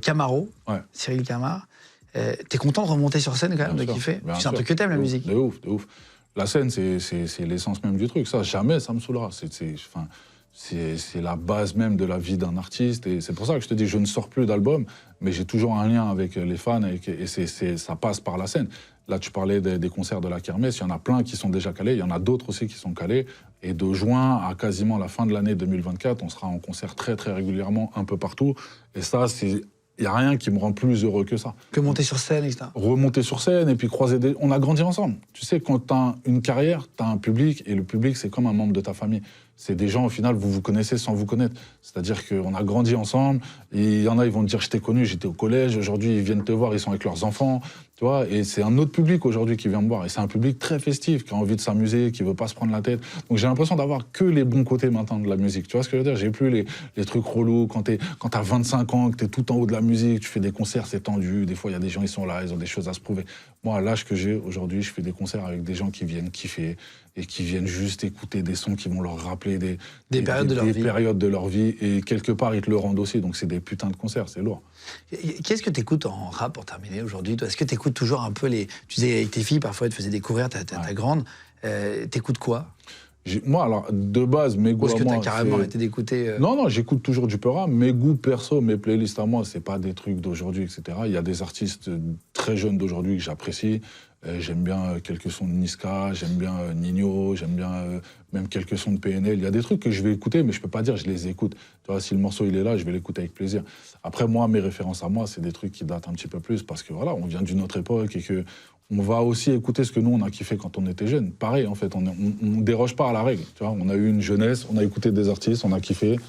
Camaro, Cyril Camar. T'es content de remonter sur scène quand même, de kiffer? C'est un truc que t'aimes, la musique.
De ouf, de ouf. La scène, c'est l'essence même du truc. Ça, jamais ça me saoulera. C'est la base même de la vie d'un artiste. Et c'est pour ça que je te dis, je ne sors plus d'album, mais j'ai toujours un lien avec les fans et ça passe par la scène. Là, tu parlais des concerts de la Kermesse, il y en a plein qui sont déjà calés, il y en a d'autres aussi qui sont calés. Et de juin à quasiment la fin de l'année 2024, on sera en concert très très régulièrement un peu partout. Et ça, il n'y a rien qui me rend plus heureux que ça.
Que monter sur scène, etc.
Remonter sur scène et puis croiser des... On a grandi ensemble. Tu sais, quand tu as une carrière, tu as un public, et le public, c'est comme un membre de ta famille. C'est des gens, au final, vous vous connaissez sans vous connaître. C'est-à-dire qu'on a grandi ensemble, et il y en a, ils vont te dire, je t'ai connu, j'étais au collège, aujourd'hui, ils viennent te voir, ils sont avec leurs enfants, tu vois, et c'est un autre public aujourd'hui qui vient me voir. Et c'est un public très festif, qui a envie de s'amuser, qui veut pas se prendre la tête. Donc j'ai l'impression d'avoir que les bons côtés maintenant de la musique. Tu vois ce que je veux dire? J'ai plus les trucs relous, quand t'as 25 ans, que t'es tout en haut de la musique, tu fais des concerts, c'est tendu, des fois, il y a des gens, ils sont là, ils ont des choses à se prouver. Moi, à l'âge que j'ai aujourd'hui, je fais des concerts avec des gens qui viennent kiffer et qui viennent juste écouter des sons qui vont leur rappeler des périodes de leur vie. Et quelque part, ils te le rendent aussi. Donc, c'est des putains de concerts, c'est lourd.
Qu'est-ce que tu écoutes en rap, pour terminer, aujourd'hui? Est-ce que tu écoutes toujours un peu les... Tu disais, avec tes filles, parfois, elles te faisaient découvrir ta grande. T'écoutes quoi?
Moi, alors, de base, mes goûts à moi...
Est-ce que t'as carrément arrêté d'écouter
Non, j'écoute toujours du peu rap. Mes goûts perso, mes playlists à moi, c'est pas des trucs d'aujourd'hui, etc. Il y a des artistes très jeunes d'aujourd'hui que j'apprécie. J'aime bien quelques sons de Niska, j'aime bien Nino, j'aime bien même quelques sons de PNL. Il y a des trucs que je vais écouter, mais je peux pas dire je les écoute. Tu vois, si le morceau il est là, je vais l'écouter avec plaisir. Après, moi, mes références à moi, c'est des trucs qui datent un petit peu plus parce que voilà, on vient d'une autre époque et que on va aussi écouter ce que nous, on a kiffé quand on était jeune. Pareil, en fait, on déroge pas à la règle. Tu vois, on a eu une jeunesse, on a écouté des artistes, on a kiffé.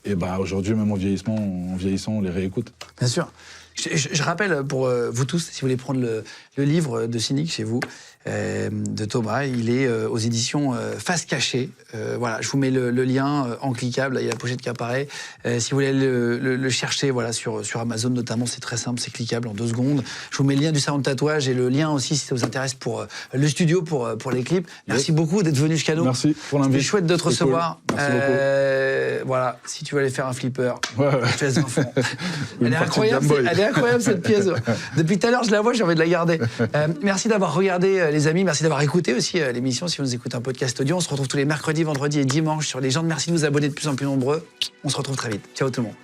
Et bah aujourd'hui, même en vieillissant, on les réécoute.
Bien sûr. Je rappelle pour vous tous, si vous voulez prendre le livre de Cynique chez vous, de Thomas, il est aux éditions Face Cachée. Voilà, je vous mets le lien en cliquable, là, il y a la pochette qui apparaît. Si vous voulez le chercher voilà, sur Amazon notamment, c'est très simple, c'est cliquable en 2 secondes. Je vous mets le lien du salon de tatouage et le lien aussi, si ça vous intéresse, pour le studio, pour les clips. Merci beaucoup d'être venu jusqu'à nous.
Merci pour l'invitation.
C'était chouette de te recevoir.
Cool. Merci beaucoup.
Voilà, si tu veux aller faire un flipper,
je
fais un fond. Elle est incroyable cette pièce. Depuis tout à l'heure, je la vois, j'ai envie de la garder. Merci d'avoir regardé, les amis. Merci d'avoir écouté aussi l'émission. Si vous nous écoutez un podcast audio, on se retrouve tous les mercredis, vendredis et dimanches sur Légende. Merci de vous abonner de plus en plus nombreux. On se retrouve très vite. Ciao tout le monde.